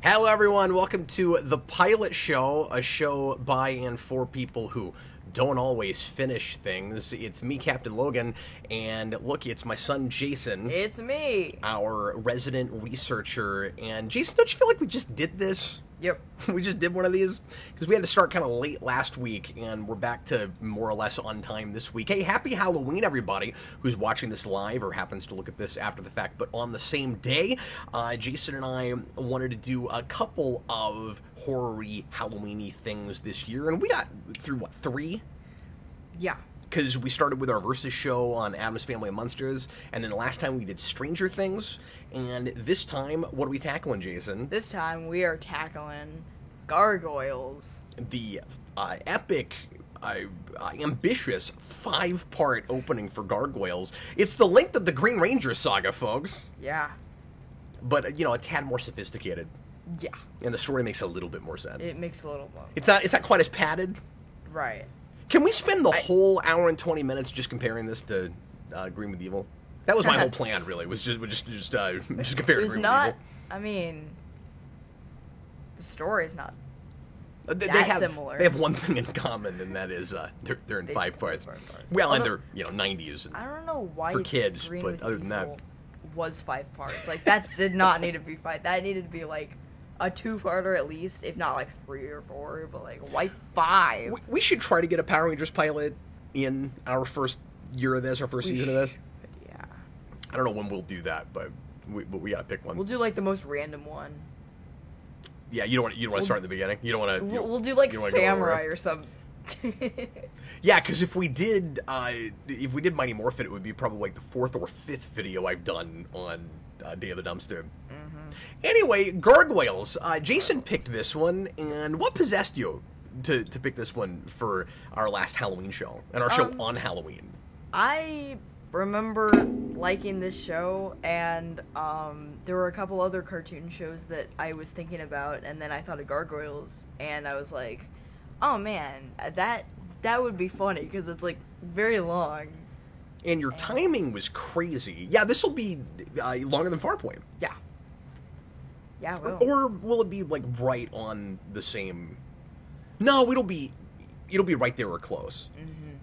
Hello, everyone. Welcome to The Pilot Show, a show by and for people who don't always finish things. It's me, Captain Logan, and look, it's my son, Jason. It's me. Our resident researcher. And Jason, don't you feel like we just did this? Yep. We just did one of these? Because we had to start kind of late last week, and we're back to more or less on time this week. Hey, happy Halloween, everybody who's watching this live or happens to look at this after the fact. But on the same day, Jason and I wanted to do a couple of horror-y, Halloween-y things this year. And we got through, what, 3? Yeah. Because we started with our Versus show on Addams Family of Monsters, and then last time we did Stranger Things, and this time, what are we tackling, Jason? This time we are tackling Gargoyles. The epic, ambitious 5-part opening for Gargoyles. It's the length of the Green Ranger saga, folks. Yeah. But, a tad more sophisticated. Yeah. And the story makes a little bit more sense. It makes a little more. It's not quite as padded. Right. Can we spend the whole hour and 20 minutes just comparing this to Green with Evil? That was my whole plan, really. Was just compare It Green was with Evil. not. I mean, the story's not. They That's have similar. They have one thing in common, and that is they're in 5 parts. Well, and they're 90s. I don't know why for kids, Green but with other than that, Evil was 5 parts. Like that did not need to be 5. That needed to be like a 2-parter at least, if not like 3 or 4. But like, why 5? we should try to get a Power Rangers pilot in our first year of this, our first season of this. Yeah. I don't know when we'll do that, but we gotta pick one. We'll do like the most random one. Yeah, you don't want to start in the beginning. You don't want to. We'll do like Samurai or something. Yeah, because if we did Mighty Morphin, it would be probably like the 4th or 5th video I've done on Day of the Dumpster. Mm-hmm. Anyway, Gargoyles. Jason picked this one, and what possessed you to pick this one for our last Halloween show and our show on Halloween? I remember liking this show, and there were a couple other cartoon shows that I was thinking about, and then I thought of Gargoyles, and I was like, oh man, that would be funny, because it's like very long. And your timing was crazy. Yeah, this will be longer than Farpoint. Yeah. Yeah, it will. Or will it be like right on the same? No, it'll be right there or close.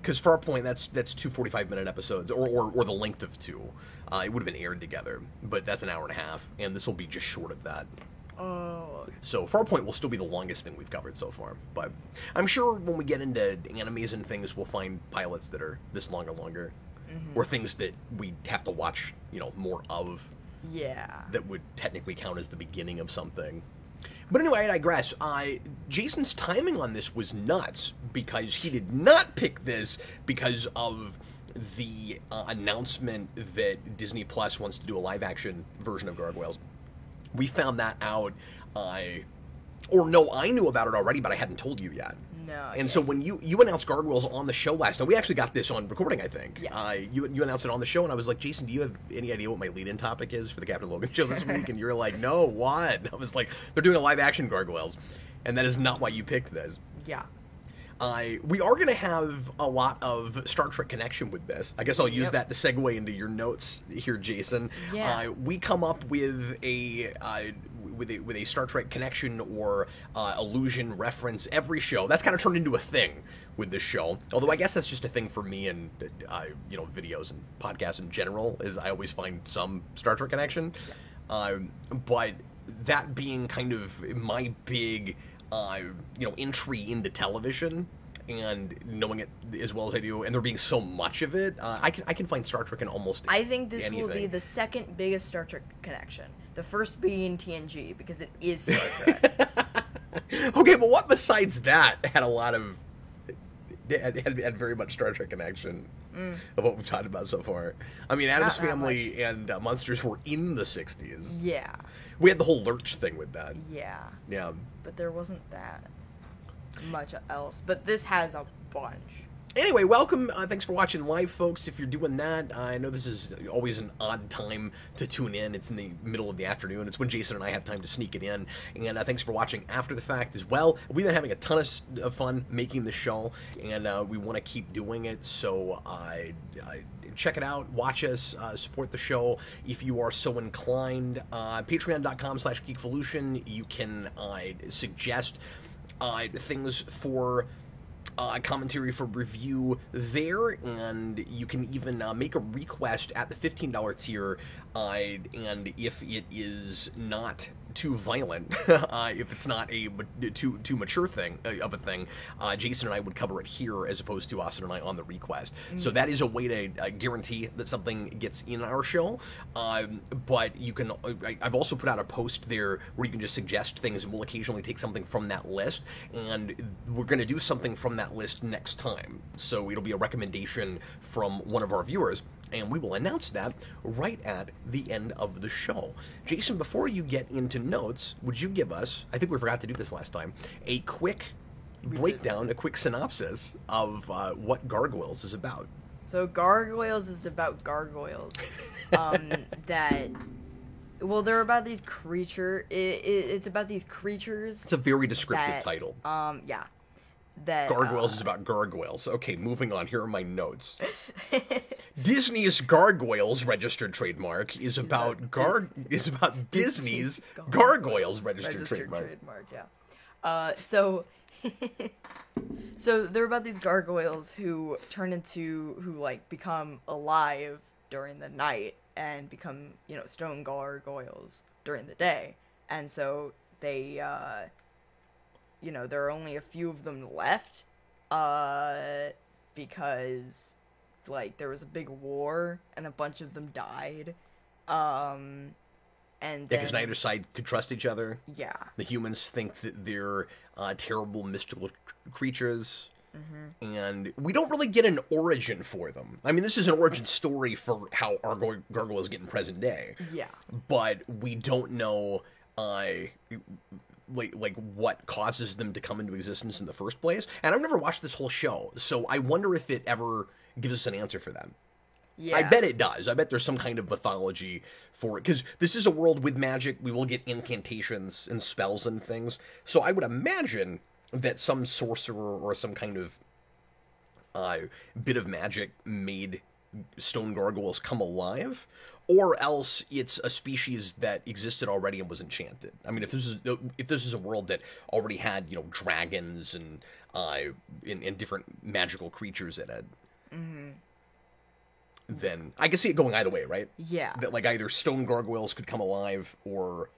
Because Farpoint, that's 2 45-minute episodes, or the length of 2. It would have been aired together, but that's an hour and a half, and this will be just short of that. Oh. So Farpoint will still be the longest thing we've covered so far, but I'm sure when we get into animes and things, we'll find pilots that are this long or longer, or things that we have to watch, more of. Yeah. That would technically count as the beginning of something. But anyway, I digress. Jason's timing on this was nuts, because he did not pick this because of the announcement that Disney Plus wants to do a live-action version of Gargoyles. We found that out, I knew about it already, but I hadn't told you yet. No. And so when you announced Gargoyles on the show last night, we actually got this on recording, I think. Yeah. You announced it on the show, and I was like, Jason, do you have any idea what my lead-in topic is for the Captain Logan show this week? And you were like, no, what? And I was like, they're doing a live-action Gargoyles, and that is not why you picked this. Yeah. We are going to have a lot of Star Trek connection with this. I guess I'll use that to segue into your notes here, Jason. Yeah. We come up with a Star Trek connection or allusion reference every show. That's kind of turned into a thing with this show. Although I guess that's just a thing for me and videos and podcasts in general. Is I always find some Star Trek connection. But that being kind of my big entry into television, and knowing it as well as I do, and there being so much of it, I can find Star Trek in almost I think this anything. will be the second biggest Star Trek connection. The first being TNG, because it is Star Trek. Okay, but what besides that had a lot of had very much Star Trek connection of what we've talked about so far? I mean, Addams Family and Monsters were in the 60s. Yeah. We had the whole Lurch thing with that. Yeah. Yeah. But there wasn't that much else. But this has a bunch. Anyway, welcome. Thanks for watching live, folks. If you're doing that, I know this is always an odd time to tune in. It's in the middle of the afternoon. It's when Jason and I have time to sneak it in. And thanks for watching after the fact as well. We've been having a ton of fun making the show, and we want to keep doing it. So check it out, watch us, support the show if you are so inclined. Patreon.com/Geekvolution. You can suggest things for commentary for review there, and you can even make a request at the $15 tier, and if it is not too violent, if it's not a too mature thing of a thing, Jason and I would cover it here as opposed to Austin and I on the request. So that is a way to guarantee that something gets in our show. But you can, I've also put out a post there where you can just suggest things, and we'll occasionally take something from that list, and we're going to do something from that list next time. So it'll be a recommendation from one of our viewers, and we will announce that right at the end of the show. Jason, before you get into notes, would you give us, I think we forgot to do this last time, a quick breakdown, a quick synopsis of what Gargoyles is about? So Gargoyles is about gargoyles. They're about these it's about these creatures. It's a very descriptive title. Yeah. That Gargoyles is about gargoyles. Okay, moving on. Here are my notes. Disney's Gargoyles registered trademark is about Disney's Gargoyles registered trademark. Yeah. So they're about these gargoyles who become alive during the night and become, stone gargoyles during the day. And so they there are only a few of them left, because, there was a big war, and a bunch of them died, and then... because neither side could trust each other. Yeah. The humans think that they're terrible, mystical creatures, and we don't really get an origin for them. I mean, this is an origin story for how our gargoyles get in present day. Yeah. But we don't know... Like what causes them to come into existence in the first place. And I've never watched this whole show, so I wonder if it ever gives us an answer for them. Yeah. I bet it does. I bet there's some kind of mythology for it, because this is a world with magic. We will get incantations and spells and things. So I would imagine that some sorcerer or some kind of bit of magic made stone gargoyles come alive, or else it's a species that existed already and was enchanted. I mean, if this is a world that already had dragons and different magical creatures in it, then I can see it going either way, right? Yeah. That either stone gargoyles could come alive, or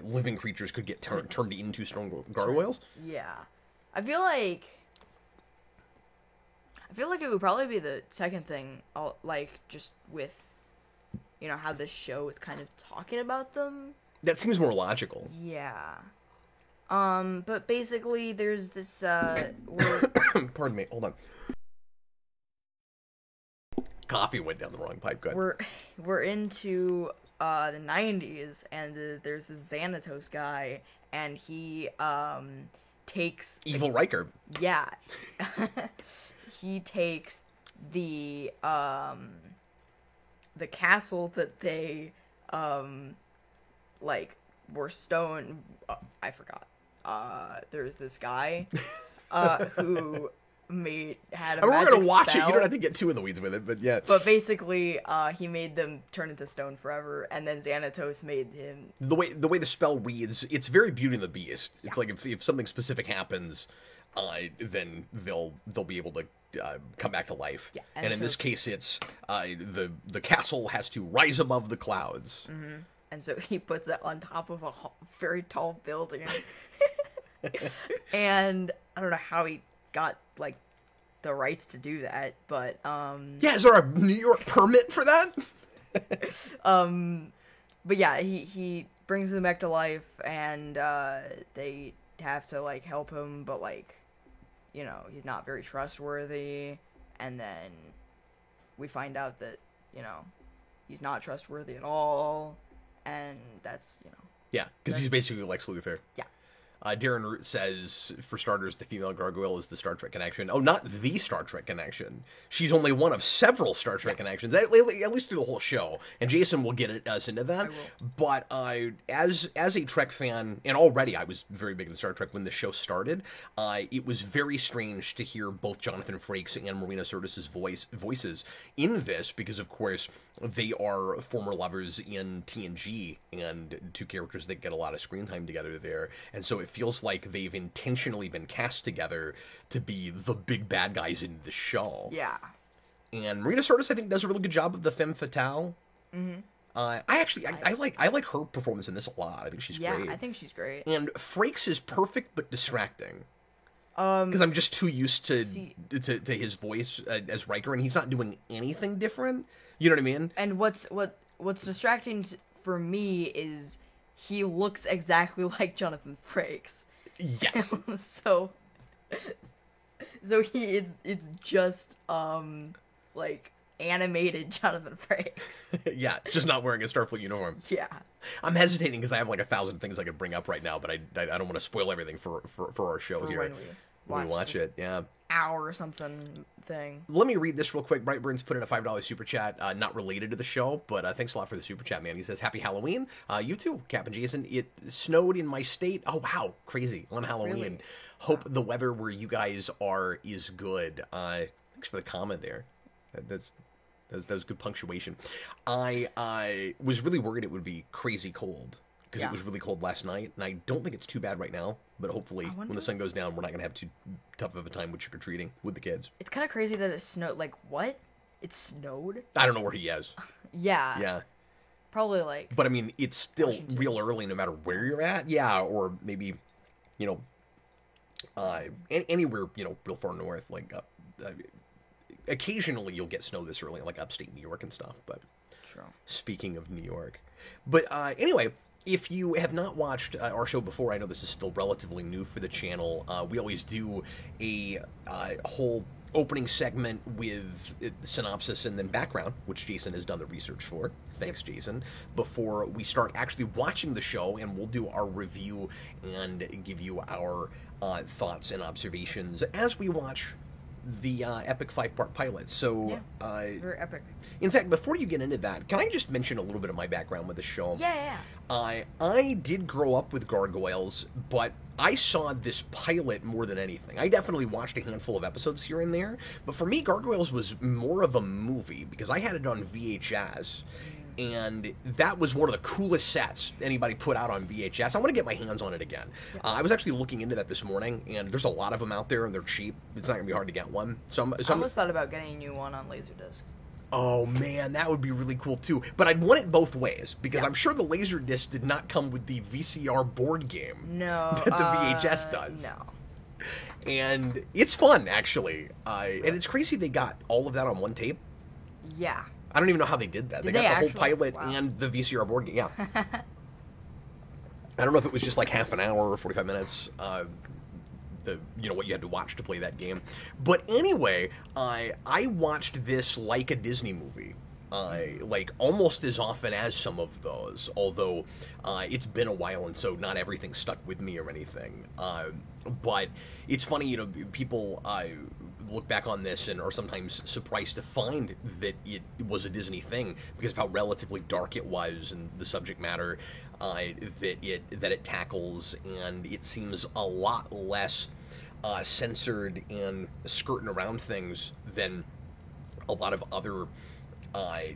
living creatures could get turned into stone gargoyles. Yeah, I feel like it would probably be the second thing, just with, how this show is kind of talking about them. That seems more logical. Yeah. But basically there's this, Pardon me, hold on. Coffee went down the wrong pipe, good. We're into, the 90s, and there's this Xanatos guy, and he, takes... Evil Riker. Yeah. He takes the castle that they were stone. I forgot. There's this guy who had a magic we're gonna watch spell. it. You don't have to get too in the weeds with it, but yeah. But basically, he made them turn into stone forever, and then Xanatos made him. The way the spell reads, it's very Beauty and the Beast. Yeah. It's like if something specific happens, then they'll be able to come back to life. Yeah, and in this case, it's the castle has to rise above the clouds. Mm-hmm. And so he puts it on top of a very tall building. And I don't know how he got the rights to do that, but yeah, is there a New York permit for that? But yeah, he brings them back to life, and they have to help him, but he's not very trustworthy, and then we find out that he's not trustworthy at all, and that's yeah, because he's basically Lex Luthor. Yeah. Darren Root says, for starters, the female gargoyle is the Star Trek connection. Oh, not the Star Trek connection. She's only one of several Star Trek connections, at least through the whole show. And Jason will get us into that. But as a Trek fan, and already I was very big into Star Trek when the show started, it was very strange to hear both Jonathan Frakes and Marina Sirtis' voices in this, because, of course, they are former lovers in TNG, and two characters that get a lot of screen time together there. And so it feels like they've intentionally been cast together to be the big bad guys in the show. Yeah. And Marina Sirtis, I think, does a really good job of the femme fatale. Mm-hmm. I like her performance in this a lot. I think she's great. Yeah, I think she's great. And Frakes is perfect but distracting. Because I'm just too used to his voice as Riker, and he's not doing anything different. You know what I mean? And what's distracting for me is he looks exactly like Jonathan Frakes. Yes. so it's just like animated Jonathan Frakes. Yeah, just not wearing a Starfleet uniform. Yeah. I'm hesitating because I have like 1,000 things I could bring up right now, but I don't want to spoil everything for our show here. When we watch it, yeah. Hour or something thing. Let me read this real quick. Brightburn's put in a $5 super chat, not related to the show, but thanks a lot for the super chat, man. He says, "Happy Halloween." You too, Cap and Jason. It snowed in my state. Oh, wow. Crazy. On Halloween. Really? Hope the weather where you guys are is good. Thanks for the comment there. That's good punctuation. I was really worried it would be crazy cold, because it was really cold last night, and I don't think it's too bad right now, but hopefully when the sun goes down, we're not going to have too tough of a time with trick-or-treating with the kids. It's kind of crazy that it snowed. Like, what? It snowed? I don't know where he is. Yeah. Yeah. Probably, like... But, I mean, it's still Washington. real early no matter where you're at. Yeah, or maybe, anywhere, real far north, like, occasionally you'll get snow this early, like upstate New York and stuff, but... True. Speaking of New York. But, anyway... If you have not watched our show before, I know this is still relatively new for the channel. We always do a whole opening segment with synopsis and then background, which Jason has done the research for. Thanks, Jason. Before we start actually watching the show, and we'll do our review and give you our thoughts and observations as we watch the epic 5-part pilot. So, very epic. In fact, before you get into that, can I just mention a little bit of my background with the show? Yeah. I did grow up with gargoyles, but I saw this pilot more than anything. I definitely watched a handful of episodes here and there, but for me, Gargoyles was more of a movie, because I had it on VHS, and that was one of the coolest sets anybody put out on VHS. I want to get my hands on it again. Yeah. I was actually looking into that this morning, and there's a lot of them out there, and they're cheap. It's not going to be hard to get one. I almost thought about getting a new one on Laserdisc. Oh, man, that would be really cool, too. But I'd want it both ways, because I'm sure the Laserdisc did not come with the VCR board game that the VHS does. No. And it's fun, actually. And it's crazy they got all of that on one tape. Yeah. I don't even know how they did that. They got the whole pilot and the VCR board game. Yeah. I don't know if it was just like half an hour or 45 minutes. What you had to watch to play that game. But anyway, I watched this like a Disney movie. Like almost as often as some of those, although it's been a while, and so not everything stuck with me or anything. But it's funny, people look back on this and are sometimes surprised to find that it was a Disney thing because of how relatively dark it was and the subject matter that it tackles, and it seems a lot less censored and skirting around things than a lot of other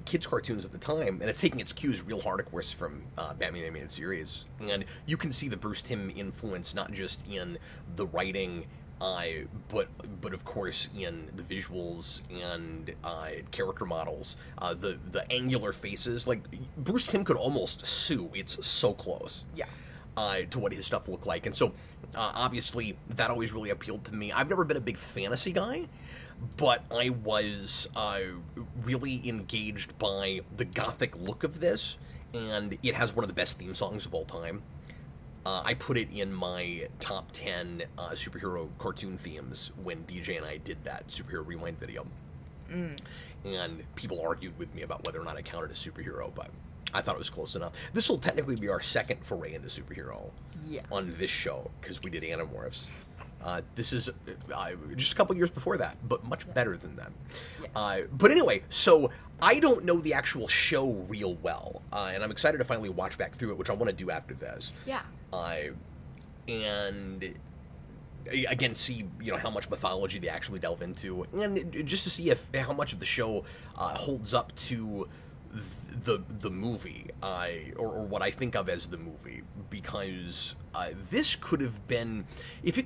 kids' cartoons at the time, and it's taking its cues real hard, of course, from Batman the Animated Series. And you can see the Bruce Timm influence not just in the writing, but of course in the visuals and character models, the angular faces. Like Bruce Timm could almost sue. It's so close. Yeah. To what his stuff looked like, and so obviously that always really appealed to me. I've never been a big fantasy guy, but I was really engaged by the gothic look of this, and it has one of the best theme songs of all time. I put it in my top 10 superhero cartoon themes when DJ and I did that Superhero Rewind video. And people argued with me about whether or not I counted as superhero, but I thought it was close enough. This will technically be our second foray into superhero Yeah. on this show, because we did Animorphs. This is just a couple years before that, but much better than them. Yes. But anyway, so I don't know the actual show real well, and I'm excited to finally watch back through it, which I want to do after this. Yeah. And again, see how much mythology they actually delve into, and just to see how much of the show holds up to the movie, or what I think of as the movie, because this could have been, if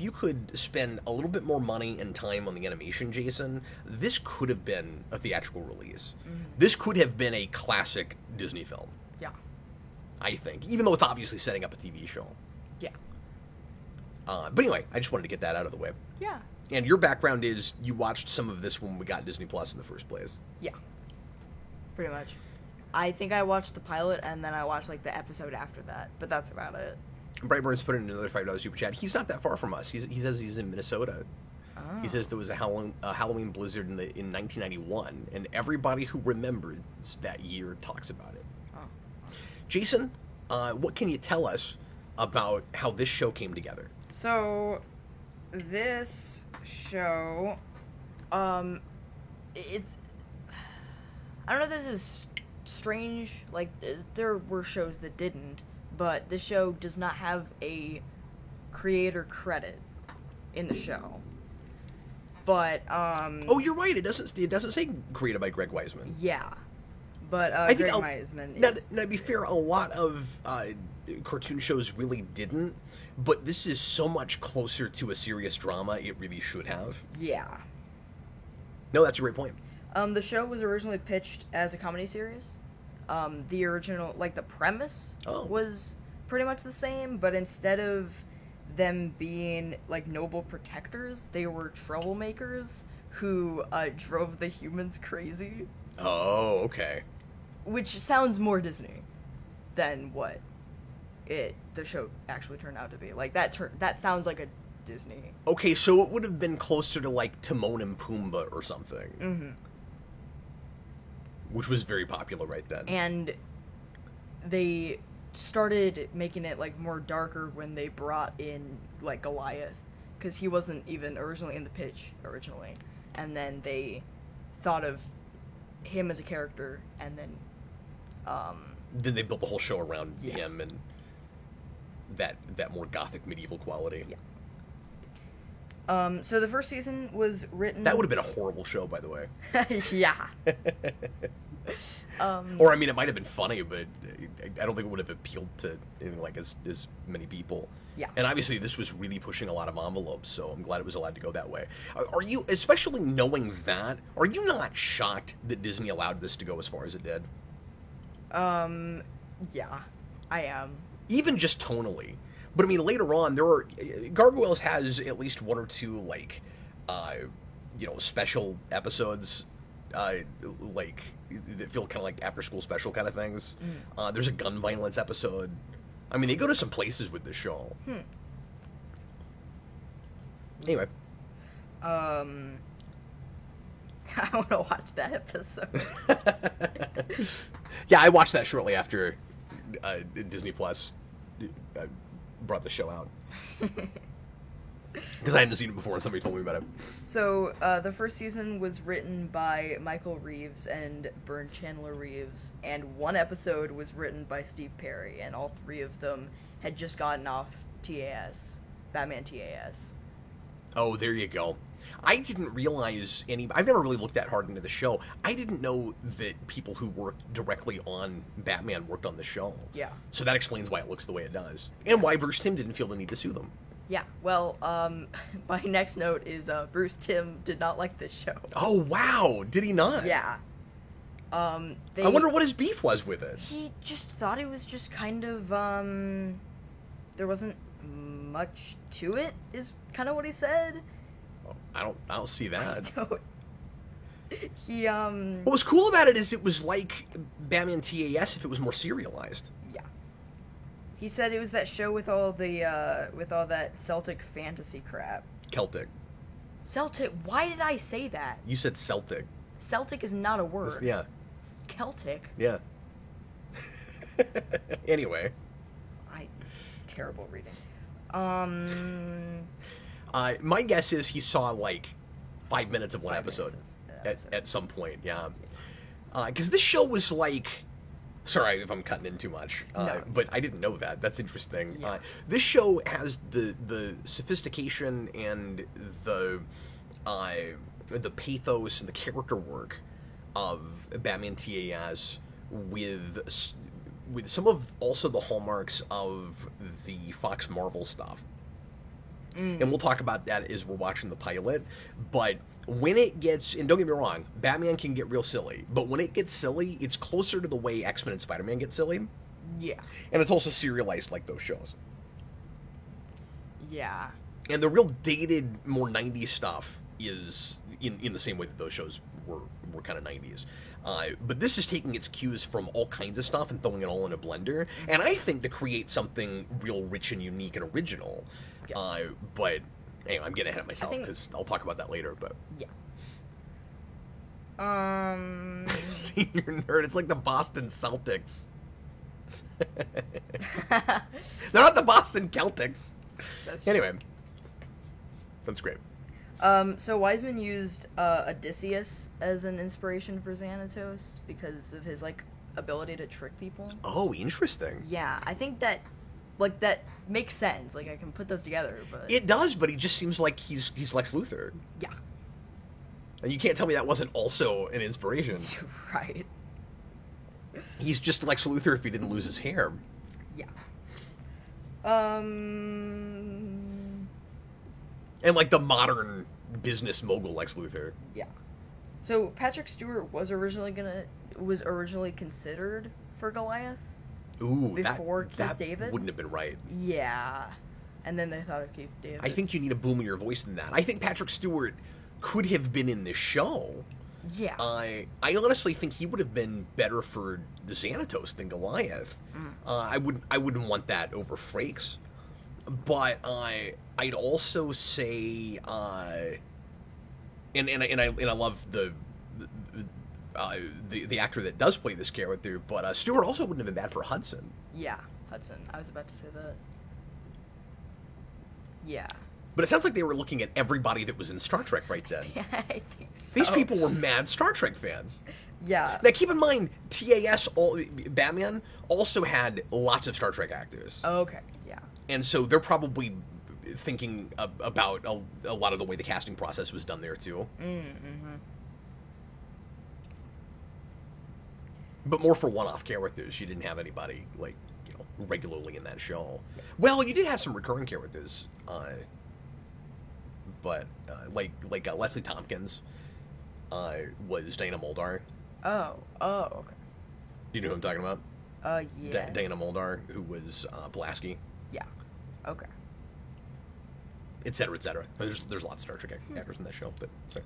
you could spend a little bit more money and time on the animation, Jason, this could have been a theatrical release. Mm-hmm. This could have been a classic Disney film. Yeah. I think, even though it's obviously setting up a TV show. Yeah. But anyway, I just wanted to get that out of the way. Yeah. And your background is you watched some of this when we got Disney Plus in the first place. Yeah. Pretty much. I think I watched the pilot and then I watched like the episode after that, but that's about it. Brightburn's put in another $5 super chat. He's not that far from us. He says he's in Minnesota. Oh. He says there was a Halloween blizzard in 1991, and everybody who remembers that year talks about it. Oh. Jason, what can you tell us about how this show came together? So, this show, it's, I don't know if this is strange, like, there were shows that didn't, but this show does not have a creator credit in the show. But, Oh, you're right, it doesn't say created by Greg Weisman. Yeah. But, Greg Weisman now, is... to be fair, a lot of cartoon shows really didn't, but this is so much closer to a serious drama, it really should have. Yeah. No, that's a great point. The show was originally pitched as a comedy series. The original, like, the premise was pretty much the same, but instead of them being, like, noble protectors, they were troublemakers who drove the humans crazy. Oh, okay. Which sounds more Disney than what the show actually turned out to be. Like, that sounds like a Disney. Okay, so it would have been closer to, like, Timon and Pumbaa or something. Mm-hmm. Which was very popular right then. And they started making it, like, more darker when they brought in, like, Goliath. Because he wasn't even originally in the pitch, originally. And then they thought of him as a character, and then... Then they built the whole show around him and that more gothic medieval quality. Yeah. So the first season was written... That would have been a horrible show, by the way. Yeah. Or, I mean, it might have been funny, but I don't think it would have appealed to anything like as many people. Yeah. And obviously this was really pushing a lot of envelopes, so I'm glad it was allowed to go that way. Are you, especially knowing that, are you not shocked that Disney allowed this to go as far as it did? Yeah, I am. Even just tonally. But I mean, later on, Gargoyles has at least one or two, like, special episodes, like, that feel kind of like after-school special kind of things. Mm. There's a gun violence episode. I mean, they go to some places with this show. Anyway. I want to watch that episode. Yeah, I watched that shortly after Disney Plus brought the show out. Because I hadn't seen it before and somebody told me about it. So, the first season was written by Michael Reeves and Byrne Chandler Reeves, and one episode was written by Steve Perry, and all three of them had just gotten off TAS, Batman TAS. Oh, there you go. I didn't realize I've never really looked that hard into the show. I didn't know that people who worked directly on Batman worked on the show. Yeah. So that explains why it looks the way it does. And why Bruce Timm didn't feel the need to sue them. Yeah, well, my next note is Bruce Timm did not like this show. Oh, wow. Did he not? Yeah. I wonder what his beef was with it. He just thought it was just kind of, there wasn't much to it, is kind of what he said. I don't see that. He, What was cool about it is it was like Batman TAS if it was more serialized. Yeah. He said it was that show with all that Celtic fantasy crap. Celtic. Celtic? Why did I say that? You said Celtic. Celtic is not a word. Yeah. It's Celtic. Yeah. Anyway. It's terrible reading. My guess is he saw like 5 minutes of one 5 episode, minutes of an episode. at some point, yeah. Because this show was like... Sorry if I'm cutting in too much, No. but I didn't know that. That's interesting. Yeah. This show has the sophistication and the pathos and the character work of Batman TAS with some of also the hallmarks of the Fox Marvel stuff. And we'll talk about that as we're watching the pilot. But when it gets, and don't get me wrong, Batman can get real silly. But when it gets silly, it's closer to the way X-Men and Spider-Man get silly. Yeah. And it's also serialized like those shows. Yeah. And the real dated, more 90s stuff is in the same way that those shows were kind of 90s. But this is taking its cues from all kinds of stuff and throwing it all in a blender. And I think to create something real rich and unique and original. Yeah. But anyway, I'm getting ahead of myself think- because I'll talk about that later. But Yeah. Senior nerd, it's like the Boston Celtics. They're not the Boston Celtics. That's Anyway, that's great. So Wiseman used Odysseus as an inspiration for Xanatos because of his like ability to trick people. Oh, interesting. Yeah, I think that makes sense. Like I can put those together, but It does, but he just seems like he's Lex Luthor. yeah, And you can't tell me that wasn't also an inspiration. right. He's just Lex Luthor if he didn't lose his hair. Yeah. And like the modern business mogul Lex Luthor. Yeah. So Patrick Stewart was originally considered for Goliath. Ooh, Before Keith that David? wouldn't have been right. Yeah. And then they thought of Keith David. I think you need a boomier voice than that. I think Patrick Stewart could have been in this show. Yeah. I honestly think he would have been better for the Xanatos than Goliath. I wouldn't want that over Frakes. But I'd also say and I love the actor that does play this character, but Stewart also wouldn't have been bad for Hudson. Yeah, Hudson. I was about to say that. Yeah. But it sounds like they were looking at everybody that was in Star Trek right then. Yeah, I think so. These people were mad Star Trek fans. Yeah. Now keep in mind, Batman also had lots of Star Trek actors. Okay. Yeah. And so they're probably thinking about a lot of the way the casting process was done there too. Mm-hmm. But more for one-off characters. You didn't have anybody like regularly in that show. Well, you did have some recurring characters, but like Leslie Tompkins was Dana Muldaur. Oh. Okay. You know who I'm talking about? Yeah. Dana Muldaur, who was Pulaski, Yeah. Okay. et cetera, et cetera. There's lots of Star Trek actors in that show, but sorry.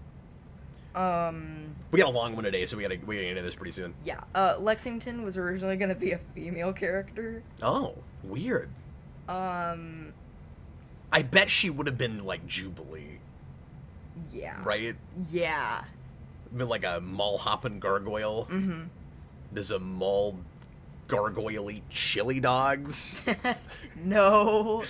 Um. We got a long one today, so we gotta get into this pretty soon. Yeah. Lexington was originally going to be a female character. Oh, weird. I bet she would have been like Jubilee, Yeah. right? Yeah. Been like a mall hopping gargoyle. Mm-hmm. Does a mall gargoyle eat chili dogs? No.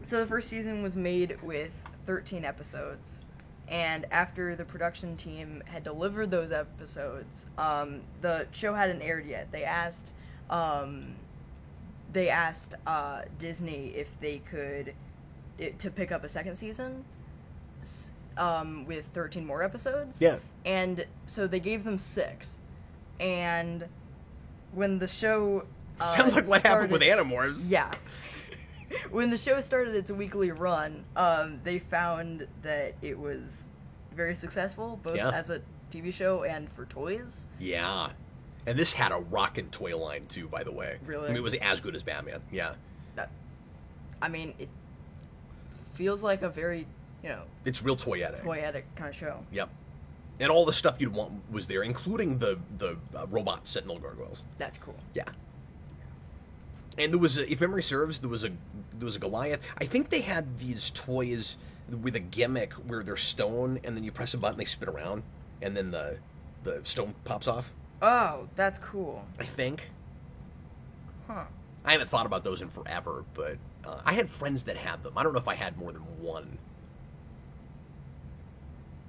So the first season was made with 13 episodes, and after the production team had delivered those episodes, the show hadn't aired yet. They asked Disney if they could to pick up a second season with 13 more episodes. Yeah. And so they gave them 6. And when the show Sounds like what happened with started- Animorphs. Yeah. When the show started its weekly run, they found that it was very successful, both Yeah. as a TV show and for toys. Yeah. And this had a rockin' toy line too, by the way. Really? I mean, it was as good as Batman. Yeah. I mean, it feels like a very, It's real toyetic. toyetic kind of show. Yep. And all the stuff you'd want was there, including the robot Sentinel gargoyles. That's cool. Yeah. And there was, if memory serves, there was a Goliath. I think they had these toys with a gimmick where they're stone, and then you press a button, they spin around, and then the stone pops off. Oh, that's cool. I think. Huh. I haven't thought about those in forever, but I had friends that had them. I don't know if I had more than one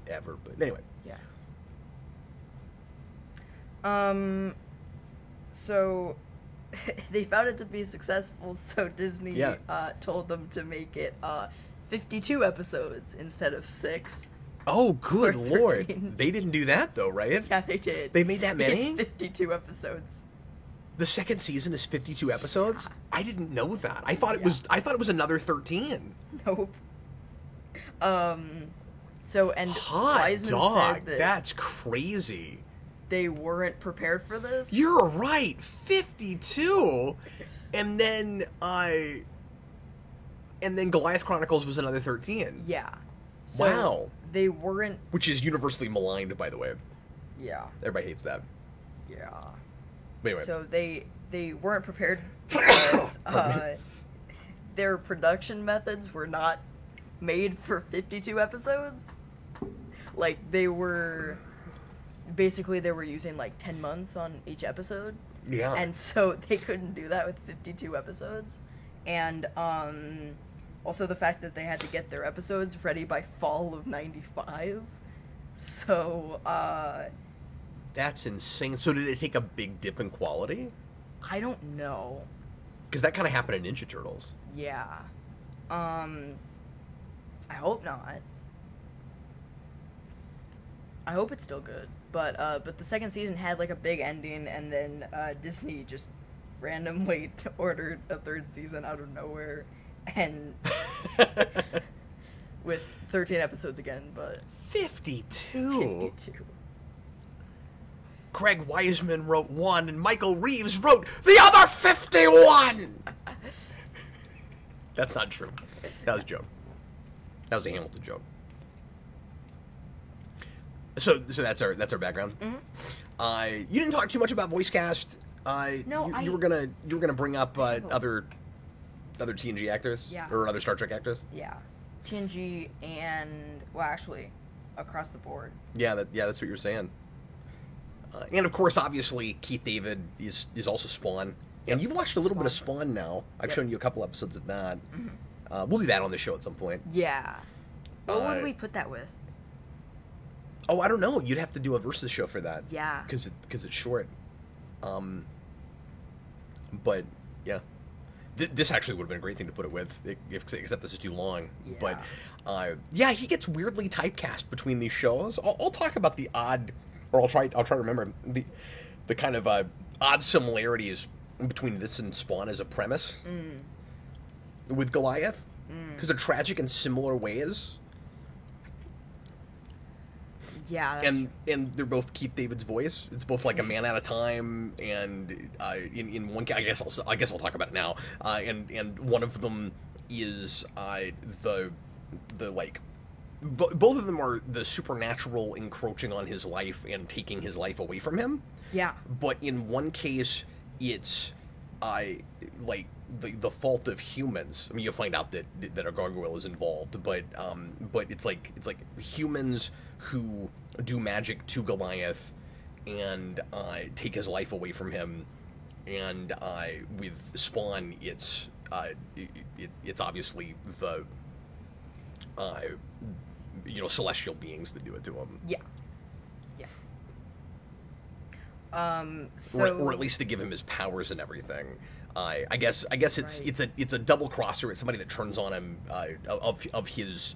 ever, but anyway. Yeah. So they found it to be successful, so Disney told them to make it 52 episodes instead of 6. Oh, good or lord. 13. They didn't do that, though, right? Yeah, they did. They made that many? It's 52 episodes. The second season is 52 episodes? Yeah. I didn't know that. I thought it was another 13. Nope. So, and Hot Wiseman dog. said that That's crazy. they weren't prepared for this. You're right. 52. And then Goliath Chronicles was another 13. Yeah. So Wow. They weren't. Which is universally maligned, by the way. Yeah. Everybody hates that. Yeah. But anyway. So they weren't prepared because their production methods were not made for 52 episodes. Like, they were using like 10 months on each episode. Yeah. And so they couldn't do that with 52 episodes. And also the fact that they had to get their episodes ready by fall of 95. So That's insane. So did it take a big dip in quality? I don't know. Because that kind of happened in Ninja Turtles. Yeah. I hope not. I hope it's still good. But the second season had like a big ending, and then Disney just randomly ordered a third season out of nowhere, and with 13 episodes again, but 52. 52. Craig Wiseman wrote 1, and Michael Reeves wrote the other 51! That's not true. That was a joke. That was a Hamilton joke. So that's our background. Mm-hmm. You didn't talk too much about voice cast. No, you were gonna bring up other TNG actors, Yeah. or other Star Trek actors. Yeah. TNG and, well, actually, across the board. Yeah, that's what you were saying. And of course, obviously, Keith David is also Spawn. And you've watched a little bit of Spawn now. I've shown you a couple episodes of that. Mm-hmm. We'll do that on the show at some point. Yeah. What would we put that with? Oh, I don't know. You'd have to do a versus show for that. Yeah. Because it's short. But yeah, this actually would have been a great thing to put it with, except this is too long. Yeah. But yeah, he gets weirdly typecast between these shows. I'll talk about the odd, or I'll try to remember the kind of odd similarities between this and Spawn as a premise with Goliath, because they're tragic in similar ways. Yeah. And they're both Keith David's voice. It's both like A Man at a Time, and in one case, I guess I'll talk about it now. And one of them is the like both of them are the supernatural encroaching on his life and taking his life away from him. Yeah. But in one case, it's like the fault of humans. I mean, you'll find out that a gargoyle is involved, but it's like humans who do magic to Goliath and take his life away from him. And with Spawn, it's obviously the celestial beings that do it to him. Yeah. So, or at least to give him his powers and everything. I guess it's a double crosser. It's somebody that turns on him of his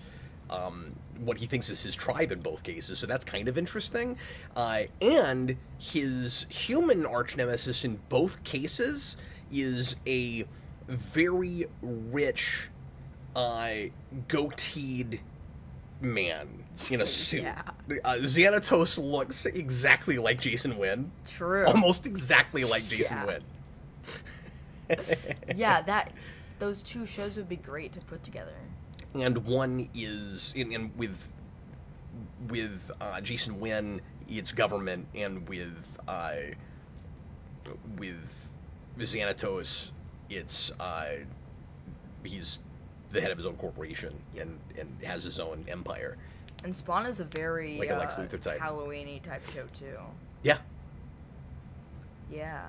what he thinks is his tribe in both cases. So that's kind of interesting. And his human arch nemesis in both cases is a very rich goateed man in a suit. Yeah. Xanatos looks exactly like Jason Wynn. True. Almost exactly like Jason Yeah. Wynn. Yeah, those two shows would be great to put together. And one is with Jason Wynn, it's government, and with Xanatos, it's he's the head of his own corporation and has his own empire. And Spawn is a very Like a Lex Luthor type. Halloween-y type show too. Yeah. Yeah.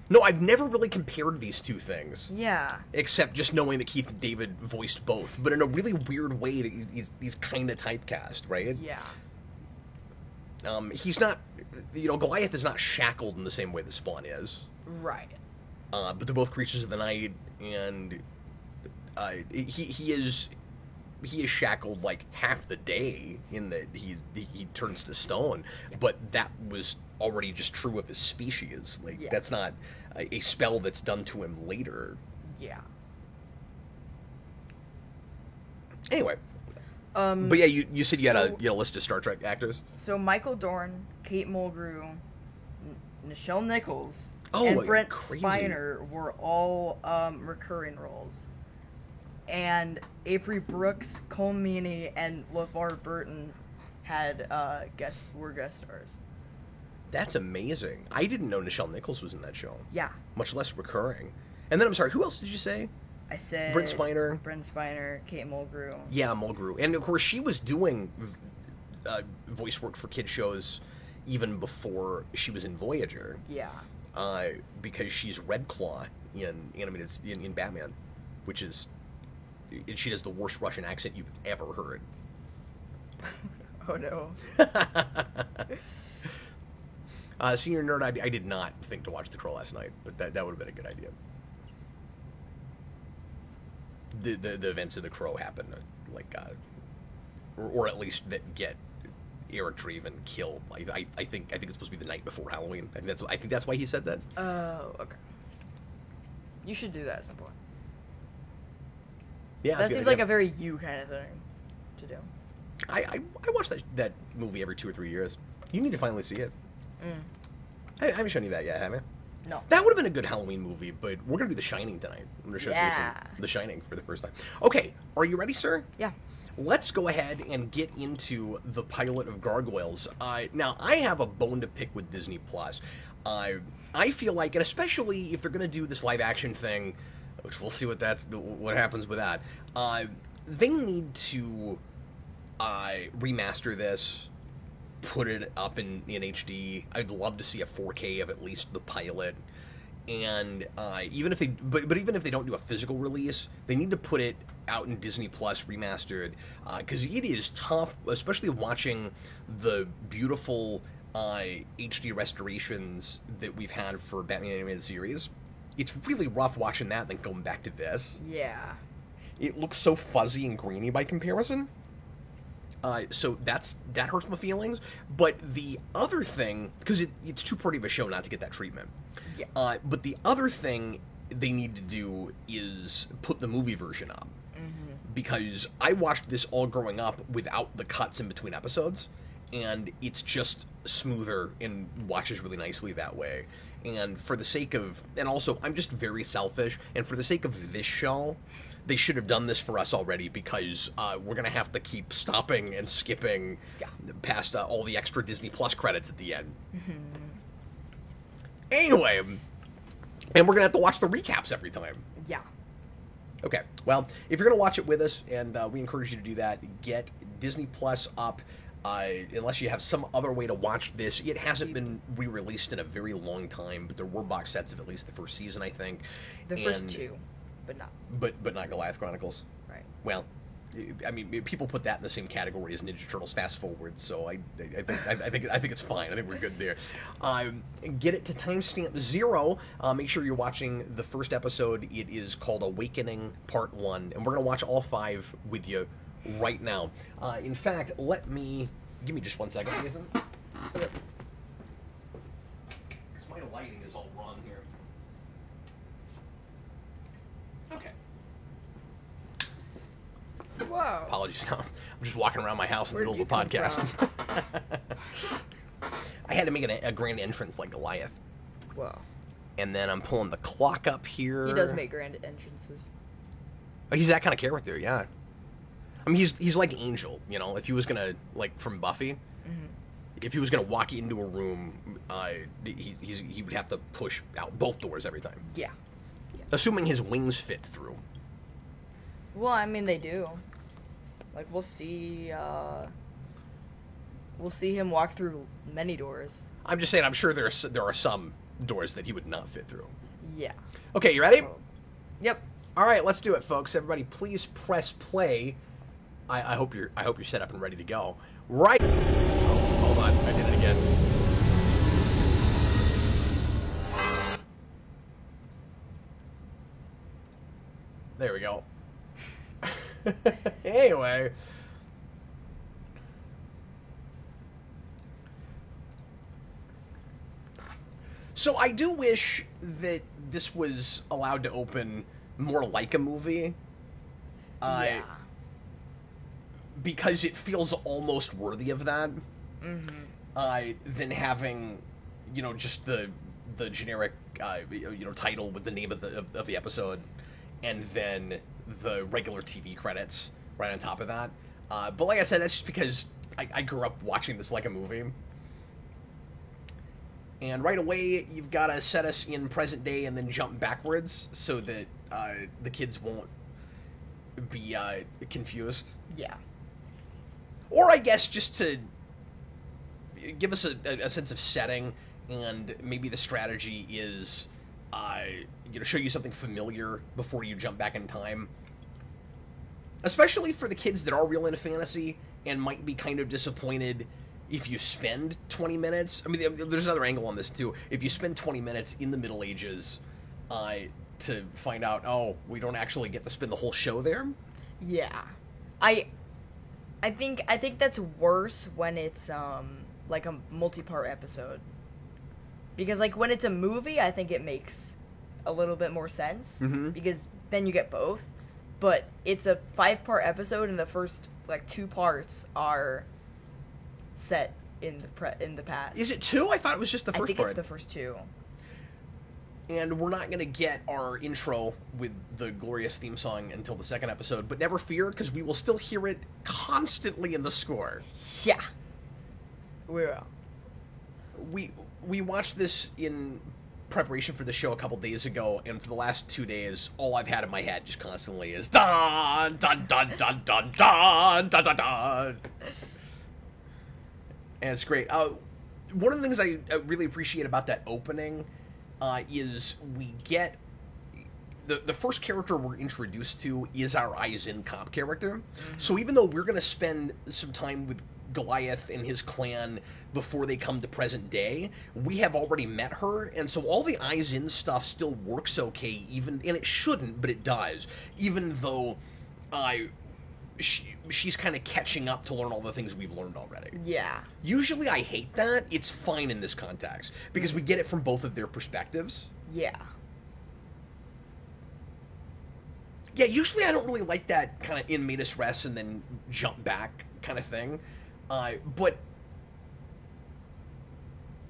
No, I've never really compared these two things. Yeah. Except just knowing that Keith David voiced both, but in a really weird way that he's kind of typecast, right? Yeah. He's not, Goliath is not shackled in the same way that Spawn is. Right. But they're both creatures of the night, and he is shackled like half the day in that he turns to stone, but that was already just true of his species. Like that's not a spell that's done to him later. Yeah. Anyway. But yeah, you said you had a list of Star Trek actors. So Michael Dorn, Kate Mulgrew, Nichelle Nichols, Oh, and Brent crazy. Spiner were all recurring roles. And Avery Brooks, Cole Meany, and LeVar Burton had were guest stars. That's amazing. I didn't know Nichelle Nichols was in that show. Yeah. Much less recurring. And then, I'm sorry, who else did you say? I said Brent Spiner. Kate Mulgrew. Yeah, Mulgrew. And, of course, she was doing voice work for kid shows even before she was in Voyager. Yeah. Because she's Red Claw in Batman, which is... She does the worst Russian accent you've ever heard. Oh, no. Senior Nerd, I did not think to watch The Crow last night, but that would have been a good idea. The events of The Crow happen, or at least that get Eric Draven killed. I think it's supposed to be the night before Halloween. I think that's why he said that. Oh, okay. You should do that at some point. Yeah, that seems like a very you kind of thing to do. I watch that movie every 2 or 3 years. You need to finally see it. I haven't shown you that yet, have I? No. That would have been a good Halloween movie, but we're going to do The Shining tonight. I'm going to show you The Shining for the first time. Okay, are you ready, sir? Yeah. Let's go ahead and get into the pilot of Gargoyles. Now, I have a bone to pick with Disney+. I feel like, and especially if they're going to do this live-action thing, which we'll see what happens with that, they need to remaster this, put it up in HD. I'd love to see a 4K of at least the pilot. And even if they don't do a physical release, they need to put it out in Disney Plus remastered, because it is tough, especially watching the beautiful HD restorations that we've had for Batman Animated Series. It's really rough watching that and then going back to this. Yeah. It looks so fuzzy and grainy by comparison. So that hurts my feelings. But the other thing, because it's too pretty of a show not to get that treatment. Yeah. But the other thing they need to do is put the movie version up. Mm-hmm. Because I watched this all growing up without the cuts in between episodes, and it's just smoother and watches really nicely that way. And for the sake of, and also I'm just very selfish, and for the sake of this show, they should have done this for us already, because we're going to have to keep stopping and skipping past all the extra Disney Plus credits at the end. Anyway, and we're going to have to watch the recaps every time. Yeah. Okay, well, if you're going to watch it with us, and we encourage you to do that, get Disney Plus up. Unless you have some other way to watch this. It hasn't been re-released in a very long time, but there were box sets of at least the first season, I think. The first two, but not. But not Goliath Chronicles. Right. Well, I mean, people put that in the same category as Ninja Turtles Fast Forward, so I think it's fine. I think we're good there. Get it to timestamp 0. Make sure you're watching the first episode. It is called Awakening Part 1, and we're going to watch all 5 with you right now. In fact, give me just 1 second, Jason. Because my lighting is all wrong here. Okay. Whoa. Apologies. I'm just walking around my house in the Where'd middle of the you come podcast. I had to make a grand entrance like Goliath. Whoa. And then I'm pulling the clock up here. He does make grand entrances. Oh, he's that kind of character, yeah. I mean, he's like Angel, if he was gonna, like, from Buffy, if he was gonna walk into a room, he would have to push out both doors every time. Yeah. Assuming his wings fit through. Well, I mean, they do. Like, we'll see him walk through many doors. I'm just saying, I'm sure there are some doors that he would not fit through. Yeah. Okay, you ready? Yep. All right, let's do it, folks. Everybody, please press play. I hope you're set up and ready to go. Right. Oh, hold on, I did it again. There we go. Anyway. So I do wish that this was allowed to open more like a movie. Yeah. Because it feels almost worthy of that. Than having, just the generic, title with the name of the episode, and then the regular TV credits right on top of that. But like I said, that's just because I grew up watching this like a movie. And right away, you've got to set us in present day and then jump backwards so that the kids won't be confused. Yeah. Or I guess just to give us a sense of setting, and maybe the strategy is, show you something familiar before you jump back in time. Especially for the kids that are real into fantasy and might be kind of disappointed if you spend 20 minutes. I mean, there's another angle on this too. If you spend 20 minutes in the Middle Ages to find out, oh, we don't actually get to spend the whole show there. Yeah. I think that's worse when it's like a multi-part episode. Because like when it's a movie, I think it makes a little bit more sense because then you get both. But it's a 5-part episode, and the first like 2 parts are set in the past. Is it 2? I thought it was just the first part. I think it's the first 2. And we're not going to get our intro with the glorious theme song until the second episode, but never fear, because we will still hear it constantly in the score. Yeah. We will. We watched this in preparation for the show a couple days ago, and for the last 2 days, all I've had in my head just constantly is dun dun dun dun dun dun dun dun dun. And it's great. One of the things I really appreciate about that opening is we get the first character we're introduced to is our Aizen cop character. So even though we're going to spend some time with Goliath and his clan before they come to present day, we have already met her, and so all the Aizen stuff still works okay, and it shouldn't, but it does, even though she's kind of catching up to learn all the things we've learned already. Yeah. Usually I hate that. It's fine in this context, because we get it from both of their perspectives. Yeah. Yeah, usually I don't really like that kind of in medias res and then jump back kind of thing. But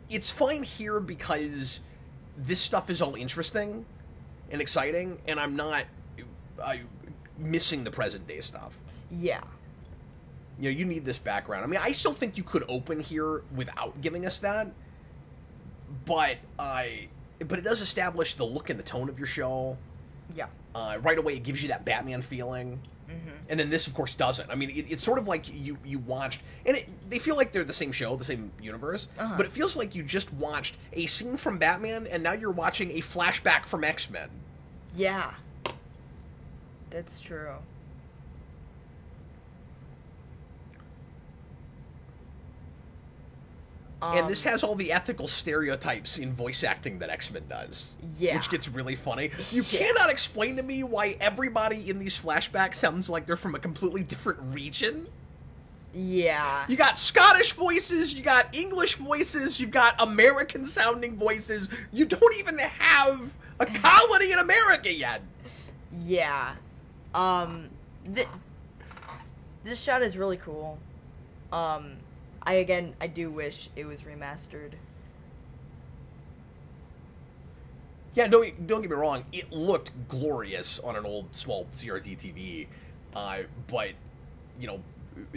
it's fine here because this stuff is all interesting and exciting, and I'm not missing the present day stuff. Yeah. You need this background. I mean, I still think you could open here without giving us that, but it does establish the look and the tone of your show. Yeah. Right away, it gives you that Batman feeling. And then this, of course, doesn't. I mean, it's sort of like you watched... And they feel like they're the same show, the same universe, but it feels like you just watched a scene from Batman, and now you're watching a flashback from X-Men. Yeah. That's true. And this has all the ethical stereotypes in voice acting that X-Men does. Yeah. Which gets really funny. You cannot explain to me why everybody in these flashbacks sounds like they're from a completely different region. Yeah. You got Scottish voices, you got English voices, you got American-sounding voices. You don't even have a colony in America yet. Yeah. This shot is really cool. I do wish it was remastered. Yeah, don't get me wrong. It looked glorious on an old, small CRT TV. But,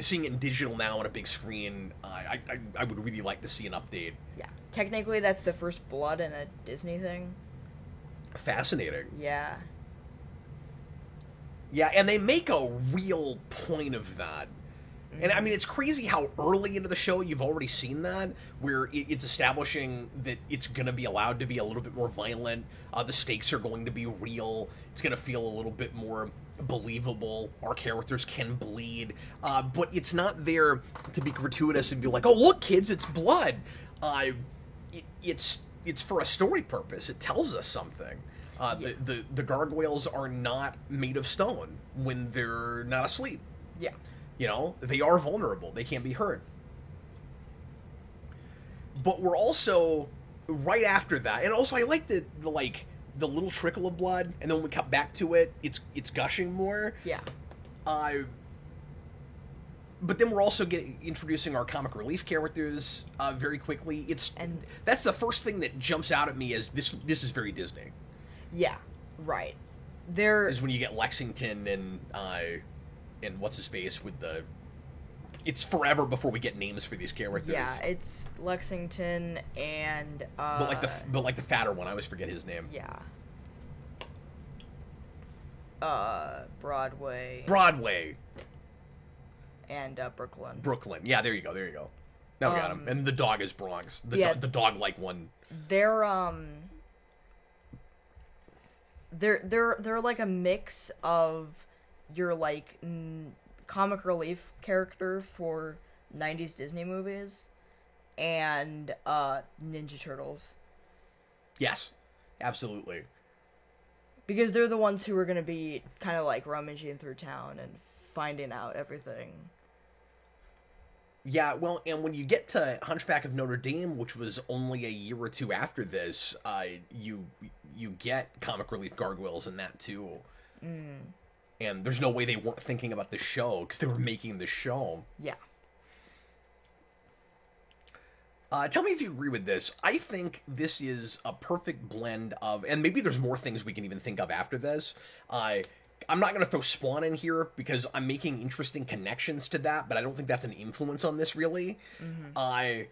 seeing it in digital now on a big screen, I would really like to see an update. Yeah. Technically, that's the first blood in a Disney thing. Fascinating. Yeah. Yeah, and they make a real point of that. And I mean, it's crazy how early into the show you've already seen that, where it's establishing that it's going to be allowed to be a little bit more violent. The stakes are going to be real. It's going to feel a little bit more believable. Our characters can bleed, but it's not there to be gratuitous and be like, "Oh, look, kids, it's blood." It's for a story purpose. It tells us something. The gargoyles are not made of stone when they're not asleep. Yeah. You know, they are vulnerable. They can't be hurt. But we're also right after that, and also I like the little trickle of blood, and then when we cut back to it, it's gushing more. Yeah. But then we're also introducing our comic relief characters very quickly. That's the first thing that jumps out at me as this is very Disney. Yeah. Right. There is when you get Lexington and what's his face with the. It's forever before we get names for these characters. Yeah, it's Lexington and. But like the fatter one, I always forget his name. Yeah. Broadway. And Brooklyn. Brooklyn. Yeah, there you go. Now we got him. And the dog is Bronx. The dog-like one. They're like a mix of your like comic relief character for 90s Disney movies and Ninja Turtles. Yes, absolutely. Because they're the ones who are going to be kind of like rummaging through town and finding out everything. Yeah, well, and when you get to Hunchback of Notre Dame, which was only a year or two after this, you get comic relief gargoyles in that too. And there's no way they weren't thinking about the show, because they were making the show. Yeah. Tell me if you agree with this. I think this is a perfect blend of, and maybe there's more things we can even think of after this. I'm not going to throw Spawn in here because I'm making interesting connections to that, but I don't think that's an influence on this really. Like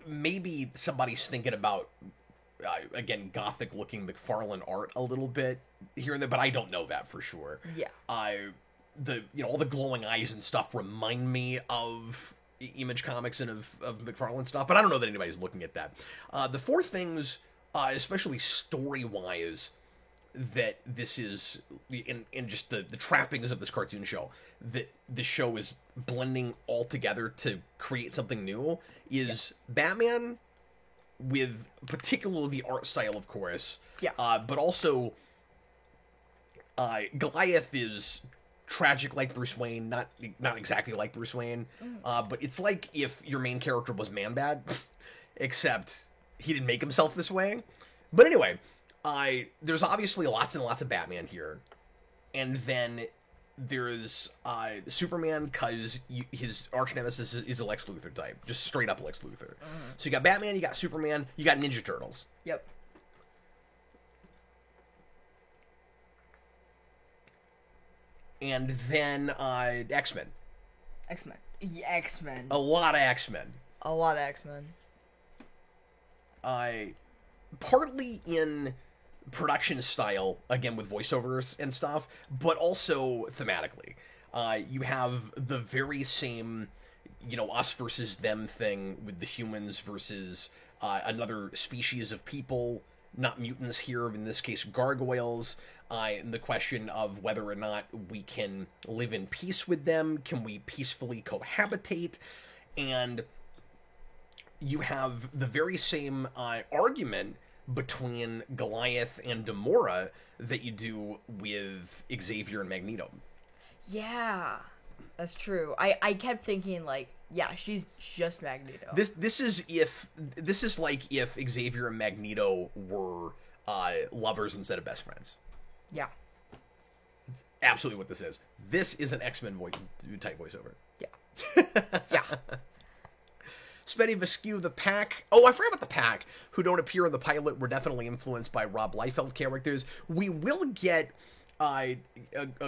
maybe somebody's thinking about again Gothic-looking McFarlane art a little bit here and there, but I don't know that for sure. Yeah. All the glowing eyes and stuff remind me of Image Comics and of McFarlane stuff, but I don't know that anybody's looking at that. The four things, especially story-wise, that this is in just the trappings of this cartoon show, that this show is blending all together to create something new is Batman, with particularly the art style, of course. Yeah. But also, Goliath is tragic like Bruce Wayne, not exactly like Bruce Wayne, but it's like if your main character was Man-Bad, except he didn't make himself this way. But anyway, there's obviously lots and lots of Batman here, and then there's Superman, because his arch nemesis is a Lex Luthor type, just straight up Lex Luthor. So you got Batman, you got Superman, you got Ninja Turtles. Yep. And then X-Men. X-Men. Yeah, X-Men. A lot of X-Men. A lot of X-Men. Partly in production style, again with voiceovers and stuff, but also thematically. You have the very same, us versus them thing with the humans versus another species of people, not mutants here, in this case gargoyles. And the question of whether or not we can live in peace with them, can we peacefully cohabitate, and you have the very same argument between Goliath and Gamora that you do with Xavier and Magneto. Yeah, that's true. I kept thinking she's just Magneto. This is like if Xavier and Magneto were lovers instead of best friends. Yeah. It's absolutely what this is. This is an X-Men type voiceover. Yeah. Yeah. Spenny Vescu, the Pack. Oh, I forgot about the Pack, who don't appear in the pilot. Were definitely influenced by Rob Liefeld characters. We will get a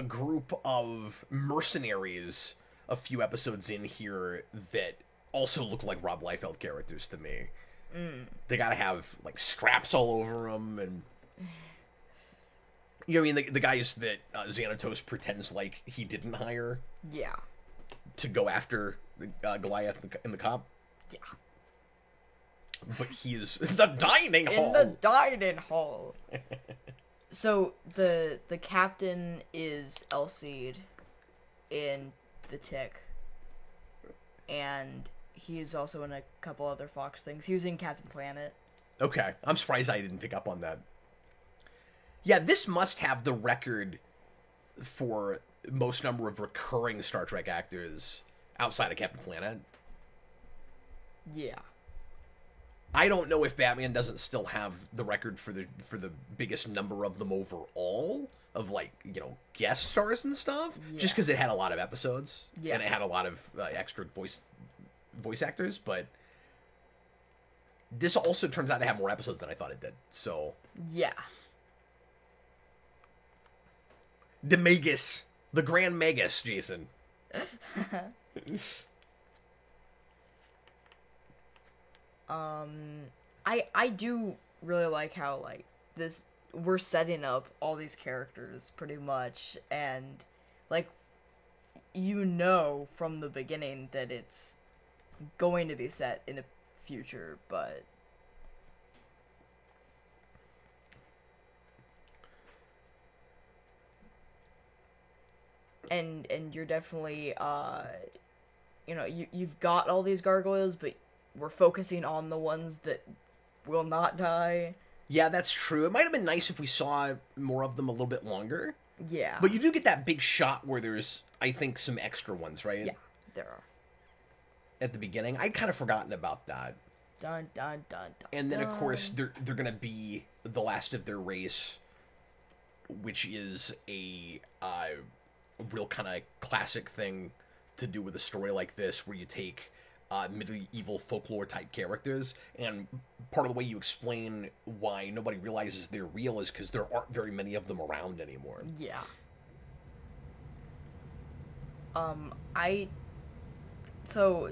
group of mercenaries a few episodes in here that also look like Rob Liefeld characters to me. They gotta have, like, straps all over them, and... You know what I mean? The guys that Xanatos pretends like he didn't hire Yeah. to go after Goliath and the cop. Yeah. But he is the dining hall. In the dining hall. So the captain is Elseed in The Tick, and he's also in a couple other Fox things. He was in Captain Planet. Okay, I'm surprised I didn't pick up on that. Yeah, this must have the record for most number of recurring Star Trek actors outside of Captain Planet. Yeah. I don't know if Batman doesn't still have the record for the biggest number of them overall, of, like, you know, guest stars and stuff, just because it had a lot of episodes and it had a lot of extra voice actors. But this also turns out to have more episodes than I thought it did. So yeah, the Magus, the Grand Magus, Jason. I do really like how, like, this, we're setting up all these characters pretty much, and, like, you know from the beginning that it's going to be set in the future, but and you're definitely you know, you've got all these gargoyles, but we're focusing on the ones that will not die. Yeah, that's true. It might have been nice if we saw more of them a little bit longer. Yeah. But you do get that big shot where there's, I think, some extra ones, right? Yeah, there are. At the beginning. I'd kind of forgotten about that. Dun, dun, dun, dun, and then, of dun. course, they're going to be the last of their race, which is a real kind of classic thing to do with a story like this, where you take medieval folklore type characters, and part of the way you explain why nobody realizes they're real is because there aren't very many of them around anymore. Yeah. So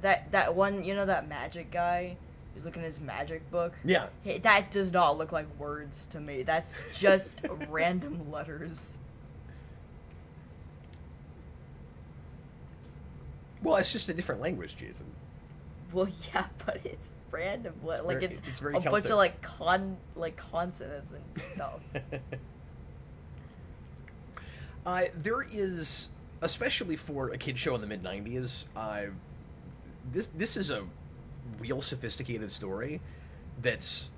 that one, you know, that magic guy who's looking at his magic book? Yeah. Hey, that does not look like words to me. That's just random letters. Well, it's just a different language, Jason. Well, yeah, but it's random. It's very a Celtic. bunch of consonants and stuff. There is, especially for a kid show in the mid '90s, this is a real sophisticated story that's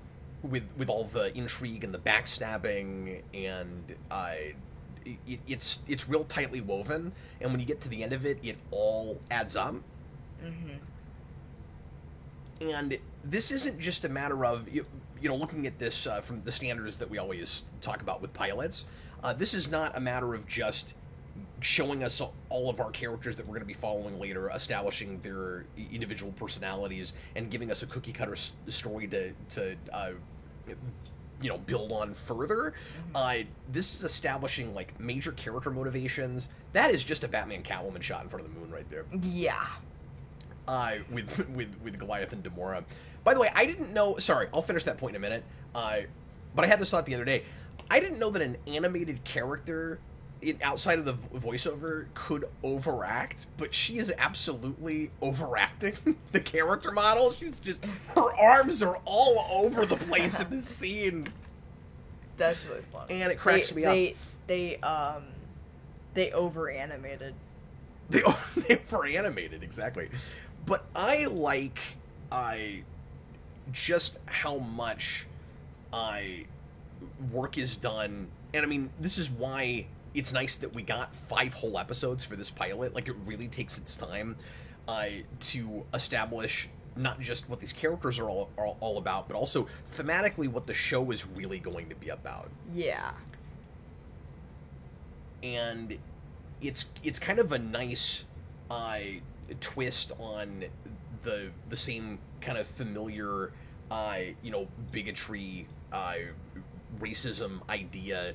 with all the intrigue and the backstabbing, and it's real tightly woven, and when you get to the end of it, it all adds up. Mm-hmm. And this isn't just a matter of, you know, looking at this from the standards that we always talk about with pilots. This is not a matter of just showing us all of our characters that we're going to be following later, establishing their individual personalities, and giving us a cookie cutter story to you know, build on further. Mm-hmm. This is establishing, like, major character motivations. That is just a Batman Catwoman shot in front of the moon right there. Yeah. With Goliath and Gamora. By the way, I didn't know. Sorry, I'll finish that point in a minute. But I had this thought the other day. I didn't know that an animated character outside of the voiceover could overact, but she is absolutely overacting the character model. She's just, her arms are all over the place in this scene. That's really funny. And it cracks me up. They over animated. They over animated, exactly. But I like just how much work is done, and I mean, this is why it's nice that we got 5 whole episodes for this pilot. Like, it really takes its time to establish not just what these characters are all about, but also thematically what the show is really going to be about. Yeah. And it's kind of a nice twist on the same kind of familiar you know, bigotry, racism idea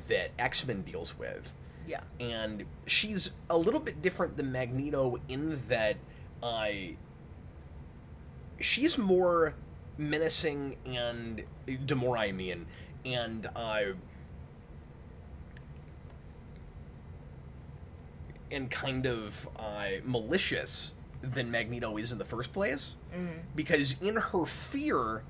that X-Men deals with. Yeah. And she's a little bit different than Magneto in that she's more menacing and Demora, I mean, and kind of malicious than Magneto is in the first place. Because in her fear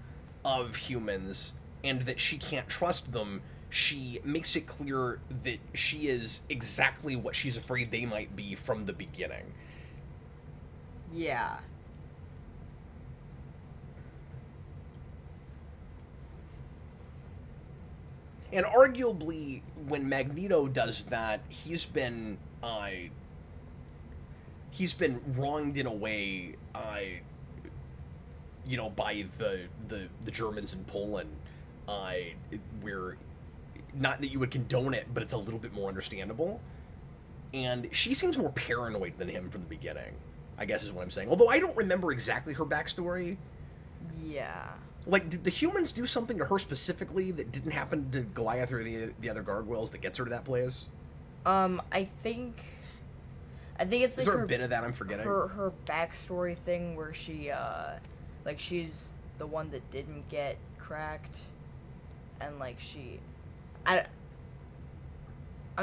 of humans and that she can't trust them, she makes it clear that she is exactly what she's afraid they might be from the beginning. Yeah. And arguably, when Magneto does that, he's been wronged in a way, by the Germans in Poland, where, not that you would condone it, but it's a little bit more understandable. And she seems more paranoid than him from the beginning, I guess is what I'm saying. Although I don't remember exactly her backstory. Yeah. Like, did the humans do something to her specifically that didn't happen to Goliath or the other gargoyles that gets her to that place? I think it's like, is there a bit of that I'm forgetting? Her backstory thing where she, like, she's the one that didn't get cracked, and like I'm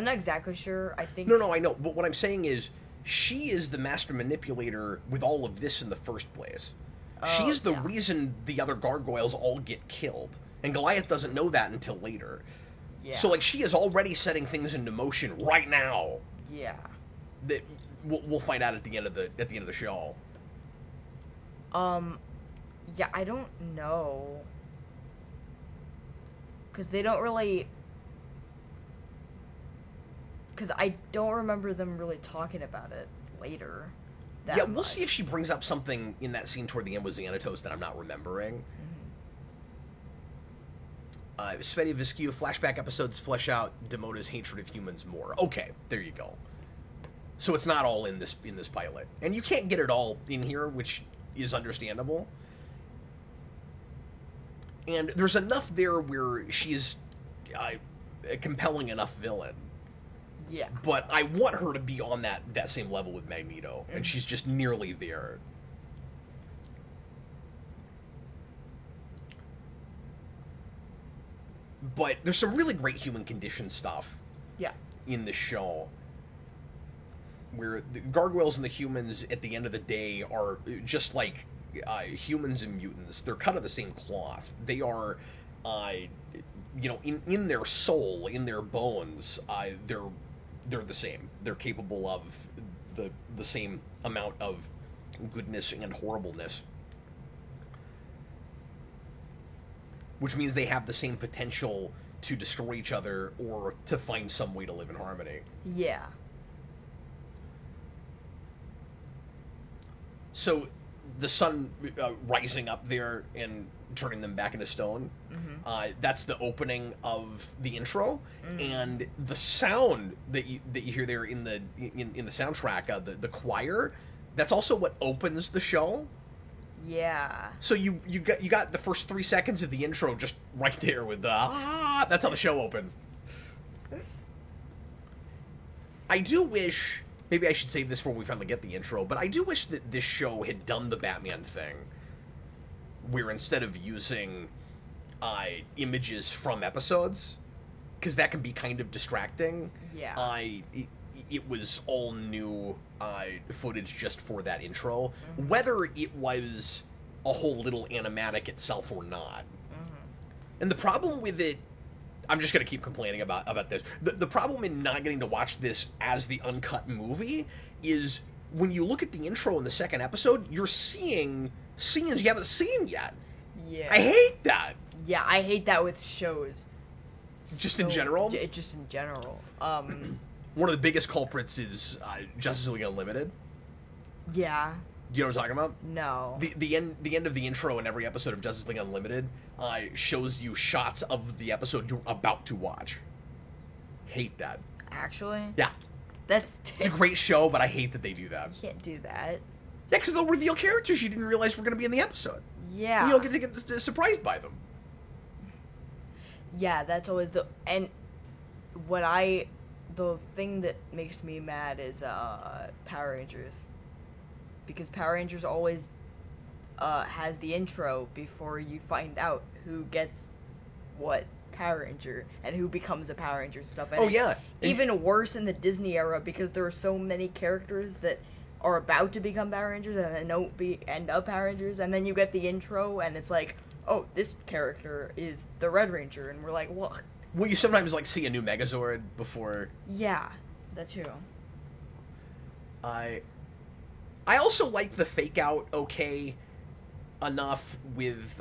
not exactly sure. I think No, I know. But what I'm saying is, she is the master manipulator with all of this in the first place. She's the reason the other gargoyles all get killed. And Goliath doesn't know that until later. Yeah. So, like, she is already setting things into motion right now. Yeah. That we'll find out at the end of the show. Yeah, I don't know. Because they don't really... Because I don't remember them really talking about it later. Yeah, we'll see if she brings up something in that scene toward the end with Xanatos that I'm not remembering. Sveti Viscu, flashback episodes flesh out Demoda's hatred of humans more. Okay, there you go. So it's not all in this pilot. And you can't get it all in here, which is understandable. And there's enough there where she's a compelling enough villain. Yeah. But I want her to be on that same level with Magneto, and she's just nearly there. But there's some really great human condition stuff. Yeah. In the show, where the gargoyles and the humans at the end of the day are just like humans and mutants. They're cut of the same cloth. They are, in their soul, in their bones, they're the same. They're capable of the same amount of goodness and horribleness. Which means they have the same potential to destroy each other or to find some way to live in harmony. Yeah. So the sun rising up there and turning them back into stone, that's the opening of the intro, and the sound that you hear there in the soundtrack, the choir, that's also what opens the show. Yeah. So you got the first 3 seconds of the intro just right there with the that's how the show opens. I do wish, maybe I should save this for when we finally get the intro, but I do wish that this show had done the Batman thing, where instead of using images from episodes, because that can be kind of distracting. Yeah. It was all new footage just for that intro, whether it was a whole little animatic itself or not. And the problem with it, I'm just going to keep complaining about this. The problem in not getting to watch this as the uncut movie is when you look at the intro in the second episode, you're seeing scenes you haven't seen yet. Yeah. I hate that. Yeah, I hate that with shows. Just in general? Just in general. One of the biggest culprits is Justice League Unlimited. Yeah. Do you know what I'm talking about? No. The end of the intro in every episode of Justice League Unlimited shows you shots of the episode you're about to watch. Hate that. Actually? Yeah. It's a great show, but I hate that they do that. You can't do that. Yeah, because they'll reveal characters you didn't realize were going to be in the episode. Yeah. And you don't get to get surprised by them. Yeah, that's always the thing that makes me mad is Power Rangers. Because Power Rangers always has the intro before you find out who gets what Power Ranger and who becomes a Power Ranger and stuff. And Oh, yeah. even worse in the Disney era because there are so many characters that are about to become Power Rangers and then don't end up Power Rangers, and then you get the intro and it's like, oh, this character is the Red Ranger, and we're like, what? Well, you sometimes like see a new Megazord before. Yeah, that too. I also like the fake out okay enough with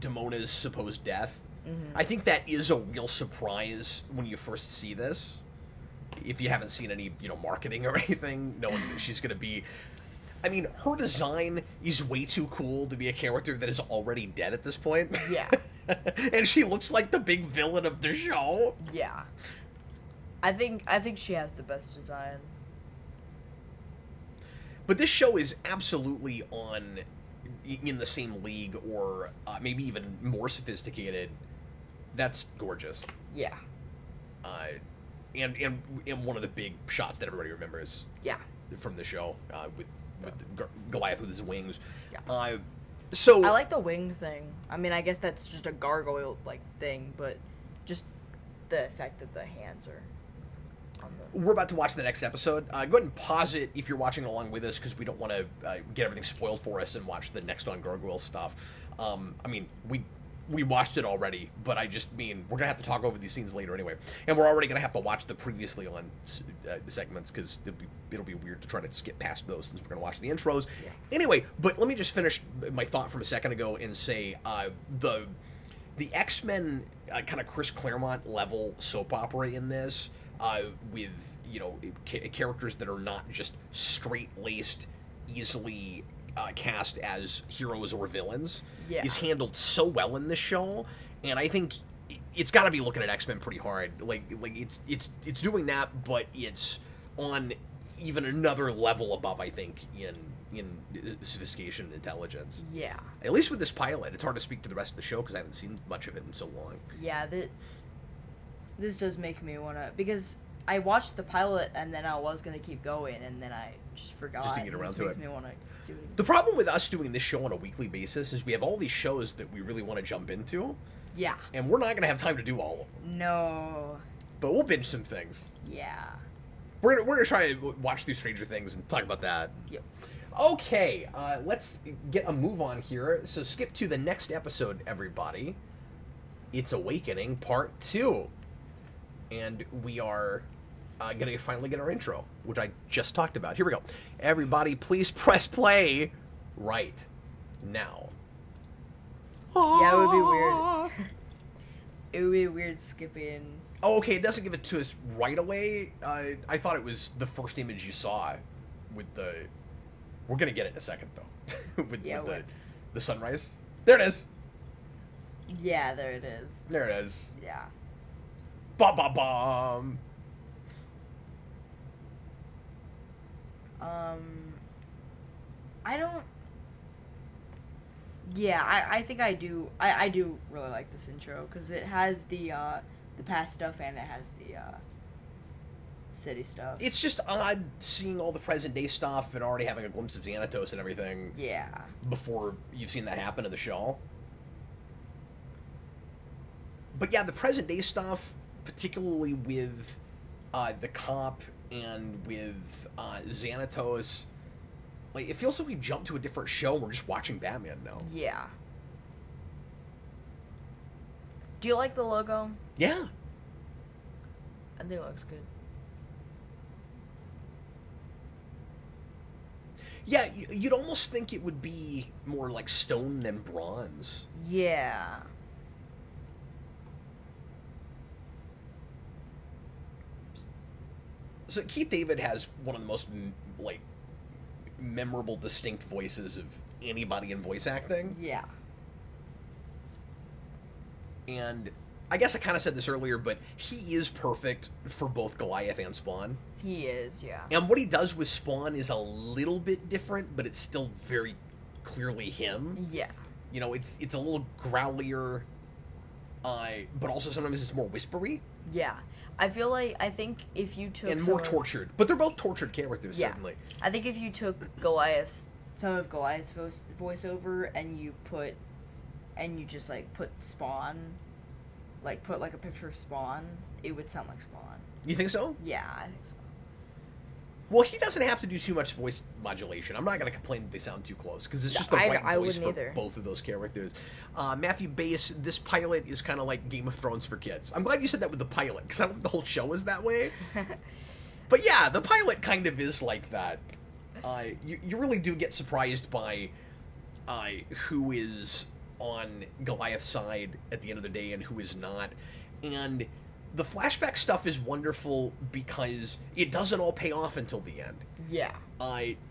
Damona's supposed death. Mm-hmm. I think that is a real surprise when you first see this. If you haven't seen any, marketing or anything, knowing that she's going to be... I mean, her design is way too cool to be a character that is already dead at this point. Yeah. And she looks like the big villain of the show. Yeah. I think she has the best design. But this show is absolutely in the same league, or maybe even more sophisticated. That's gorgeous. Yeah. And one of the big shots that everybody remembers. Yeah. From the show with Goliath with his wings. Yeah. So I like the wing thing. I mean, I guess that's just a gargoyle like thing, but just the effect that the hands are on the... We're about to watch the next episode. Go ahead and pause it if you're watching along with us, because we don't want to get everything spoiled for us and watch the next on Gargoyle stuff. I mean, we watched it already, but I just mean we're gonna have to talk over these scenes later anyway, and we're already gonna have to watch the previously on segments because it'll be weird to try to skip past those since we're gonna watch the intros. Yeah. Anyway, but let me just finish my thought from a second ago and say the X-Men kind of Chris Claremont level soap opera in this with characters that are not just straight laced, easily cast as heroes or villains is handled so well in this show, and I think it's got to be looking at X-Men pretty hard. Like it's doing that, but it's on even another level above, I think, in sophistication and intelligence. Yeah. At least with this pilot, it's hard to speak to the rest of the show because I haven't seen much of it in so long. Yeah, this does make me wanna, because I watched the pilot and then I was gonna keep going and then I just forgot. Just didn't get around to it. Makes me wanna do it. The problem with us doing this show on a weekly basis is we have all these shows that we really want to jump into, Yeah. and we're not going to have time to do all of them. No. But we'll binge some things. Yeah. We're gonna try to watch through Stranger Things and talk about that. Yep. Okay, let's get a move on here. So skip to the next episode, everybody. It's Awakening Part 2. And we are going to finally get our intro, which I just talked about. Here we go. Everybody, please press play right now. Yeah, it would be weird. It would be weird skipping. Oh, okay, it doesn't give it to us right away. I thought it was the first image you saw with the... We're going to get it in a second, though. with the sunrise. There it is. Yeah, there it is. There it is. Yeah. Ba-ba-bum. I don't... Yeah, I think I do. I do really like this intro, because it has the past stuff and it has the city stuff. It's just odd seeing all the present day stuff and already having a glimpse of Xanatos and everything. Yeah. Before you've seen that happen in the show. But yeah, the present day stuff, particularly with the cop and with Xanatos, like, it feels like we've jumped to a different show and we're just watching Batman now. Yeah. Do you like the logo? Yeah. I think it looks good. Yeah, you'd almost think it would be more like stone than bronze. Yeah. So Keith David has one of the most, like, memorable, distinct voices of anybody in voice acting. Yeah. And I guess I kind of said this earlier, but he is perfect for both Goliath and Spawn. He is, yeah. And what he does with Spawn is a little bit different, but it's still very clearly him. Yeah. You know, it's a little growlier, but also sometimes it's more whispery. Yeah. I think if you took... And more tortured. But they're both tortured characters, certainly. I think if you took Goliath's some of Goliath's voiceover and you just like put Spawn, like put like a picture of Spawn, it would sound like Spawn. You think so? Yeah, I think so. Well, he doesn't have to do too much voice modulation. I'm not going to complain that they sound too close, because it's just the right voice for both of those characters. Matthew Bass, this pilot is kind of like Game of Thrones for kids. I'm glad you said that with the pilot, because I don't think the whole show is that way. But yeah, the pilot kind of is like that. You really do get surprised by who is on Goliath's side at the end of the day and who is not. And the flashback stuff is wonderful because it doesn't all pay off until the end. Yeah.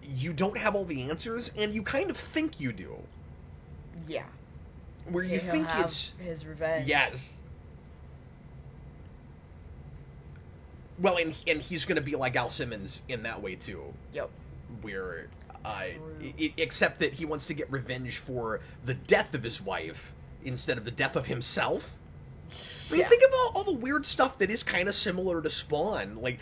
You don't have all the answers, and you kind of think you do. Yeah. Where you think it's his revenge. Yes. Well, and he's going to be like Al Simmons in that way too. Yep. Where, except that he wants to get revenge for the death of his wife instead of the death of himself. I mean, think about all the weird stuff that is kind of similar to Spawn. Like,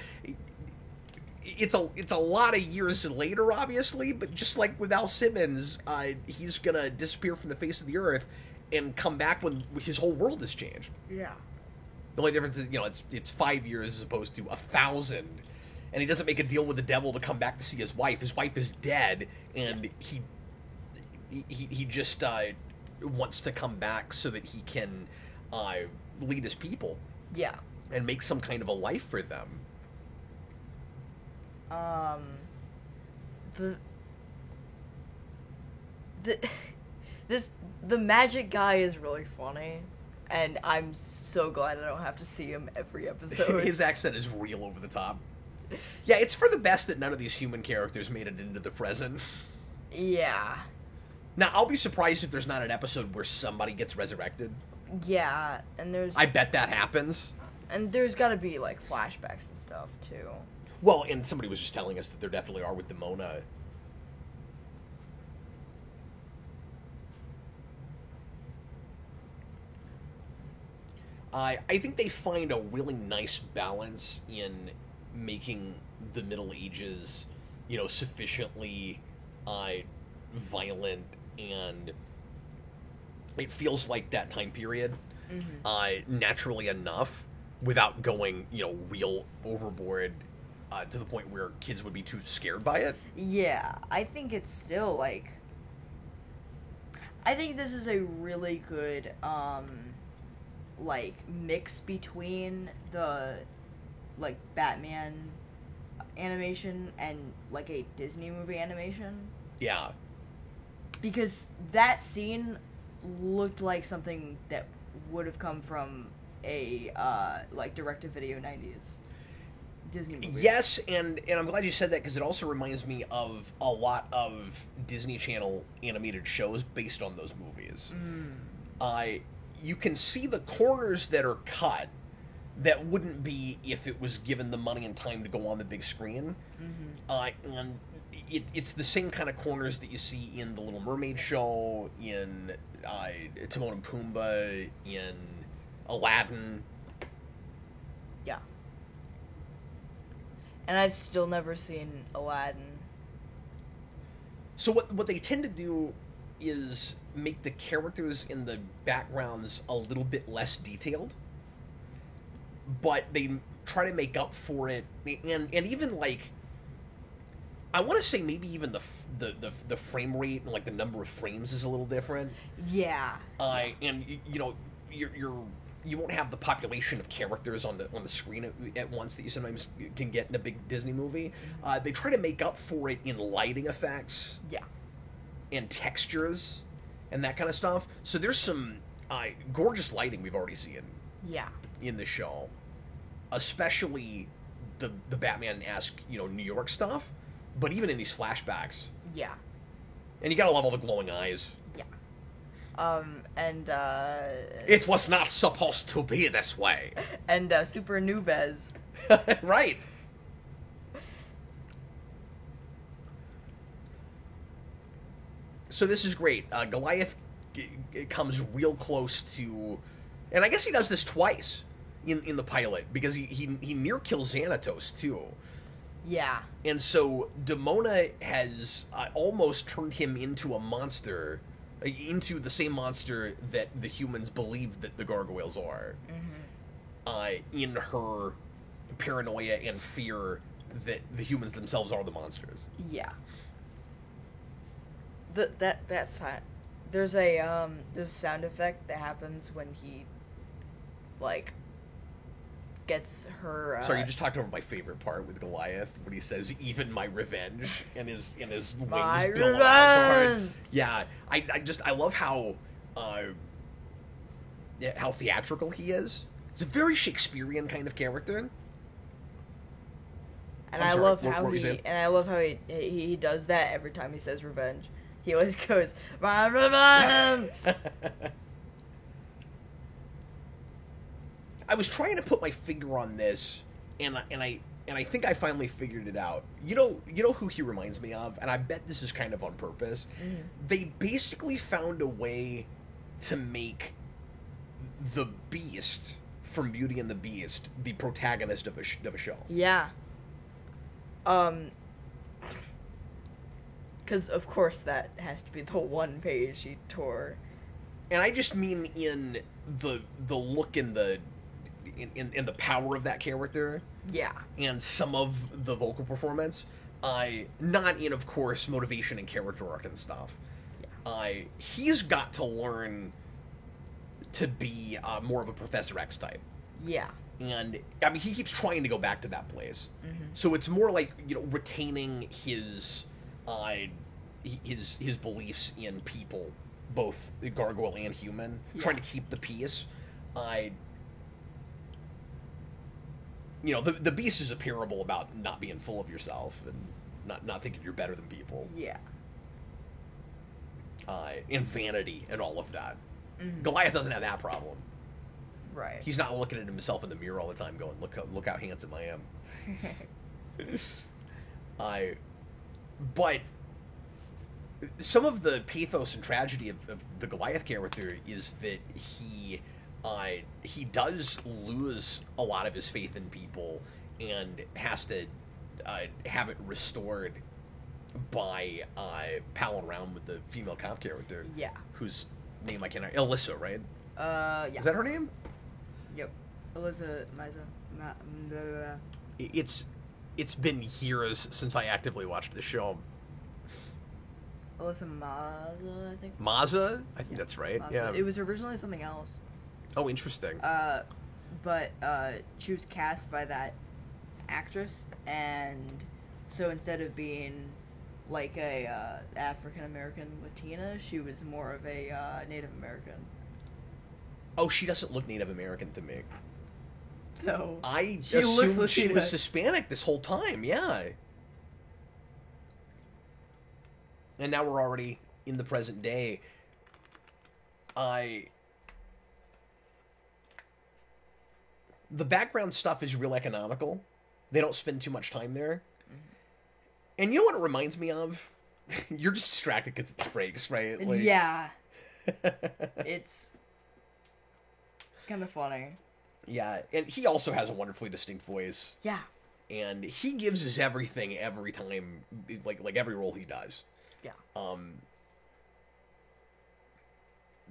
it's a lot of years later, obviously, but just like with Al Simmons, he's gonna disappear from the face of the earth and come back when his whole world has changed. Yeah. The only difference is, it's 5 years as opposed to 1,000, and he doesn't make a deal with the devil to come back to see his wife. His wife is dead, and he just wants to come back so that he can lead his people. Yeah. And make some kind of a life for them. The magic guy is really funny, and I'm so glad I don't have to see him every episode. His accent is real over the top. Yeah, it's for the best that none of these human characters made it into the present. Yeah. Now, I'll be surprised if there's not an episode where somebody gets resurrected. Yeah, and I bet that happens. And there's gotta be, like, flashbacks and stuff, too. Well, and somebody was just telling us that there definitely are with Demona. I think they find a really nice balance in making the Middle Ages, sufficiently violent, and it feels like that time period, naturally enough, without going, real overboard to the point where kids would be too scared by it. Yeah, I think it's still, like... I think this is a really good, mix between the, Batman animation and, a Disney movie animation. Yeah. Because that scene looked like something that would have come from a, direct-to-video 90s Disney movie. Yes, and I'm glad you said that, because it also reminds me of a lot of Disney Channel animated shows based on those movies. You can see the corners that are cut that wouldn't be if it was given the money and time to go on the big screen. And it's the same kind of corners that you see in The Little Mermaid show, in Timon and Pumbaa, in Aladdin. Yeah. And I've still never seen Aladdin. So what they tend to do is make the characters in the backgrounds a little bit less detailed, but they try to make up for it, and even I want to say maybe even the frame rate and the number of frames is a little different. Yeah. And you won't have the population of characters on the screen at once that you sometimes can get in a big Disney movie. They try to make up for it in lighting effects. Yeah. And textures and that kind of stuff. So there's some gorgeous lighting we've already seen. Yeah. In the show, especially the Batman-esque New York stuff, but even in these flashbacks. Yeah. And you gotta love all the glowing eyes. Yeah. It was not supposed to be this way. And Super Nubez. Right. So this is great. Goliath comes real close to, and I guess he does this twice in the pilot, because he near kills Xanatos too. Yeah. And so Demona has almost turned him into a monster, into the same monster that the humans believe that the gargoyles are. In her paranoia and fear that the humans themselves are the monsters. Yeah. That's there's a sound effect that happens when he like gets her. Sorry, you just talked over my favorite part with Goliath when he says "even my revenge" and his wings My billow out so hard. revenge! Yeah, I love how theatrical he is. He's a very Shakespearean kind of character. And I'm I sorry, love what how were you he saying? and I love how he does that every time he says revenge. He always goes, "My revenge." I was trying to put my finger on this, and I think I finally figured it out. You know who he reminds me of, and I bet this is kind of on purpose. They basically found a way to make the Beast from Beauty and the Beast the protagonist of a show. Yeah. Because of course that has to be the one page he tore. And I just mean in the look and the in the power of that character. Yeah. And some of the vocal performance. Not in, of course, motivation and character arc and stuff. Yeah. He's got to learn to be more of a Professor X type. Yeah. And I mean, he keeps trying to go back to that place. So it's more like, retaining his beliefs in people, both gargoyle and human, trying to keep the peace. The Beast is a parable about not being full of yourself and not thinking you're better than people. Yeah. And vanity and all of that. Goliath doesn't have that problem. Right. He's not looking at himself in the mirror all the time going, look how handsome I am. But some of the pathos and tragedy of the Goliath character is that he does lose a lot of his faith in people and has to have it restored by palling around with the female cop character. Yeah. Whose name I cannot... Alyssa, right? Yeah. Is that her name? Yep. Alyssa Miza. It's been years since I actively watched the show. Alyssa Maza, I think. Maza? I think that's right. Maza. Yeah. It was originally something else. Oh, interesting. But she was cast by that actress, and so instead of being like a African American Latina, she was more of a Native American. Oh, she doesn't look Native American to me. No. I She looks assumed she Latina. was Hispanic this whole time, yeah. And now we're already in the present day. The background stuff is real economical. They don't spend too much time there. And you know what it reminds me of? You're just distracted because it's Frakes, right? Like... Yeah. It's kind of funny. Yeah, and he also has a wonderfully distinct voice. Yeah. And he gives us everything every time, like every role he does. Yeah.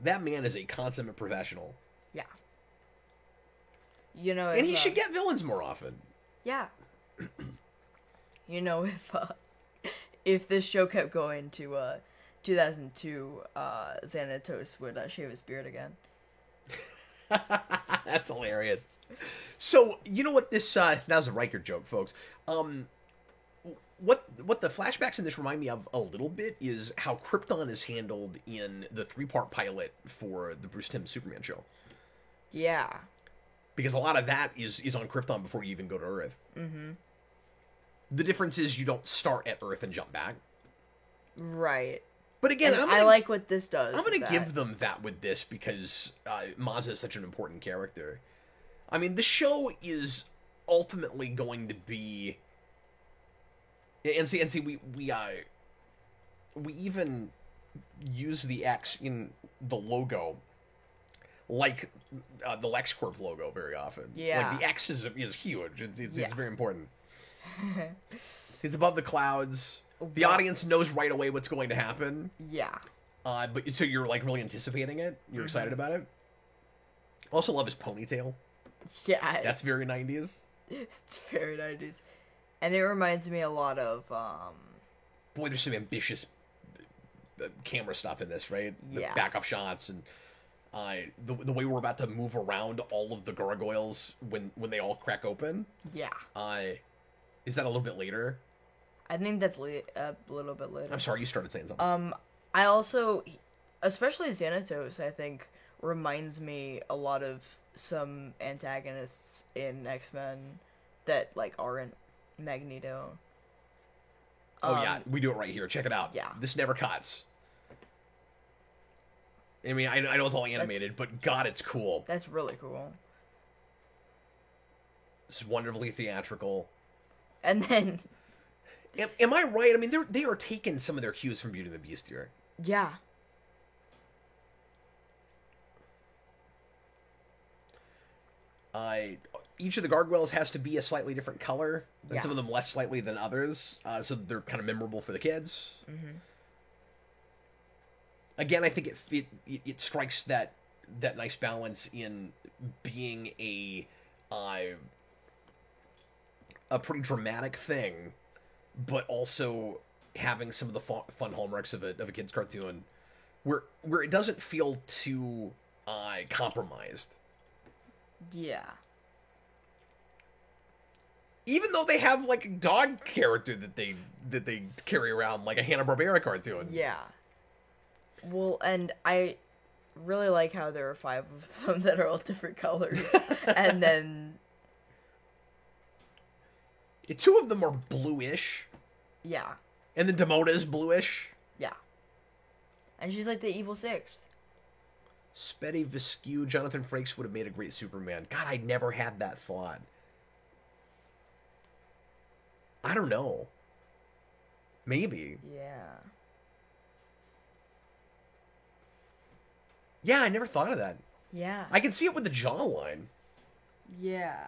That man is a consummate professional. Yeah. You know, And he should get villains more often. Yeah. You know, if this show kept going to 2002, Xanatos would shave his beard again. That's hilarious. So, you know what this... that was a Riker joke, folks. What the flashbacks in this remind me of a little bit is how Krypton is handled in the 3-part pilot for the Bruce Timm Superman show. Yeah. Because a lot of that is on Krypton before you even go to Earth. Mm-hmm. The difference is you don't start at Earth and jump back. Right. But again, And I like what this does. I'm going with to that. give them that with this because Maza is such an important character. I mean, the show is ultimately going to be... And see, we even use the X in the logo like the LexCorp logo very often. Yeah. Like, the X is huge. It's very important. It's above the clouds. The Wow. audience knows right away what's going to happen. Yeah. But so you're like really anticipating it. You're excited about it. Also love his ponytail. Yeah. That's very 90s. It's very 90s. And it reminds me a lot of, Boy, there's some ambitious camera stuff in this, right? The Yeah. backup shots and the way we're about to move around all of the gargoyles when they all crack open. yeah. Is that a little bit later? I think that's a little bit later. I'm sorry, you started saying something. I also, especially Xanatos, I think, reminds me a lot of some antagonists in X-Men that, like, aren't Magneto. Oh yeah, we do it right here. Check it out. Yeah. This never cuts. I mean, I know it's all animated, but God, it's cool. That's really cool. It's wonderfully theatrical. And then, Am I right? I mean, they are taking some of their cues from Beauty and the Beast here. yeah. Each of the gargoyles has to be a slightly different color, and Yeah. some of them less slightly than others, so they're kind of memorable for the kids. Mm-hmm. Again, I think it strikes that nice balance in being a pretty dramatic thing, but also having some of the fun hallmarks of a kid's cartoon, where it doesn't feel too compromised. Yeah. Even though they have like a dog character that they carry around like a Hanna-Barbera cartoon. Yeah. Well, and I really like how there are 5 of them that are all different colors. And then, 2 of them are bluish, yeah. and then Demona's bluish. Yeah. And she's like the evil 6th. Spetty Viskew, Jonathan Frakes would have made a great Superman. God, I never had that thought. I don't know. Maybe. Yeah. Yeah, I never thought of that. Yeah. I can see it with the jawline. Yeah.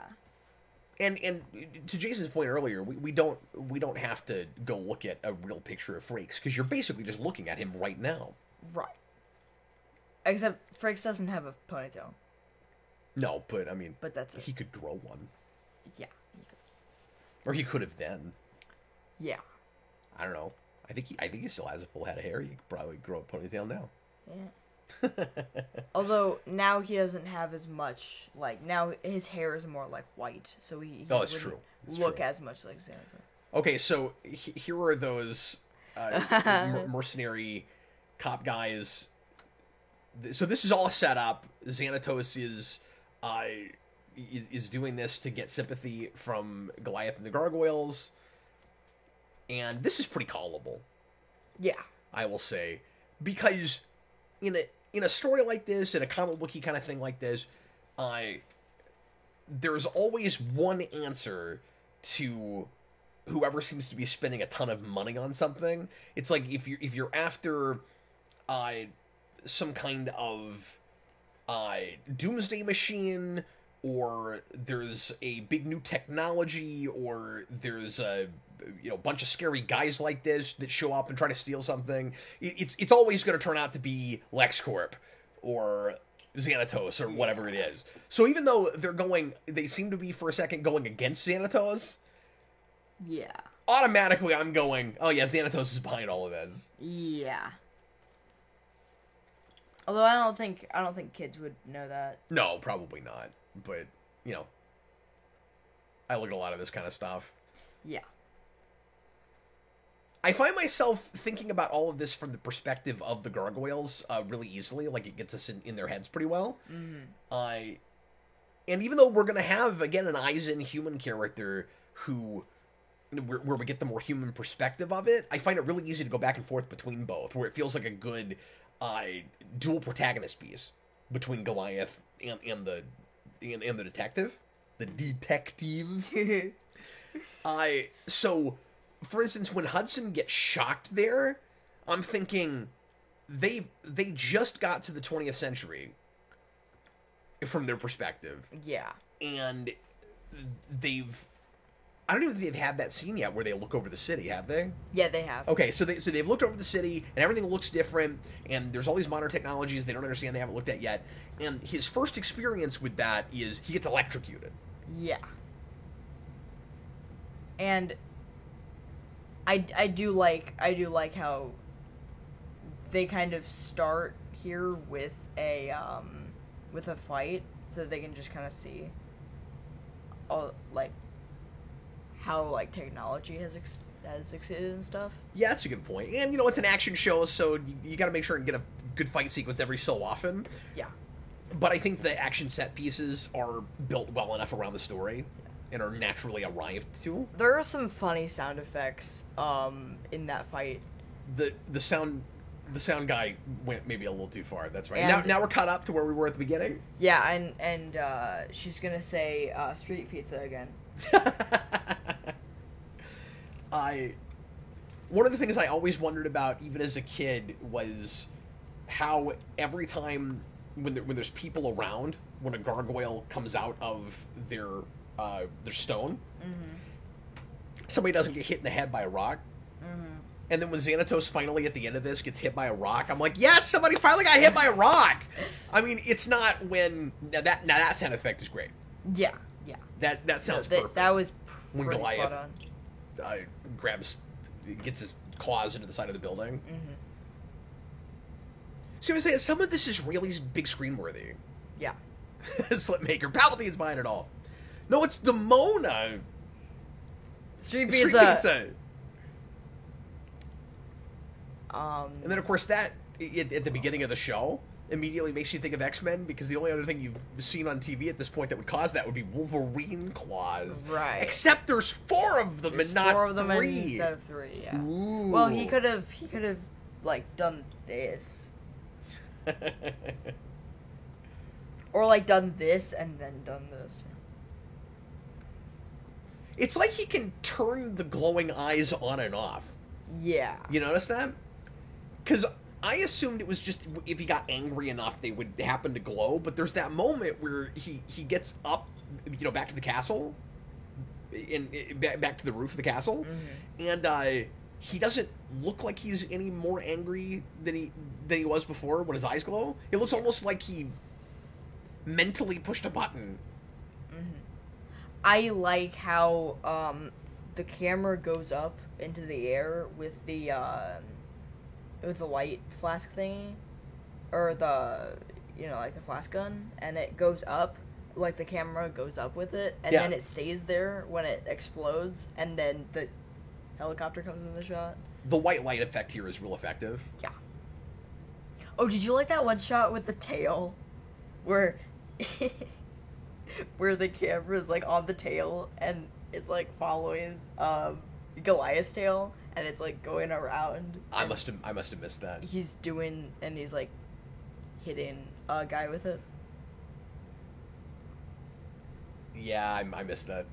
And to Jason's point earlier, we don't have to go look at a real picture of Frakes because you're basically just looking at him right now. Right. Except Frakes doesn't have a ponytail. No, but I mean, But that's it. he could grow one, Yeah. or he could have then. Yeah. I don't know. I think he still has a full head of hair. He could probably grow a ponytail now. Yeah. Although now he doesn't have as much, like, now his hair is more like white, so he Oh, it's wouldn't true. It's look true. as much like Xanatos. Okay, so here are those mercenary cop guys. So this is all set up. Xanatos is doing this to get sympathy from Goliath and the Gargoyles, and this is pretty callable, Yeah. I will say, because in a story like this, in a comic booky kind of thing like this, there's always one answer to whoever seems to be spending a ton of money on something. It's like if you're after some kind of doomsday machine, or there's a big new technology, or there's a bunch of scary guys like this that show up and try to steal something. It's always going to turn out to be LexCorp or Xanatos or whatever it is. So even though they seem to be for a second going against Xanatos, Yeah. automatically I'm going, oh yeah, Xanatos is behind all of this. Yeah. Although I don't think kids would know that. No, probably not. But, I look at a lot of this kind of stuff. Yeah. I find myself thinking about all of this from the perspective of the gargoyles really easily. Like, it gets us in their heads pretty well. Mm-hmm. And even though we're going to have, again, an Eisen human character where we get the more human perspective of it, I find it really easy to go back and forth between both, where it feels like a good dual protagonist piece between Goliath and the detective. The detective. So, for instance, when Hudson gets shocked there, I'm thinking they just got to the 20th century from their perspective, Yeah. and they've I don't even think they've had that scene yet where they look over the city, have they? Yeah, they have. Okay, so they've looked over the city and everything looks different, and there's all these modern technologies they don't understand, they haven't looked at yet. And his first experience with that is he gets electrocuted. Yeah. And I do like how they kind of start here with a fight, so that they can just kind of see all like how like technology has succeeded and stuff. Yeah, that's a good point. And it's an action show, so you got to make sure and get a good fight sequence every so often. Yeah. But I think the action set pieces are built well enough around the story and are naturally arrived to. There are some funny sound effects in that fight. The sound guy went maybe a little too far. That's right. Now we're caught up to where we were at the beginning. Yeah, and she's gonna say street pizza again. One of the things I always wondered about, even as a kid, was how every time when there's people around, when a gargoyle comes out of their stone, somebody doesn't get hit in the head by a rock. And then when Xanatos finally at the end of this gets hit by a rock, I'm like, yes, somebody finally got hit by a rock. I mean, it's not when that sound effect is great. Yeah. That sounds perfect. That was when pretty Goliath spot on. gets his claws into the side of the building. So I was saying, some of this is really big screen worthy. Yeah. Slipmaker, Palpatine's behind it all. No, it's Demona. Street pizza. And then, of course, that at the beginning of the show immediately makes you think of X-Men, because the only other thing you've seen on TV at this point that would cause that would be Wolverine claws. Right. Except there's 4 of them and not 4 of them 3. instead of 3. Yeah. Ooh. Well, he could have like done this, or like done this and then done this. It's like he can turn the glowing eyes on and off. Yeah. You notice that? Because I assumed it was just if he got angry enough they would happen to glow, but there's that moment where he gets up, back to the castle, back to the roof of the castle, and he doesn't look like he's any more angry than he was before when his eyes glow. It looks almost like he mentally pushed a button. I like how the camera goes up into the air with the light flask thingy, or the like the flask gun, and it goes up, like the camera goes up with it, and then it stays there when it explodes, and then the helicopter comes in the shot. The white light effect here is real effective. Yeah. Oh, did you like that one shot with the tail, where where the camera's like on the tail and it's like following Goliath's tail, and it's like going around. I must have missed that. He's like hitting a guy with it. Yeah, I missed that.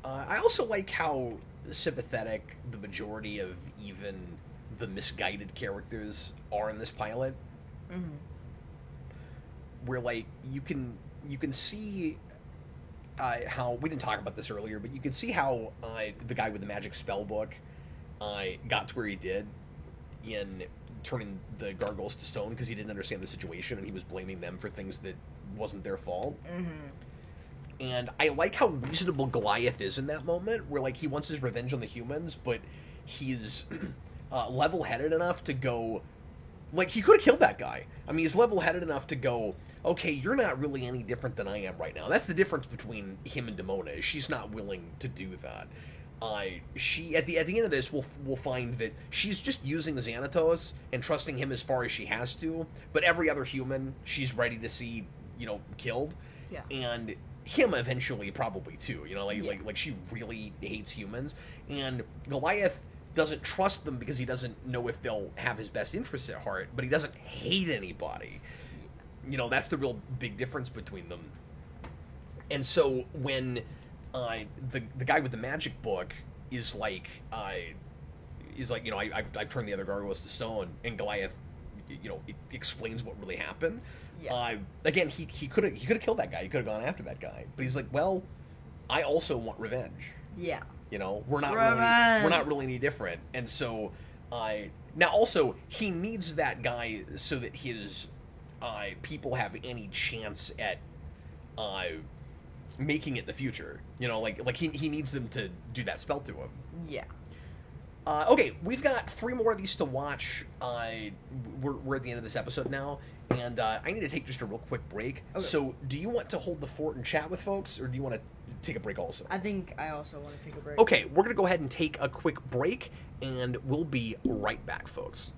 I also like how sympathetic the majority of even the misguided characters are in this pilot. Where like you can see how, we didn't talk about this earlier, but you can see how the guy with the magic spell book got to where he did in turning the gargoyles to stone, because he didn't understand the situation and he was blaming them for things that wasn't their fault. And I like how reasonable Goliath is in that moment, where like he wants his revenge on the humans, but he's level-headed enough to go, like, he could have killed that guy. I mean, he's level-headed enough to go, okay, you're not really any different than I am right now. That's the difference between him and Demona. She's not willing to do that. She at the end of this, we'll find that she's just using Xanatos and trusting him as far as she has to, but every other human she's ready to see, killed. Yeah. And him eventually probably too, like she really hates humans, and Goliath doesn't trust them because he doesn't know if they'll have his best interests at heart, but he doesn't hate anybody. That's the real big difference between them. And so when the guy with the magic book is like he's like, I've turned the other gargoyles to stone, and Goliath, it explains what really happened. Yeah. Again, he could have killed that guy. He could have gone after that guy, but he's like, well, I also want revenge. Yeah. We're not really any different, and so now also he needs that guy so that his people have any chance at making it the future. Like he needs them to do that spell to him. Yeah. Okay, we've got 3 more of these to watch. We're at the end of this episode now, and I need to take just a real quick break. Okay. So, do you want to hold the fort and chat with folks, or do you want to take a break also? I think I also want to take a break. Okay, we're going to go ahead and take a quick break, and we'll be right back, folks.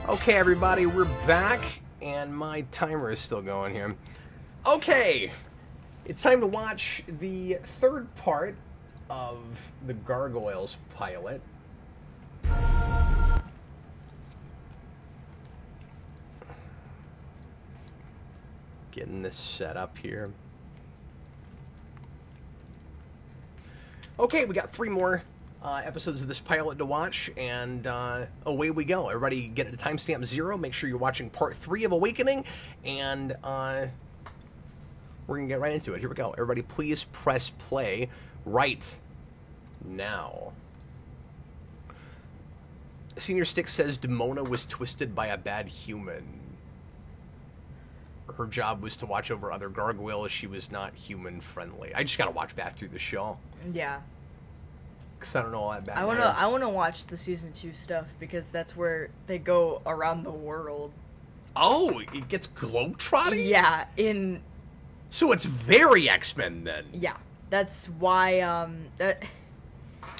Okay, everybody, we're back, and my timer is still going here. Okay, it's time to watch the 3rd part of the Gargoyles pilot. Getting this set up here. Okay, we got 3 more episodes of this pilot to watch, and away we go. Everybody get it to timestamp 0. Make sure you're watching part 3 of Awakening, and we're going to get right into it. Here we go. Everybody please press play right now. Senior Stick says Demona was twisted by a bad human. Her job was to watch over other gargoyles. She was not human friendly. I just got to watch back through the show. Yeah. I don't know all that bad. I wanna watch the season 2 stuff because that's where they go around the world. Oh, it gets globetrotting? Yeah, So it's very X-Men then. Yeah, that's why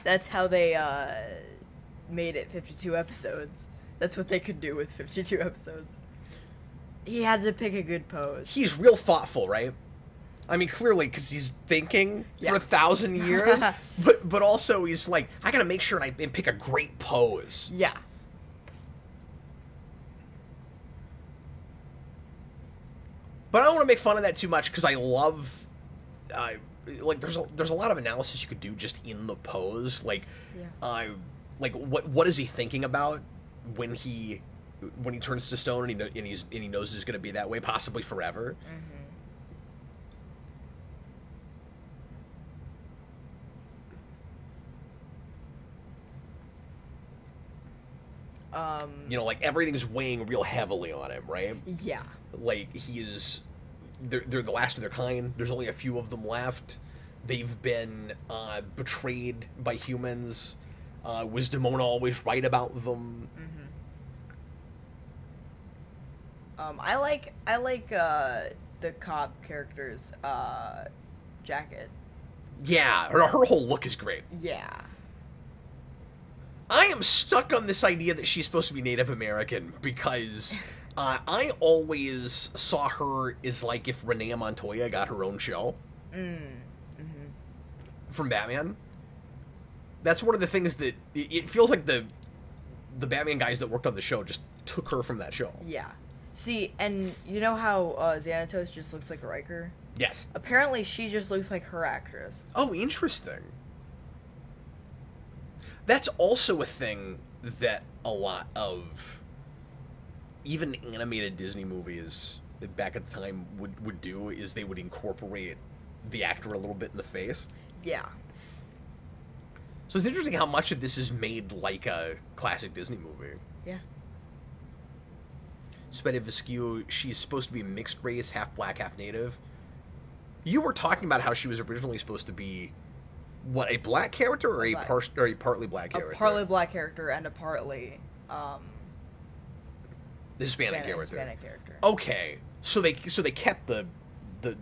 that's how they made it 52 episodes. That's what they could do with 52 episodes. He had to pick a good pose. He's real thoughtful, right? I mean, clearly, because he's thinking for 1,000 years, but also he's like, I gotta make sure and pick a great pose. Yeah. But I don't want to make fun of that too much because I love, like, there's a lot of analysis you could do just in the pose, like, like what is he thinking about when he turns to stone and he knows he's gonna be that way possibly forever. Mm-hmm. You know, like, everything's weighing real heavily on him, right? Yeah. Like, he is... They're the last of their kind. There's only a few of them left. They've been betrayed by humans. Was Demona always right about them? I like the cop character's jacket. Yeah, her whole look is great. Yeah. I am stuck on this idea that she's supposed to be Native American because I always saw her as like if Renee Montoya got her own show from Batman. That's one of the things that it feels like the Batman guys that worked on the show just took her from that show. Yeah. See, and you know how Xanatos just looks like a Riker? Yes. Apparently, she just looks like her actress. Oh, interesting. That's also a thing that a lot of even animated Disney movies back at the time would do, is they would incorporate the actor a little bit in the face. Yeah. So it's interesting how much of this is made like a classic Disney movie. Yeah. Sveta Vasquez, she's supposed to be mixed race, half black, half native. You were talking about how she was originally supposed to be, what, a black character or a partly black character? A partly black character and a partly the Hispanic character. Hispanic character. Okay, so they kept the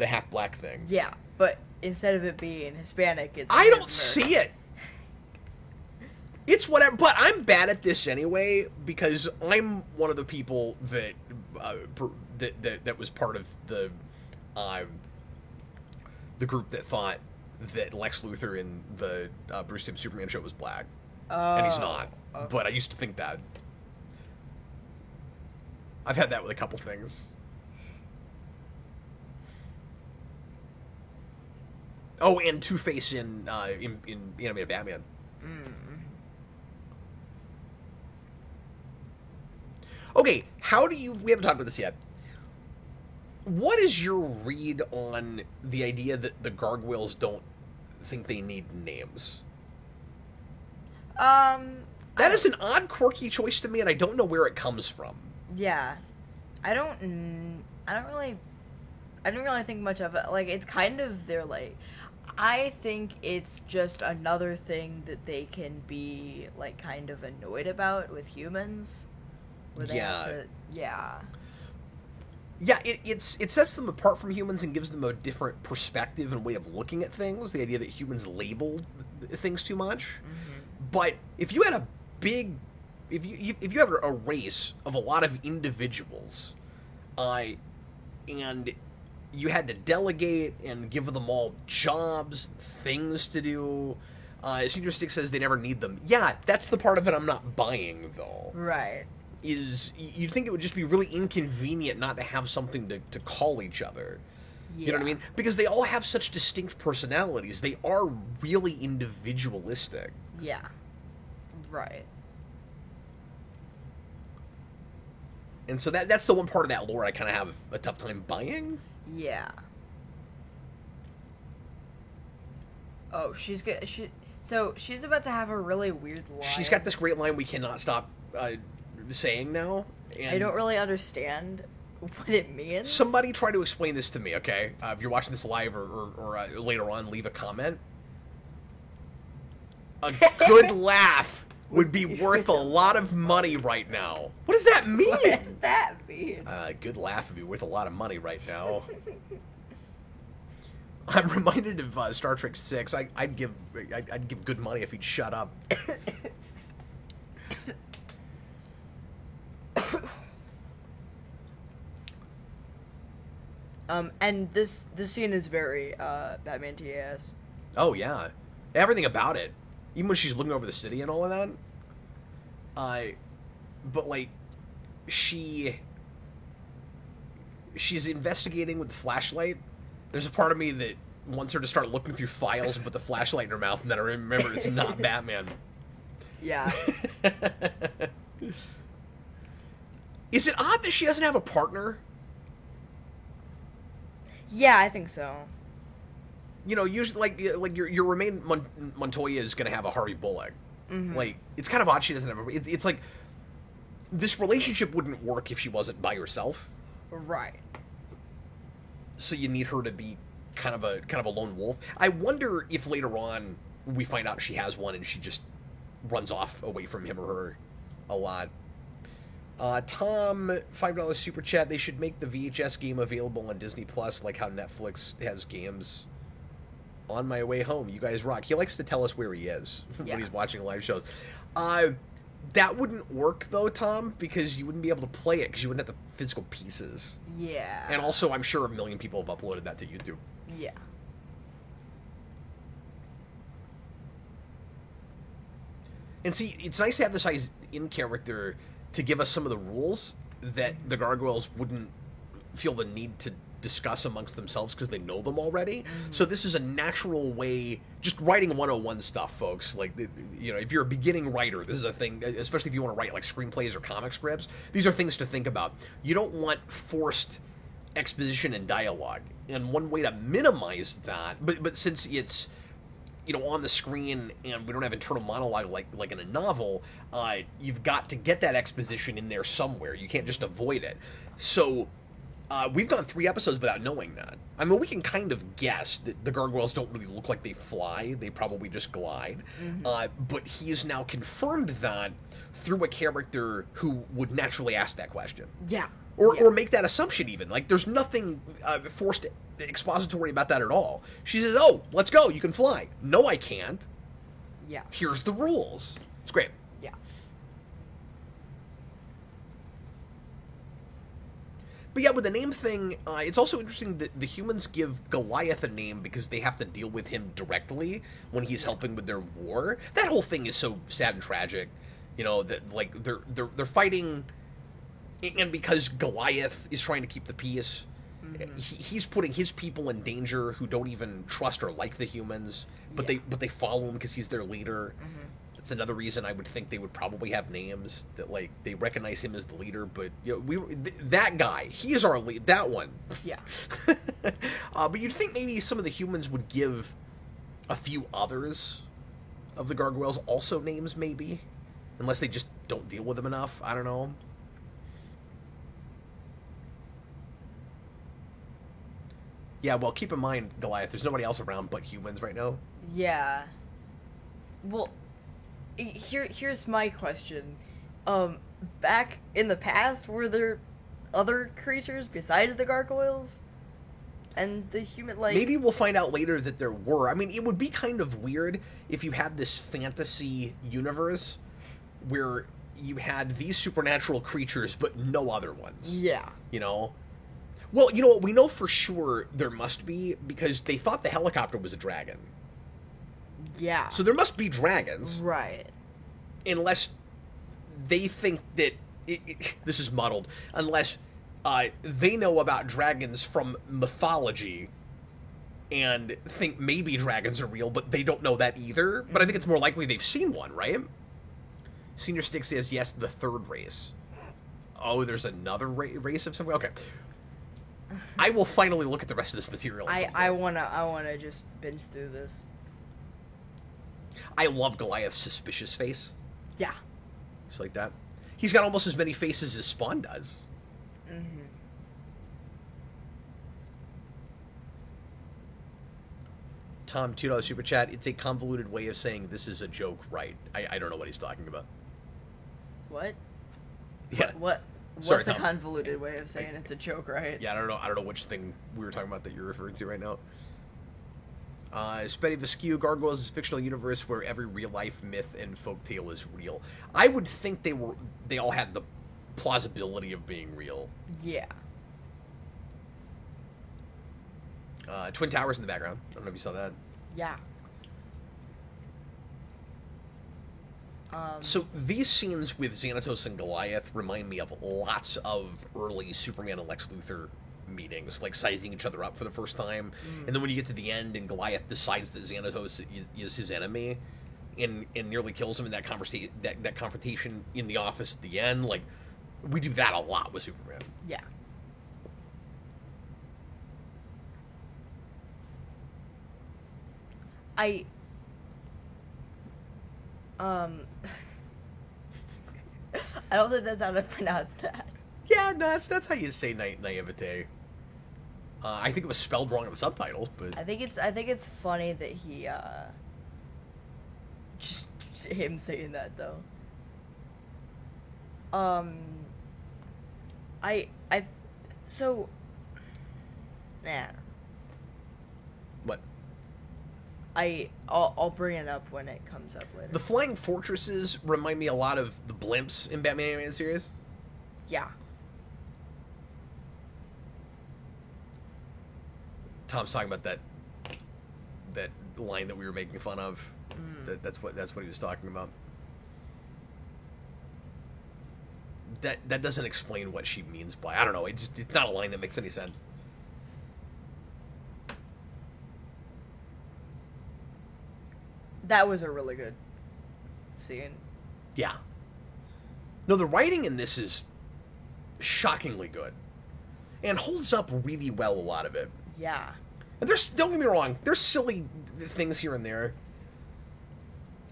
half black thing. Yeah, but instead of it being Hispanic, it's I don't see it. It's whatever, but I'm bad at this anyway because I'm one of the people that that was part of the group that thought that Lex Luthor in the Bruce Timm Superman show was black, and he's not. Okay. But I used to think that. I've had that with a couple things. Oh, and Two-Face in animated Batman. Okay, we haven't talked about this yet. What is your read on the idea that the gargoyles don't think they need names? That is an odd, quirky choice to me, and I don't know where it comes from. Yeah. I didn't really think much of it. Like, it's kind of their, like... I think it's just another thing that they can be, like, kind of annoyed about with humans. Where they have to, yeah. Yeah, it sets them apart from humans and gives them a different perspective and way of looking at things. The idea that humans label things too much. Mm-hmm. But if you had if you have a race of a lot of individuals, and you had to delegate and give them all jobs, things to do. Senior Stick says they never need them. Yeah, that's the part of it I'm not buying, though. Right. You'd think it would just be really inconvenient not to have something to call each other. Yeah. You know what I mean? Because they all have such distinct personalities. They are really individualistic. Yeah. Right. And so that's the one part of that lore I kind of have a tough time buying. Yeah. Oh, she's good. So she's about to have a really weird line. She's got this great line we cannot stop saying now. And I don't really understand what it means. Somebody try to explain this to me, okay? If you're watching this live or later on, leave a comment. A good laugh would be worth a lot of money right now. What does that mean? What does that mean? A good laugh would be worth a lot of money right now. I'm reminded of Star Trek 6. I'd give good money if he'd shut up. And this scene is very Batman TAS. Oh yeah, everything about it. Even when she's looking over the city and all of that. But like, she's investigating with the flashlight. There's a part of me that wants her to start looking through files and put the flashlight in her mouth, and then I remember it's not Batman. Yeah. Is it odd that she doesn't have a partner? Yeah, I think so. You know, usually, like your Romaine Montoya is going to have a Harvey Bullock. Mm-hmm. Like, it's kind of odd she doesn't have a... It's like... this relationship wouldn't work if she wasn't by herself. Right. So you need her to be kind of a lone wolf. I wonder if later on we find out she has one and she just runs off away from him or her a lot. Tom, $5 super chat. They should make the VHS game available on Disney Plus, like how Netflix has games. On my way home, you guys rock. He likes to tell us where he is when he's watching live shows. That wouldn't work though, Tom, because you wouldn't be able to play it because you wouldn't have the physical pieces. Yeah. And also, I'm sure 1 million people have uploaded that to YouTube. Yeah. And see, it's nice to have this in character to give us some of the rules that the Gargoyles wouldn't feel the need to discuss amongst themselves because they know them already. So this is a natural way, just writing 101 stuff, folks. Like, you know, if you're a beginning writer, this is a thing, especially if you want to write like screenplays or comic scripts. These are things to think about. You don't want forced exposition and dialogue, and one way to minimize that, but since it's, you know, on the screen and we don't have internal monologue like in a novel, you've got to get that exposition in there somewhere. You can't just avoid it. So we've done 3 episodes without knowing that. I mean, we can kind of guess that the Gargoyles don't really look like they fly. They probably just glide. But he's now confirmed that through a character who would naturally ask that question. Yeah. Or make that assumption even. Like, there's nothing forced expository about that at all. She says, oh, let's go, you can fly. No, I can't. Yeah. Here's the rules. It's great. Yeah. But yeah, with the name thing, it's also interesting that the humans give Goliath a name because they have to deal with him directly when he's helping with their war. That whole thing is so sad and tragic. You know, that like they're fighting, and because Goliath is trying to keep the peace, he's putting his people in danger who don't even trust or like the humans, but they follow him because he's their leader. That's another reason I would think they would probably have names that, like, they recognize him as the leader. But you know, that guy, he is our lead. That one, Yeah. but you'd think maybe some of the humans would give a few others of the Gargoyles also names, maybe, unless they just don't deal with them enough. I don't know. Yeah, well, keep in mind, Goliath, there's nobody else around but humans right now. Yeah. Well, here's my question. Back in the past, were there other creatures besides the Gargoyles? And the human, like... Maybe we'll find out later that there were. I mean, it would be kind of weird if you had this fantasy universe where you had these supernatural creatures but no other ones. Yeah. You know? Well, you know what? We know for sure there must be, because they thought the helicopter was a dragon. Yeah. So there must be dragons. Right. Unless they think that... this is muddled. Unless they know about dragons from mythology and think maybe dragons are real, but they don't know that either. But I think it's more likely they've seen one, right? Senior Stick says, yes, the third race. Oh, there's another race of something? Okay. I will finally look at the rest of this material. I wanna just binge through this. I love Goliath's suspicious face. Yeah. It's like that. He's got almost as many faces as Spawn does. Tom, $2 super chat. It's a convoluted way of saying this is a joke, right? I don't know what he's talking about. What? Yeah. What's Sorry, a Tom. convoluted way of saying it's a joke, right? Yeah, I don't know which thing we were talking about that you're referring to right now. Spetty Veskew, Gargoyles is a fictional universe where every real-life myth and folktale is real. I would think they all had the plausibility of being real. Yeah. Twin Towers in the background. I don't know if you saw that. Yeah. So these scenes with Xanatos and Goliath remind me of lots of early Superman and Lex Luthor meetings, like sizing each other up for the first time, and then when you get to the end and Goliath decides that Xanatos is his enemy, and nearly kills him in that confrontation in the office at the end, like, we do that a lot with Superman. Yeah. I don't think that's how to pronounce that. Yeah, no, that's how you say naivete. I think it was spelled wrong in the subtitles, but I think it's funny that he just him saying that though. I so nah. what? I'll bring it up when it comes up later. The flying fortresses remind me a lot of the blimps in Batman animated series. Yeah. Tom's talking about that line that we were making fun of. That's what he was talking about. That doesn't explain what she means by, I don't know. It's not a line that makes any sense. That was a really good scene. Yeah. No, the writing in this is shockingly good, and holds up really well. A lot of it. Yeah. And don't get me wrong, there's silly things here and there,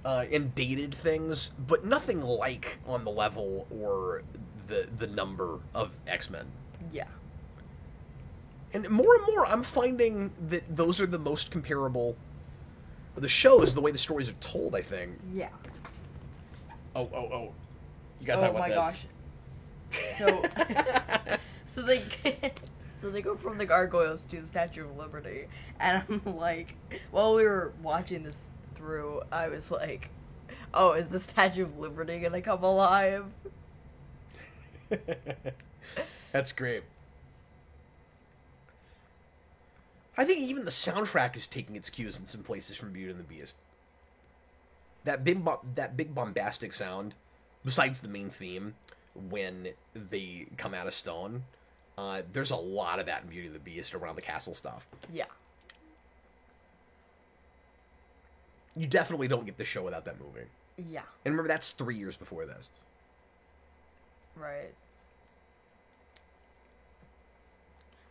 and dated things, but nothing like on the level or the number of X-Men. Yeah. And more, I'm finding that those are the most comparable. The shows, the way the stories are told, I think. Yeah. Oh. You gotta talk about this. Oh my gosh. So they go from the gargoyles to the Statue of Liberty, and I'm like, while we were watching this through, I was like, oh, is the Statue of Liberty gonna come alive? That's great. I think even the soundtrack is taking its cues in some places from Beauty and the Beast. That big bombastic sound, besides the main theme, when they come out of stone, there's a lot of that in Beauty and the Beast around the castle stuff. Yeah. You definitely don't get the show without that movie. Yeah. And remember, that's 3 years before this. Right.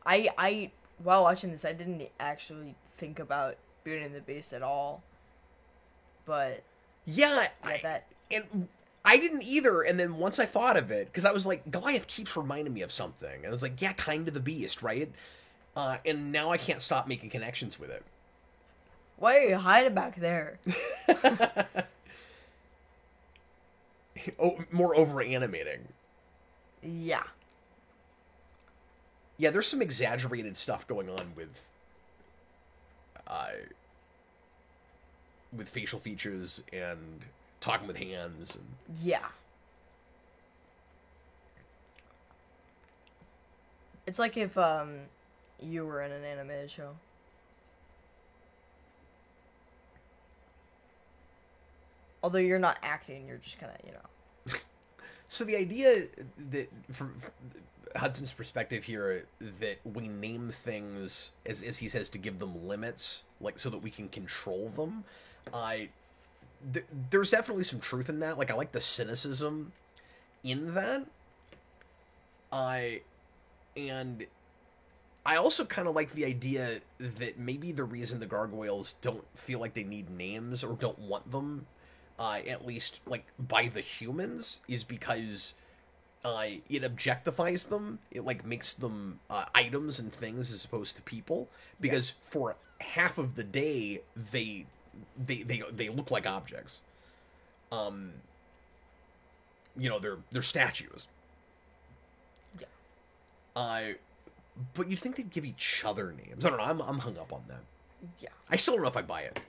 I while watching this, I didn't actually think about Beauty and the Beast at all. But yeah, and I didn't either. And then once I thought of it, because I was like, Goliath keeps reminding me of something, and I was like, yeah, kind of the Beast, right? And now I can't stop making connections with it. Why are you hiding back there? More over animating. Yeah. Yeah, there's some exaggerated stuff going on with facial features and talking with hands. And... yeah. It's like if you were in an animated show. Although you're not acting, you're just kind of, you know. So the idea that, from Hudson's perspective here, that we name things, as he says, to give them limits, like so that we can control them, there's definitely some truth in that. Like, I like the cynicism in that. And I also kind of like the idea that maybe the reason the gargoyles don't feel like they need names or don't want them, at least like by the humans, is because it objectifies them. It like makes them items and things as opposed to people. Because for half of the day they look like objects. You know, they're statues. Yeah. But you'd think they'd give each other names. I don't know. I'm hung up on that. Yeah. I still don't know if I buy it.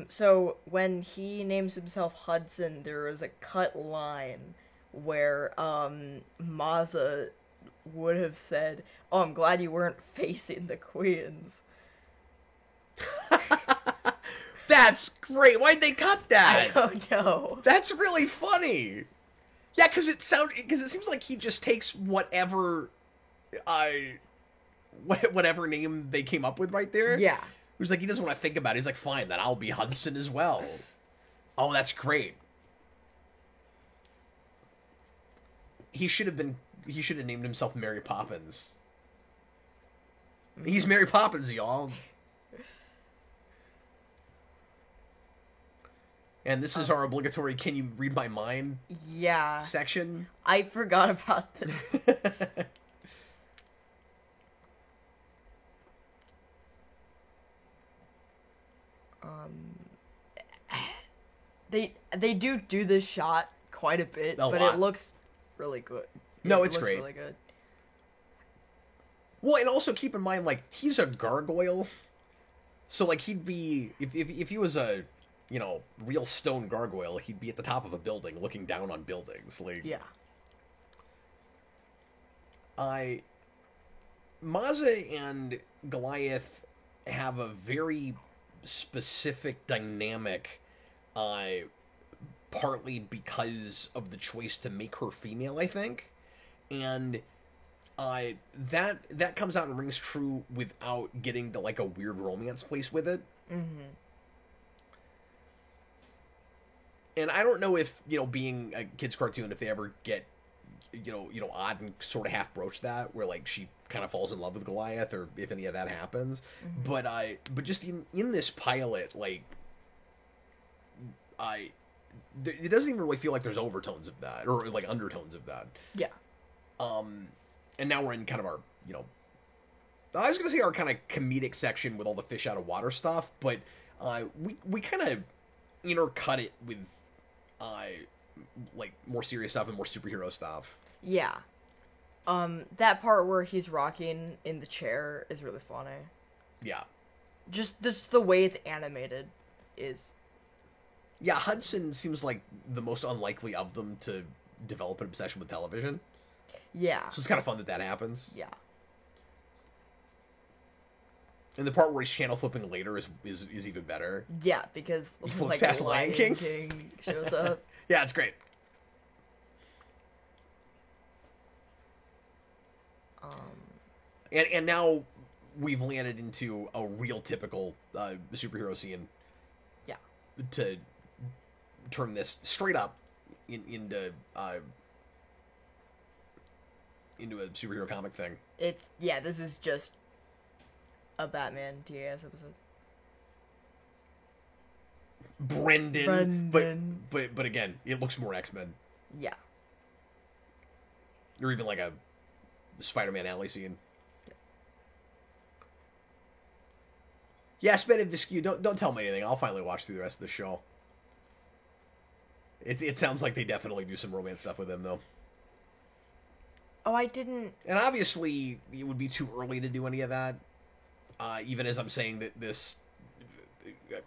So when he names himself Hudson, there is a cut line where, Mazza would have said, "Oh, I'm glad you weren't facing the queens." That's great. Why'd they cut that? I don't know. That's really funny. Yeah, because it seems like he just takes whatever name they came up with right there. Yeah. He was like, he doesn't want to think about it. He's like, fine, then I'll be Hudson as well. Oh, that's great. He should have named himself Mary Poppins. He's Mary Poppins, y'all. And this is our obligatory "Can you read my mind?" Yeah. section. I forgot about this. They do this shot quite a bit, but lot. it looks really good. No, It it's looks great. really good. Well, and also keep in mind, like, he's a gargoyle, so like he'd be if he was a real stone gargoyle, he'd be at the top of a building looking down on buildings. Like, Yeah. Maza and Goliath have a very specific dynamic, partly because of the choice to make her female, I think, and that comes out and rings true without getting to like a weird romance place with it. Mm-hmm. And I don't know if being a kids cartoon, if they ever get odd and sort of half broach that, where like she kind of falls in love with Goliath, or if any of that happens. Mm-hmm. But just in this pilot, like it doesn't even really feel like there's overtones of that or like undertones of that. Yeah. And now we're in kind of our I was gonna say our kind of comedic section with all the fish out of water stuff, but we kind of intercut it with like more serious stuff and more superhero stuff. Yeah. That part where he's rocking in the chair is really funny. Yeah. Just the way it's animated is. Yeah, Hudson seems like the most unlikely of them to develop an obsession with television. Yeah. So it's kind of fun that happens. Yeah. And the part where he's channel flipping later is even better. Yeah, because He flips like past Lion Lion King shows up. Yeah, it's great. And now we've landed into a real typical superhero scene. Yeah. To turn this straight up into a superhero comic thing. This is just a Batman TAS episode. Brendan. But again, it looks more X-Men. Yeah. Or even like a Spider-Man alley scene. Yeah, Sped and Viskew, don't tell me anything. I'll finally watch through the rest of the show. It sounds like they definitely do some romance stuff with him, though. Oh, I didn't... And obviously, it would be too early to do any of that. Even as I'm saying that this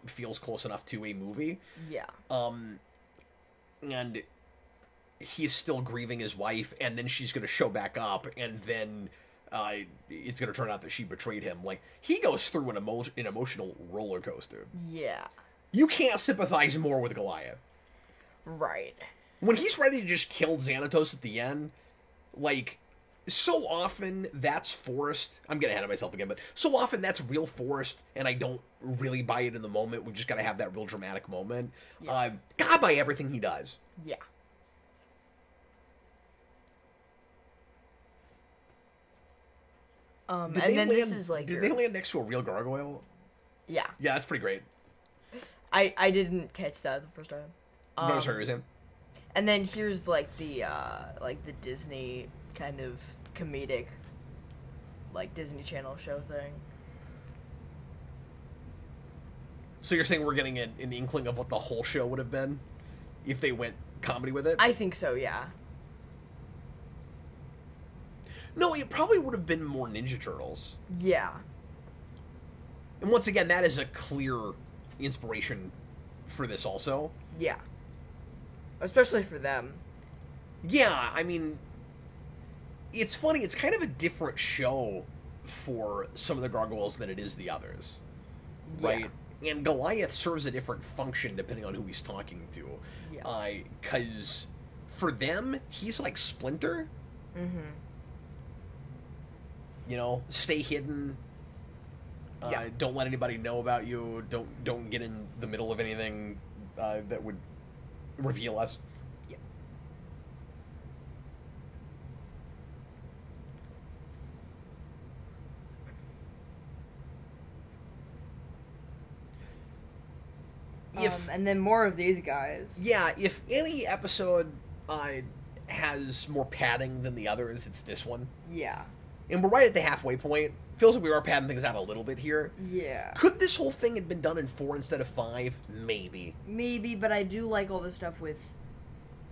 feels close enough to a movie. Yeah. And he's still grieving his wife, and then she's going to show back up, and then it's going to turn out that she betrayed him. Like, he goes through an emotional roller coaster. Yeah. You can't sympathize more with Goliath. Right. When he's ready to just kill Xanatos at the end, like, so often that's forced. I'm getting ahead of myself again, but so often that's real forced, and I don't really buy it in the moment. We've just got to have that real dramatic moment. Yeah. God, buy everything he does. Yeah. And then this is like... Did they land next to a real gargoyle? Yeah. Yeah, that's pretty great. I didn't catch that the first time. No, sorry, was him. And then here's like the Disney kind of comedic, like Disney Channel show thing. So you're saying we're getting an inkling of what the whole show would have been if they went comedy with it? I think so, yeah. No, it probably would have been more Ninja Turtles. Yeah. And once again, that is a clear inspiration for this also. Yeah. Especially for them. Yeah, I mean, it's funny, it's kind of a different show for some of the gargoyles than it is the others. Right? Yeah. And Goliath serves a different function depending on who he's talking to. Yeah. Because for them, he's like Splinter. Mm-hmm. You know, stay hidden. Yeah. Don't let anybody know about you. Don't get in the middle of anything that would reveal us. Yeah. And then more of these guys. Yeah, if any episode has more padding than the others, it's this one. Yeah. And we're right at the halfway point. Feels like we are padding things out a little bit here. Yeah. Could this whole thing have been done in 4 instead of 5? Maybe. Maybe, but I do like all the stuff with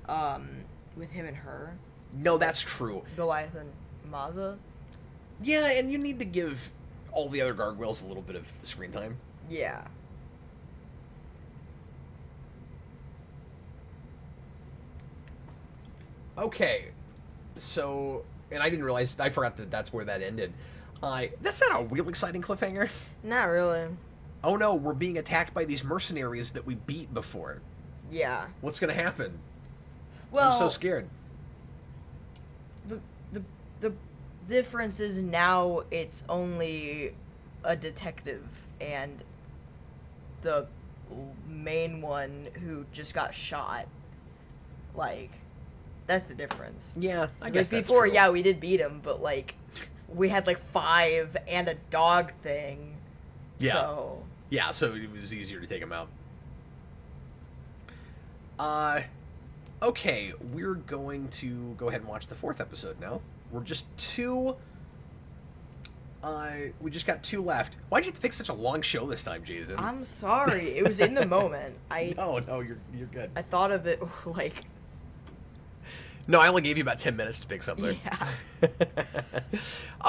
him and her. No, that's true. Goliath and Maza. Yeah, and you need to give all the other gargoyles a little bit of screen time. Yeah. Okay, so, and I didn't realize, I forgot that that's where that ended. That's not a real exciting cliffhanger. Not really. Oh no, we're being attacked by these mercenaries that we beat before. Yeah. What's gonna happen? Well, I'm so scared. The difference is now it's only a detective and the main one who just got shot. Like, that's the difference. Yeah, I guess that's before, true. yeah, we did beat him, but like we had like 5 and a dog thing. Yeah. So. Yeah, so it was easier to take him out. Okay, we're going to go ahead and watch the 4th episode now. We're just 2... we just got 2 left. Why'd you have to pick such a long show this time, Jason? I'm sorry. It was in the moment. No, you're good. I thought of it like... No, I only gave you about 10 minutes to pick something. Yeah.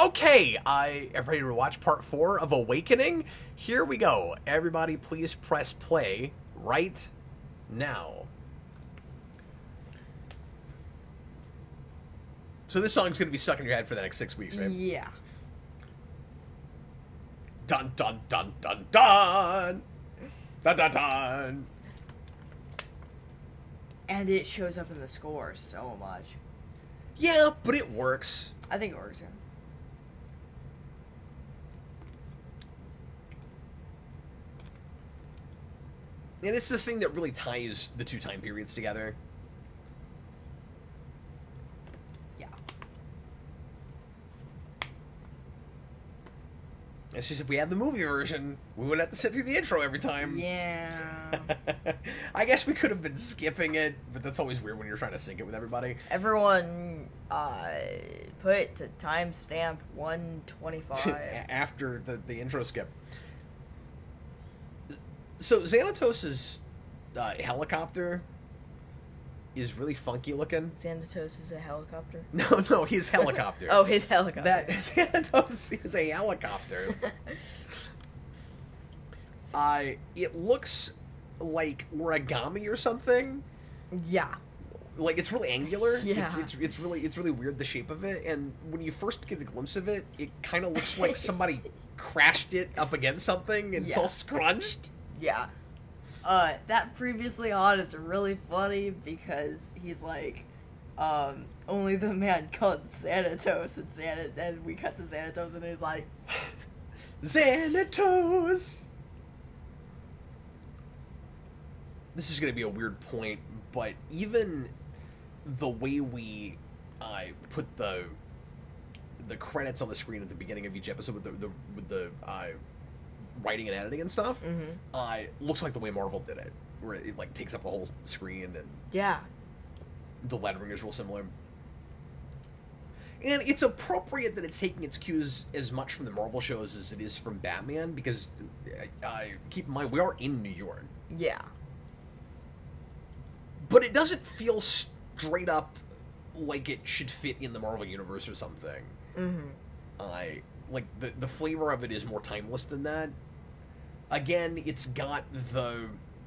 Okay, am ready to watch part 4 of Awakening? Here we go. Everybody, please press play right now. So this song's going to be stuck in your head for the next 6 weeks, right? Yeah. Dun, dun, dun, dun, dun! Dun, dun, dun! And it shows up in the score so much. Yeah, but it works. I think it works, yeah. And it's the thing that really ties the 2 time periods together. Yeah. It's just if we had the movie version, we wouldn't have to sit through the intro every time. Yeah. I guess we could have been skipping it, but that's always weird when you're trying to sync it with everybody. Everyone, put it to timestamp 125. After the intro skip. So Xanatos' helicopter is really funky looking. Xanatos is a helicopter? No, his helicopter. Oh, his helicopter. That Xanatos is a helicopter. It looks like origami or something. Yeah. Like it's really angular. Yeah. It's really weird, the shape of it. And when you first get a glimpse of it, it kind of looks like somebody crashed it up against something and it's all scrunched. Yeah. That previously on is really funny because he's like, only the man called Xanatos, and we cut to Xanatos and he's like, Xanatos! This is going to be a weird point, but even the way we put the credits on the screen at the beginning of each episode with the writing and editing and stuff, looks like the way Marvel did it, where it like takes up the whole screen and yeah, the lettering is real similar. And it's appropriate that it's taking its cues as much from the Marvel shows as it is from Batman, because keep in mind we are in New York. Yeah. But it doesn't feel straight up like it should fit in the Marvel universe or something. Like the flavor of it is more timeless than that. Again, it's got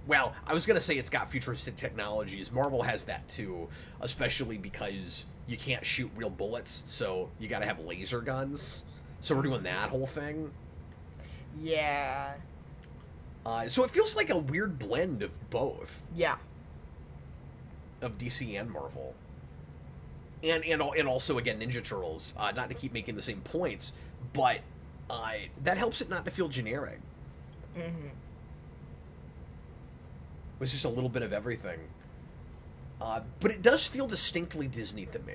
well, I was gonna say it's got futuristic technologies. Marvel has that too, especially because you can't shoot real bullets, so you gotta have laser guns. So we're doing that whole thing. Yeah. So it feels like a weird blend of both. Yeah. Of DC and Marvel. And also, again, Ninja Turtles. Not to keep making the same points, but that helps it not to feel generic. It's just a little bit of everything. But it does feel distinctly Disney to me.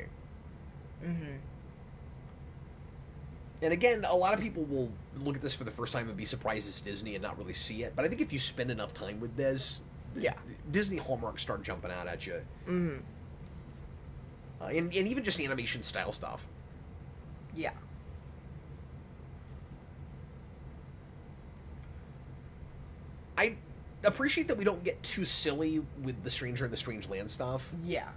And again, a lot of people will look at this for the first time and be surprised it's Disney and not really see it. But I think if you spend enough time with this, Yeah. Disney Hallmark start jumping out at you. Mm-hmm. And even just animation style stuff. Yeah. I appreciate that we don't get too silly with the Stranger in the Strange Land stuff. Yeah.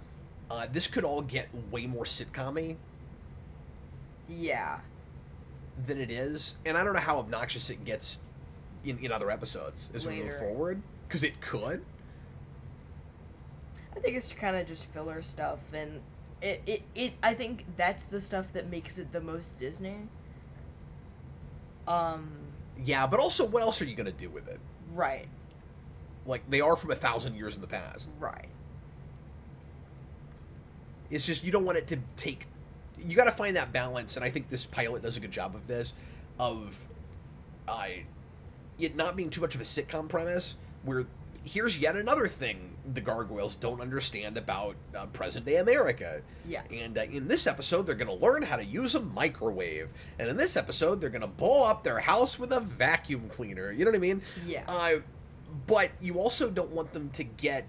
This could all get way more sitcom-y Yeah. than it is. And I don't know how obnoxious it gets in other episodes as we move Later. forward. Because it could. I think it's kind of just filler stuff, and I think that's the stuff that makes it the most Disney. Yeah, but also, what else are you going to do with it? Right. Like, they are from 1,000 years in the past. Right. It's just, you don't want it to take... You got to find that balance, and I think this pilot does a good job of this, of it not being too much of a sitcom premise, where here's yet another thing the gargoyles don't understand about present-day America. Yeah. And in this episode, they're going to learn how to use a microwave. And in this episode, they're going to blow up their house with a vacuum cleaner. You know what I mean? Yeah. But you also don't want them to get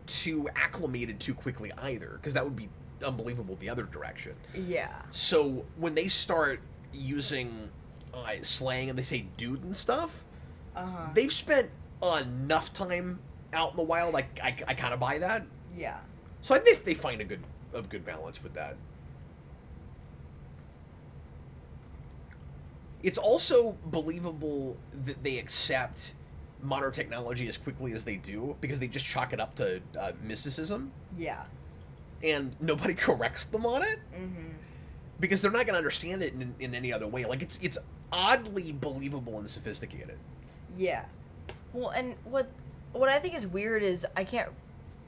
too acclimated too quickly either, because that would be unbelievable the other direction. Yeah. So when they start using slang and they say dude and stuff, they've spent enough time out in the wild. I kind of buy that. Yeah. So I think they find a good balance with that. It's also believable that they accept modern technology as quickly as they do, because they just chalk it up to mysticism, Yeah. and nobody corrects them on it, Mm-hmm. because they're not going to understand it in any other way. Like, it's oddly believable and sophisticated. Yeah. Well, and what I think is weird is I can't.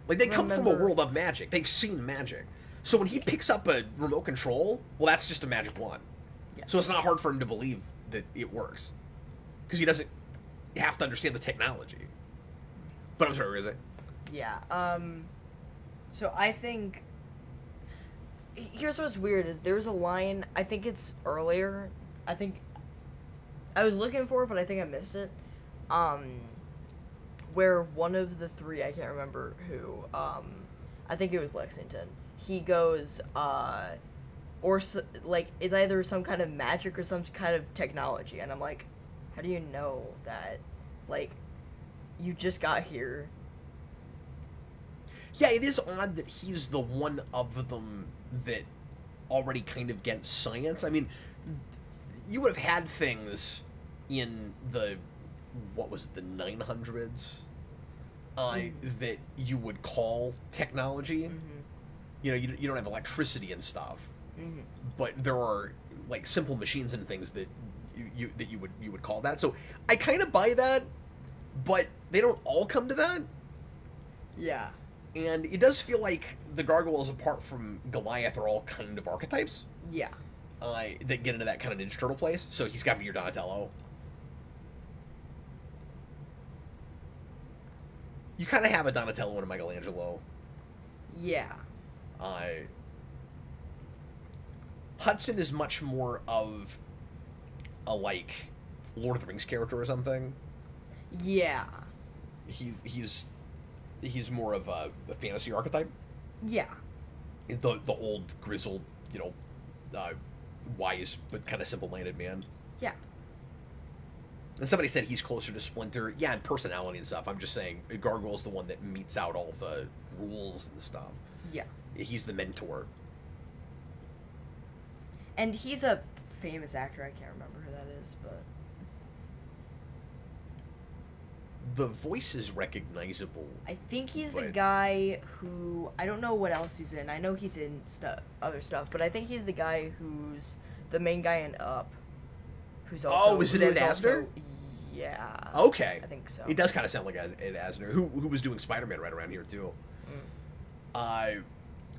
Like, they come from a Remember- world of magic. They've seen magic. So when he picks up a remote control, well, that's just a magic wand. Yeah. So it's not hard for him to believe that it works, because he doesn't have to understand the technology. But I'm sorry, is it? Yeah. So I think. Here's what's weird is there's a line, I think it's earlier. I think I was looking for it, but I think I missed it. Where one of the three, I can't remember who, I think it was Lexington. He goes, it's either some kind of magic or some kind of technology, and I'm like, how do you know that? Like, you just got here. Yeah, it is odd that he's the one of them that already kind of gets science. I mean, you would have had things in the, what was it, the 900s, that you would call technology. Mm-hmm. You know, you don't have electricity and stuff, Mm-hmm. but there are like simple machines and things that you would call that. So I kind of buy that, but they don't all come to that. Yeah. And it does feel like the gargoyles, apart from Goliath, are all kind of archetypes Yeah. that get into that kind of Ninja Turtle place. So he's got to be your Donatello. You kind of have a Donatello and a Michelangelo. Yeah. Hudson is much more of a, like, Lord of the Rings character or something. Yeah. He's more of a fantasy archetype. Yeah. The old, grizzled, wise but kind of simple-minded man. Yeah. And somebody said he's closer to Splinter. Yeah, in personality and stuff. I'm just saying, Gargoyle's the one that meets out all the rules and stuff. Yeah. He's the mentor. And he's a famous actor. I can't remember who that is, but The voice is recognizable. I think he's the But- guy who, I don't know what else he's in. I know he's in other stuff, but I think he's the guy who's the main guy in Up. Who's also Oh, is it who Ed Asner? Yeah. Okay. I think so. It does kind of sound like Ed Asner, who was doing Spider-Man right around here, too.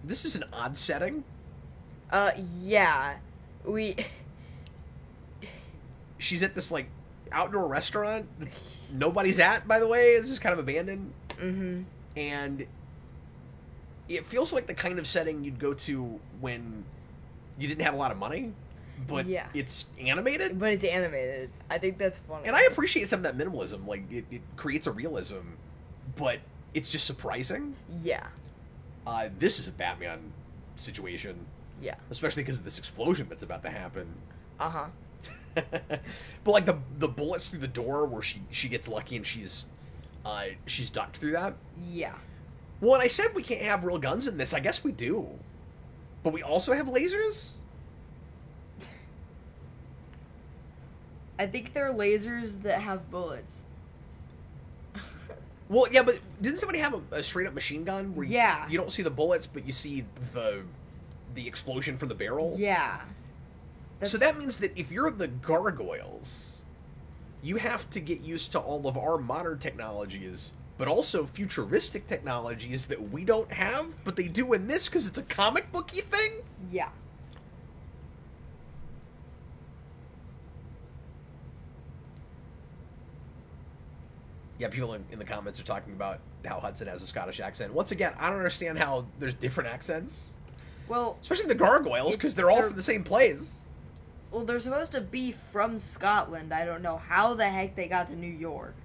This is an odd setting. Yeah. She's at this, like, outdoor restaurant that nobody's at, by the way. It's just kind of abandoned. Mm-hmm. And it feels like the kind of setting you'd go to when you didn't have a lot of money. but Yeah. it's animated. But it's animated. I think that's funny. And I appreciate some of that minimalism. Like, it creates a realism, but it's just surprising. Yeah. This is a Batman situation, Yeah. especially because of this explosion that's about to happen. Uh-huh. But like the bullets through the door where she gets lucky and she's ducked through that. Yeah. Well, and I said we can't have real guns in this. I guess we do, but we also have lasers. I think they're lasers that have bullets. Well, yeah, but didn't somebody have a straight up machine gun where Yeah. you don't see the bullets, but you see the explosion from the barrel? Yeah. So that means that if you're the gargoyles, you have to get used to all of our modern technologies, but also futuristic technologies that we don't have, but they do in this because it's a comic booky thing? Yeah. Yeah, people in the comments are talking about how Hudson has a Scottish accent. Once again, I don't understand how there's different accents. Well, Especially the gargoyles, because they're all from the same place. well, they're supposed to be from Scotland. I don't know how the heck they got to New York.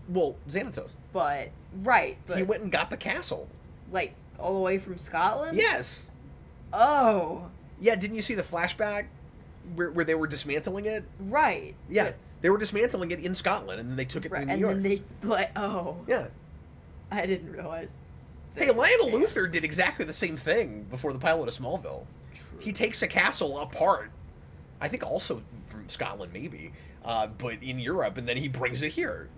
Well, Xanatos. But, right. But, He went and got the castle. like, all the way from Scotland? Yes. Oh. Yeah, didn't you see the flashback where they were dismantling it? Right. Yeah, they were dismantling it in Scotland, and then they took it Right. to New And York. then they, like, oh. Yeah. I didn't realize. Hey, Lionel Luthor did exactly the same thing before the pilot of Smallville. True. He takes a castle apart, I think also from Scotland maybe, but in Europe, and then he brings it here.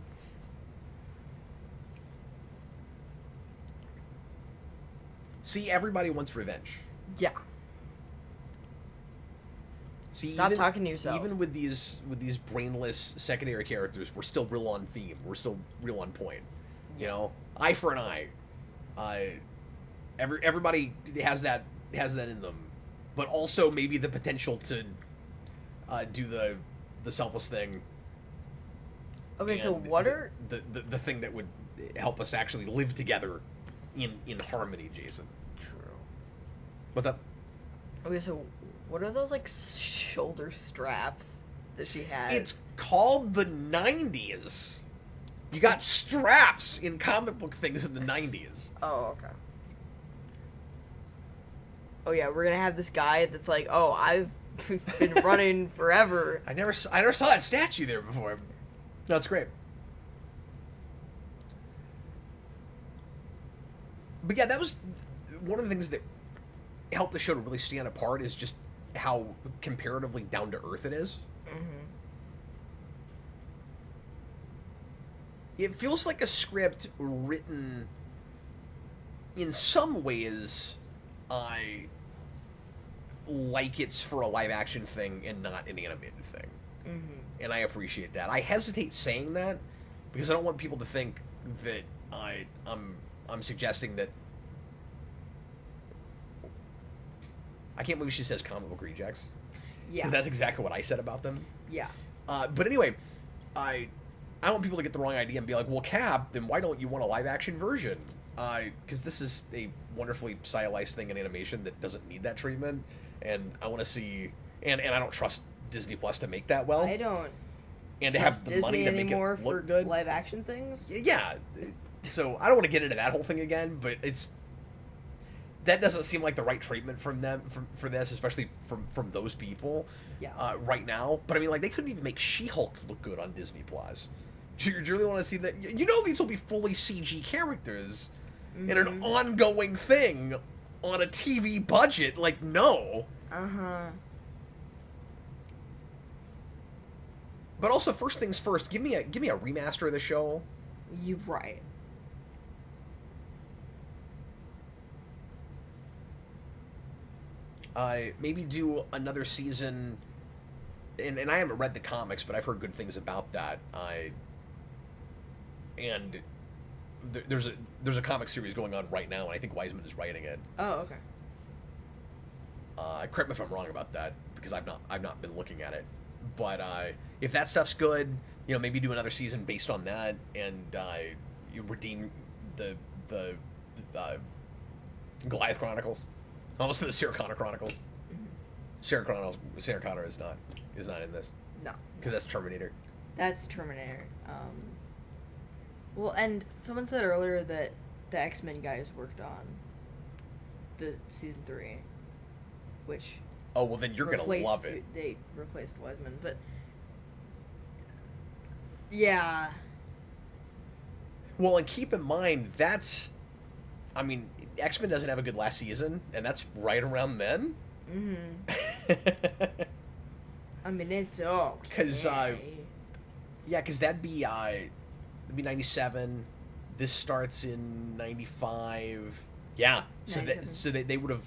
See, everybody wants revenge. Yeah. See, Stop talking to yourself. Even with these brainless secondary characters, we're still real on theme. We're still real on point. You know, eye for an eye. Everybody has that in them, but also maybe the potential to do the selfless thing. Okay, so and what are... the thing that would help us actually live together in harmony, Jason? True. What's up? Okay, so what are those, like, shoulder straps that she has? It's called the 90s. You got straps in comic book things in the 90s. Oh, okay. Oh, yeah, we're gonna have this guy that's like, oh, I've been running forever. I never saw that statue there before. No, it's great. But yeah, that was one of the things that helped the show to really stand apart, is just how comparatively down to earth it is. Mm-hmm. It feels like a script written in some ways like it's for a live action thing and not an animated thing. Mm-hmm. And I appreciate that. I hesitate saying that because I don't want people to think that I'm suggesting that. I can't believe she says comic book rejects. Yeah. Because that's exactly what I said about them. Yeah. But anyway, I want people to get the wrong idea and be like, well, Cap, then why don't you want a live action version? Because this is a wonderfully stylized thing in animation that doesn't need that treatment, and I want to see, and I don't trust Disney Plus to make that well, I don't and to trust have the Disney money to make anymore it look for good. live action things. Yeah, so I don't want to get into that whole thing again, but that doesn't seem like the right treatment from them for this, especially from those people. Yeah. Right now, but I mean, like, they couldn't even make She-Hulk look good on Disney Plus. Do you really want to see that? You know, these will be fully CG characters in an ongoing thing on a TV budget. Like, no. Uh-huh. But also, first things first, give me a remaster of the show. You're right. Maybe do another season, and I haven't read the comics, but I've heard good things about that. And there's a comic series going on right now, and I think Wiseman is writing it. Oh, okay. Correct me if I'm wrong about that, because I've not been looking at it. But if that stuff's good, you know, maybe do another season based on that, and you redeem the Goliath Chronicles, almost the Sarah Connor Chronicles. Sarah Connor is not in this No, because that's Terminator. that's Terminator. Well, and someone said earlier that the X-Men guys worked on the season 3, which Oh well, then you're gonna love it. They replaced Wiseman, but yeah, Well, and keep in mind that's, I mean, X-Men doesn't have a good last season, and that's right around then. I mean it's okay. Because yeah, because that'd be 97. This starts in 95. Yeah, so 97. they would have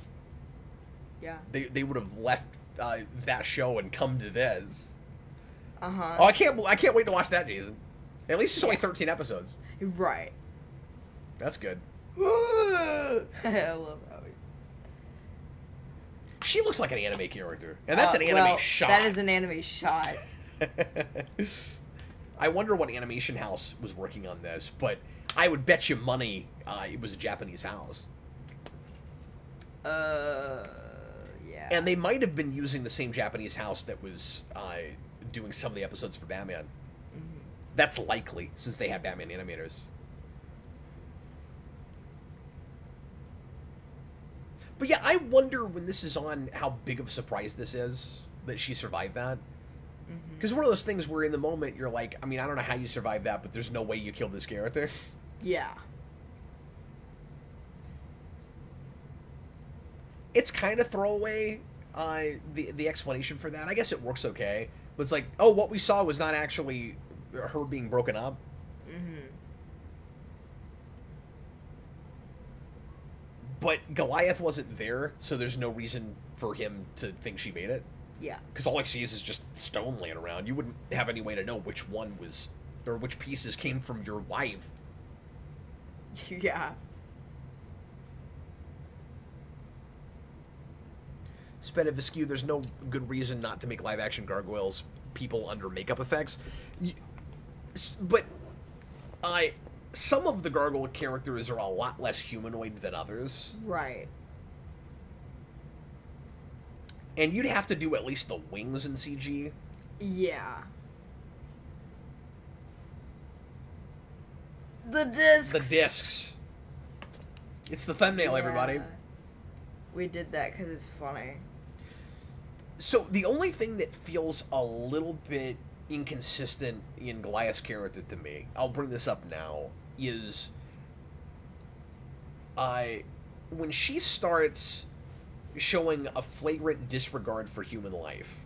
Yeah. they would have left that show and come to this. Uh-huh. Oh, I can't wait to watch that, Jason. At least it's only 13 episodes. Right. That's good. I love Howie. She looks like an anime character, and that's an anime shot. That is an anime shot. I wonder what animation house was working on this, but I would bet you money it was a Japanese house. Yeah. And they might have been using the same Japanese house that was doing some of the episodes for Batman. Mm-hmm. That's likely, since they had Batman animators. But yeah, I wonder when this is on how big of a surprise this is that she survived that. Because one of those things where in the moment you're like, I mean, I don't know how you survived that, but there's no way you killed this character. Yeah. It's kind of throwaway, the explanation for that. I guess it works okay. But it's like, oh, what we saw was not actually her being broken up. But Goliath wasn't there, so there's no reason for him to think she made it. Yeah. Because all he sees is just stone laying around. You wouldn't have any way to know which one was, or which pieces came from your wife. Yeah. Spediviscu, there's no good reason not to make live-action gargoyles people under makeup effects. But some of the gargoyle characters are a lot less humanoid than others. Right. And you'd have to do at least the wings in CG. Yeah. The discs. The discs. It's the thumbnail, everybody. We did that because it's funny. So the only thing that feels a little bit inconsistent in Goliath's character to me, I'll bring this up now, is when she starts showing a flagrant disregard for human life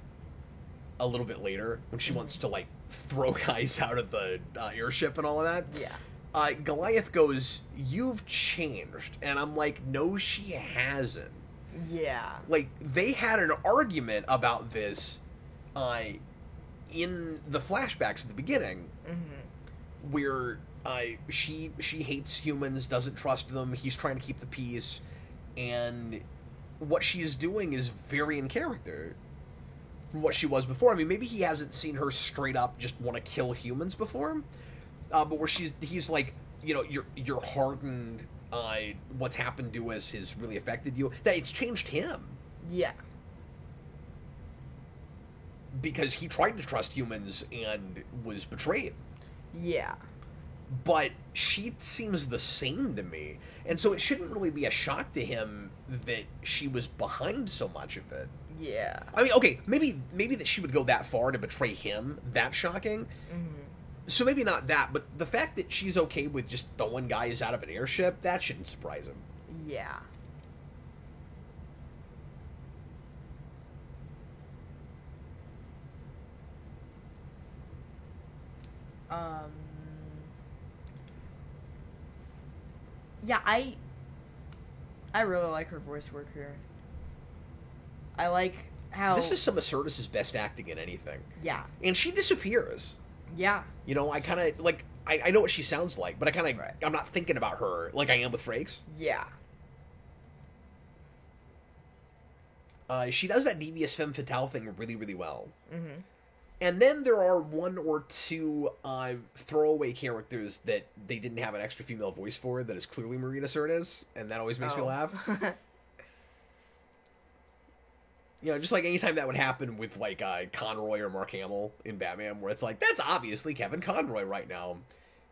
a little bit later, when she wants to, like, throw guys out of the airship and all of that. Yeah. Goliath goes, "You've changed." And I'm like, no, she hasn't. Yeah. Like, they had an argument about this in the flashbacks at the beginning, where she hates humans, doesn't trust them, he's trying to keep the peace, and what she's doing is very in character from what she was before. I mean, maybe he hasn't seen her straight up just want to kill humans before, but where he's like, you know, you're hardened, what's happened to us has really affected you. Now, it's changed him. Yeah. Because he tried to trust humans and was betrayed. Yeah. But she seems the same to me. And so it shouldn't really be a shock to him that she was behind so much of it. Yeah. I mean, okay, maybe that she would go that far to betray him, that's shocking. So maybe not that, but the fact that she's okay with just throwing guys out of an airship, that shouldn't surprise him. Yeah. Yeah, I really like her voice work here. I like how This is some of Sirtis's best acting in anything. Yeah. And she disappears. Yeah. You know, I kind of, like, I know what she sounds like, but I kind of, I'm not thinking about her like I am with Frakes. Yeah. She does that devious femme fatale thing really, really well. And then there are one or two throwaway characters that they didn't have an extra female voice for that is clearly Marina Sirtis, and that always makes me laugh. You know, just like anytime that would happen with like Conroy or Mark Hamill in Batman, where it's like that's obviously Kevin Conroy right now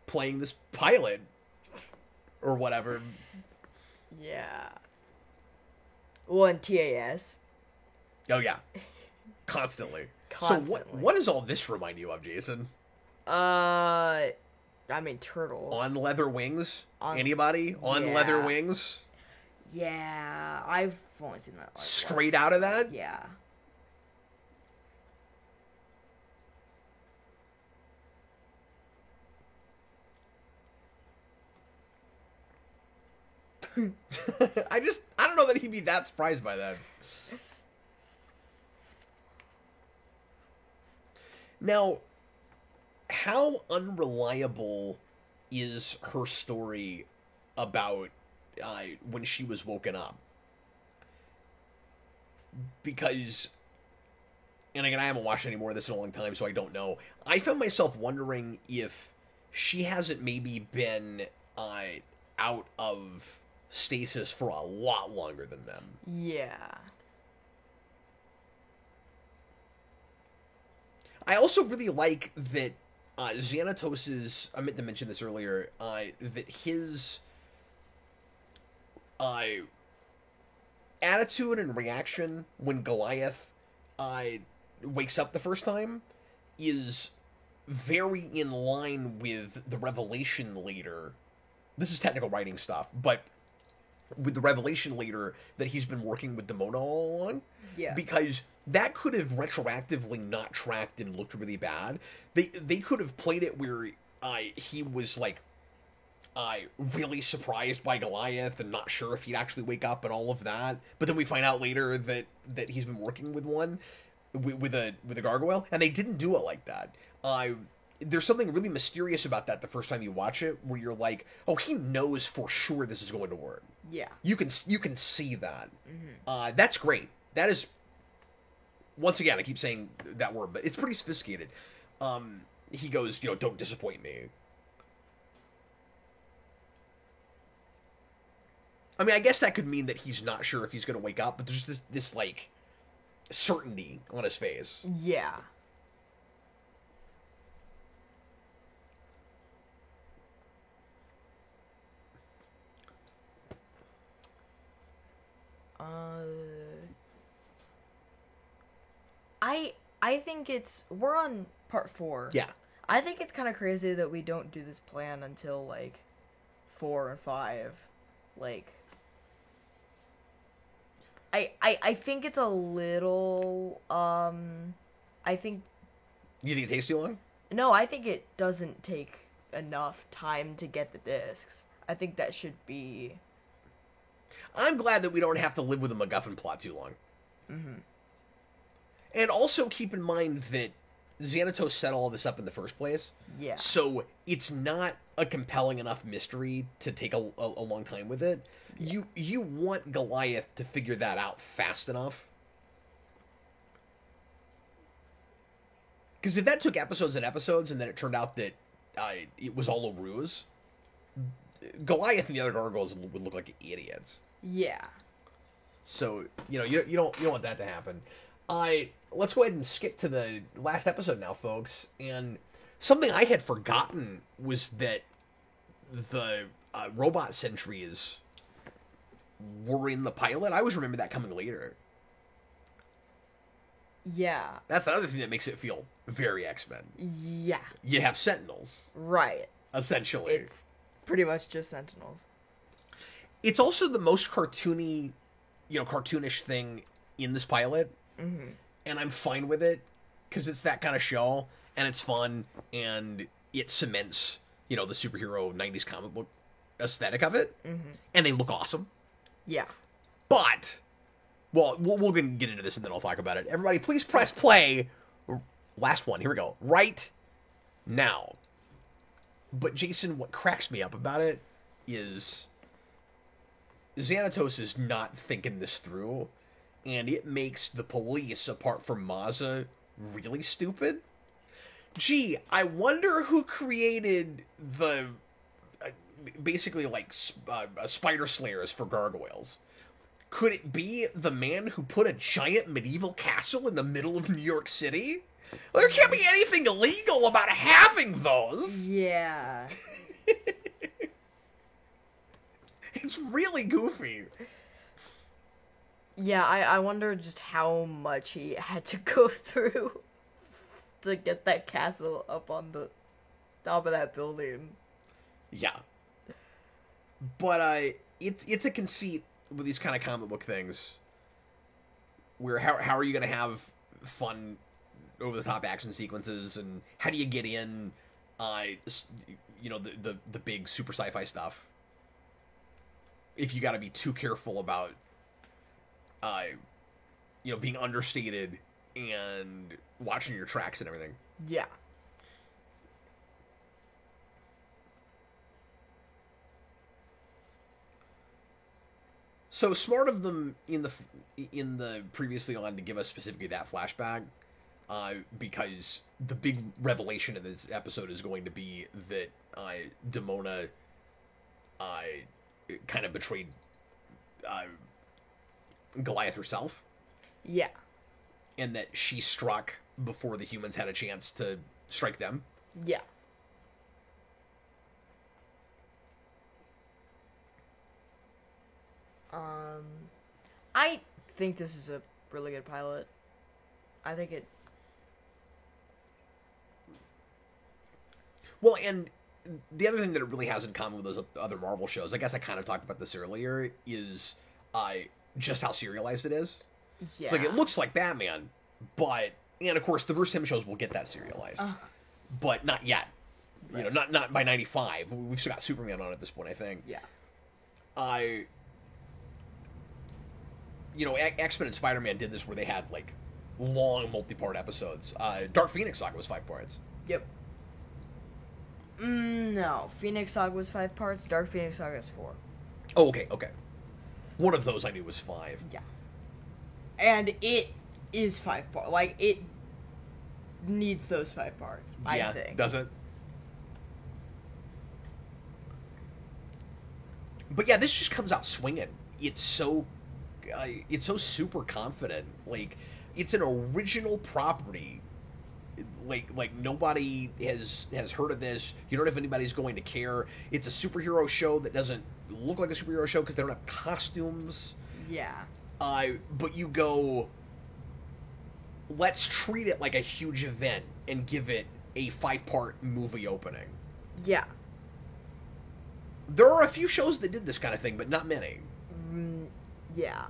playing this pilot or whatever. Yeah. Well, and TAS. Oh yeah, constantly. Constantly. So what does all this remind you of, Jason? I mean Turtles. On Leather Wings? Anybody on yeah. Leather Wings? Yeah, I've only seen that. Like, Straight out of that? Yeah. I don't know that he'd be that surprised by that. Now, how unreliable is her story about when she was woken up? Because, and again, I haven't watched any more of this in a long time, so I don't know. I found myself wondering if she hasn't maybe been out of stasis for a lot longer than them. Yeah. I also really like that Xanatos's, I meant to mention this earlier, that his attitude and reaction when Goliath wakes up the first time is very in line with the revelation later. This is technical writing stuff, but with the revelation later that he's been working with Demona all along. Yeah. Because that could have retroactively not tracked and looked really bad. They could have played it where he was like really surprised by Goliath and not sure if he'd actually wake up and all of that. But then we find out later that he's been working with one with a gargoyle, and they didn't do it like that. There's something really mysterious about that the first time you watch it, where you're like, oh, he knows for sure this is going to work. Yeah. You can see that. Mm-hmm. That's great. That is, once again, I keep saying that word, but it's pretty sophisticated. He goes, don't disappoint me. I mean, I guess that could mean that he's not sure if he's going to wake up, but there's this like certainty on his face. Yeah. I think we're on part 4. Yeah. I think it's kind of crazy that we don't do this plan until like 4 and 5. Like, I think it's a little I think. You think it takes too long? No, I think it doesn't take enough time to get the discs. I think that should be. I'm glad that we don't have to live with a MacGuffin plot too long. Mm-hmm. And also keep in mind that Xanatos set all this up in the first place. Yeah. So it's not a compelling enough mystery to take a long time with it. Yeah. You want Goliath to figure that out fast enough. Because if that took episodes and episodes and then it turned out that it was all a ruse, Goliath and the other gargoyles would look like idiots. Yeah. So, you don't want that to happen. Let's go ahead and skip to the last episode now, folks. And something I had forgotten was that the robot sentries were in the pilot. I always remember that coming later. Yeah. That's another thing that makes it feel very X-Men. Yeah. You have Sentinels. Right. Essentially. It's pretty much just Sentinels. It's also the most cartoonish thing in this pilot. Mm-hmm. And I'm fine with it, because it's that kind of show, and it's fun, and it cements, the superhero 90s comic book aesthetic of it, and they look awesome. Yeah. But, well, we'll get into this, and then I'll talk about it. Everybody, please press play. Last one, here we go. Right now. But, Jason, what cracks me up about it is Xanatos is not thinking this through, and it makes the police, apart from Maza, really stupid. Gee, I wonder who created the basically like spider slayers for gargoyles. Could it be the man who put a giant medieval castle in the middle of New York City? Well, there can't be anything illegal about having those. Yeah. It's really goofy. Yeah, I wonder just how much he had to go through to get that castle up on the top of that building. Yeah. But it's a conceit with these kind of comic book things where how are you going to have fun over the top action sequences, and how do you get in the big super sci-fi stuff if you got to be too careful about being understated and watching your tracks and everything. Yeah. So smart of them in the previously on to give us specifically that flashback, because the big revelation of this episode is going to be that Demona kind of betrayed Goliath herself. Yeah. And that she struck before the humans had a chance to strike them. Yeah. I think this is a really good pilot. I think it... Well, and the other thing that it really has in common with those other Marvel shows, I guess I kind of talked about this earlier, is just how serialized it is. Yeah. It's like, it looks like Batman, but... And, of course, the Bruce Timm shows will get that serialized. But not yet. Right. You know, not by 95. We've still got Superman on at this point, I think. Yeah. X-Men and Spider-Man did this where they had, like, long multi-part episodes. Dark Phoenix Saga was 5 parts. Yep. No. Phoenix Saga was 5 parts. Dark Phoenix Saga is 4. Oh, okay. One of those I knew was 5. Yeah. And it is 5 parts. Like, it needs those 5 parts, I think. Does it? But yeah, this just comes out swinging. It's so super confident. Like, it's an original property. Like nobody has heard of this. You don't know if anybody's going to care. It's a superhero show that doesn't look like a superhero show because they don't have costumes. Yeah. But you go, let's treat it like a huge event and give it a 5-part movie opening. Yeah. There are a few shows that did this kind of thing, but not many. Yeah.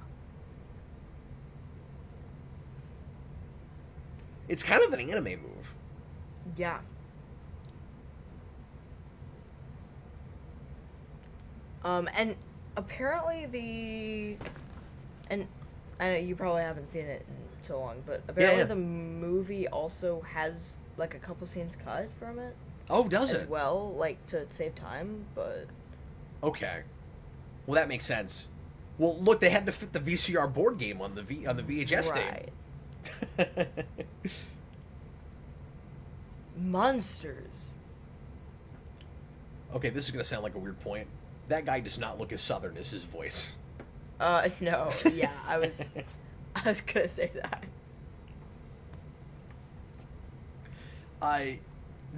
It's kind of an anime move. Yeah. And apparently and I know you probably haven't seen it in so long, but apparently the movie also has, like, a couple scenes cut from it. Oh, does it? As well, like, to save time, but... Okay. Well, that makes sense. Well, look, they had to fit the VCR board game on the VHS tape. Right. Monsters. Okay, this is going to sound like a weird point. That guy does not look as southern as his voice. No. Yeah, I was gonna say that.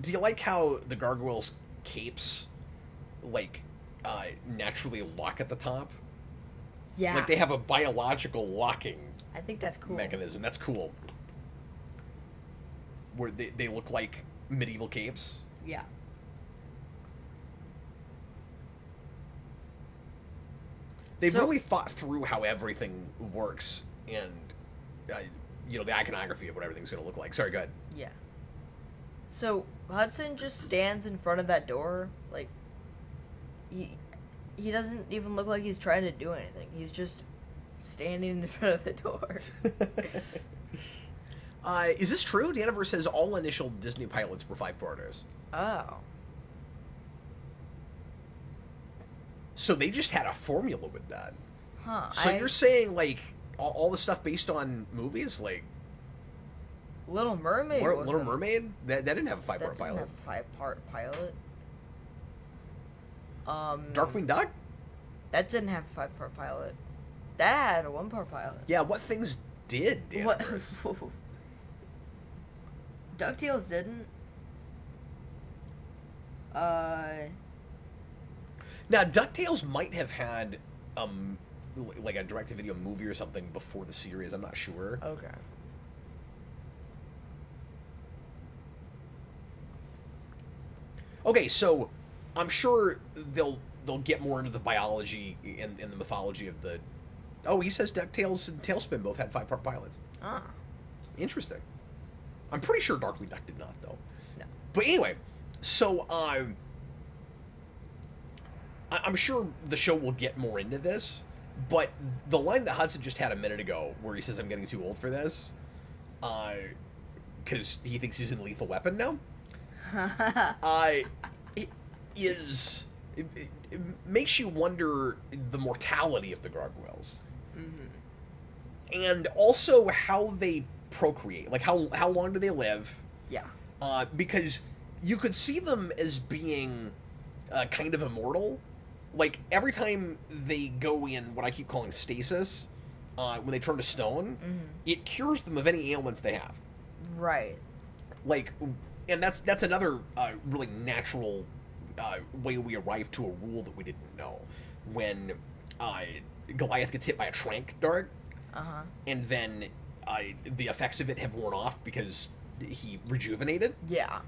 Do you like how the gargoyles' capes, like, naturally lock at the top? Yeah. Like, they have a biological locking I think that's cool. mechanism. That's cool. Where they look like medieval capes. Yeah. They've really thought through how everything works and, the iconography of what everything's going to look like. Sorry, go ahead. Yeah. So, Hudson just stands in front of that door, like, he doesn't even look like he's trying to do anything. He's just standing in front of the door. Is this true? Daniver says all initial Disney pilots were 5-parters. Oh. So they just had a formula with that. Huh. So you're saying, like, all the stuff based on movies? Like... Little Mermaid Little Mermaid? That didn't have a 5-part pilot. That didn't have a 5-part pilot. Darkwing Duck? That didn't have a 5-part pilot. That had a one-part pilot. Yeah, what things did Dan What? Chris? DuckTales didn't. Uh. Now, DuckTales might have had, like a direct-to-video movie or something before the series. I'm not sure. Okay. Okay, so I'm sure they'll get more into the biology and the mythology of the. Oh, he says DuckTales and Tailspin both had 5-part pilots. Ah. Interesting. I'm pretty sure Darkwing Duck did not, though. No. But anyway, so I'm sure the show will get more into this, but the line that Hudson just had a minute ago, where he says, "I'm getting too old for this," because he thinks he's in Lethal Weapon now, it makes you wonder the mortality of the gargoyles, and also how they procreate. Like how long do they live? Yeah. Because you could see them as being kind of immortal. Like, every time they go in what I keep calling stasis, when they turn to stone, it cures them of any ailments they have. Right. Like, and that's another really natural way we arrived to a rule that we didn't know. When Goliath gets hit by a trank dart, and then the effects of it have worn off because he rejuvenated. Yeah.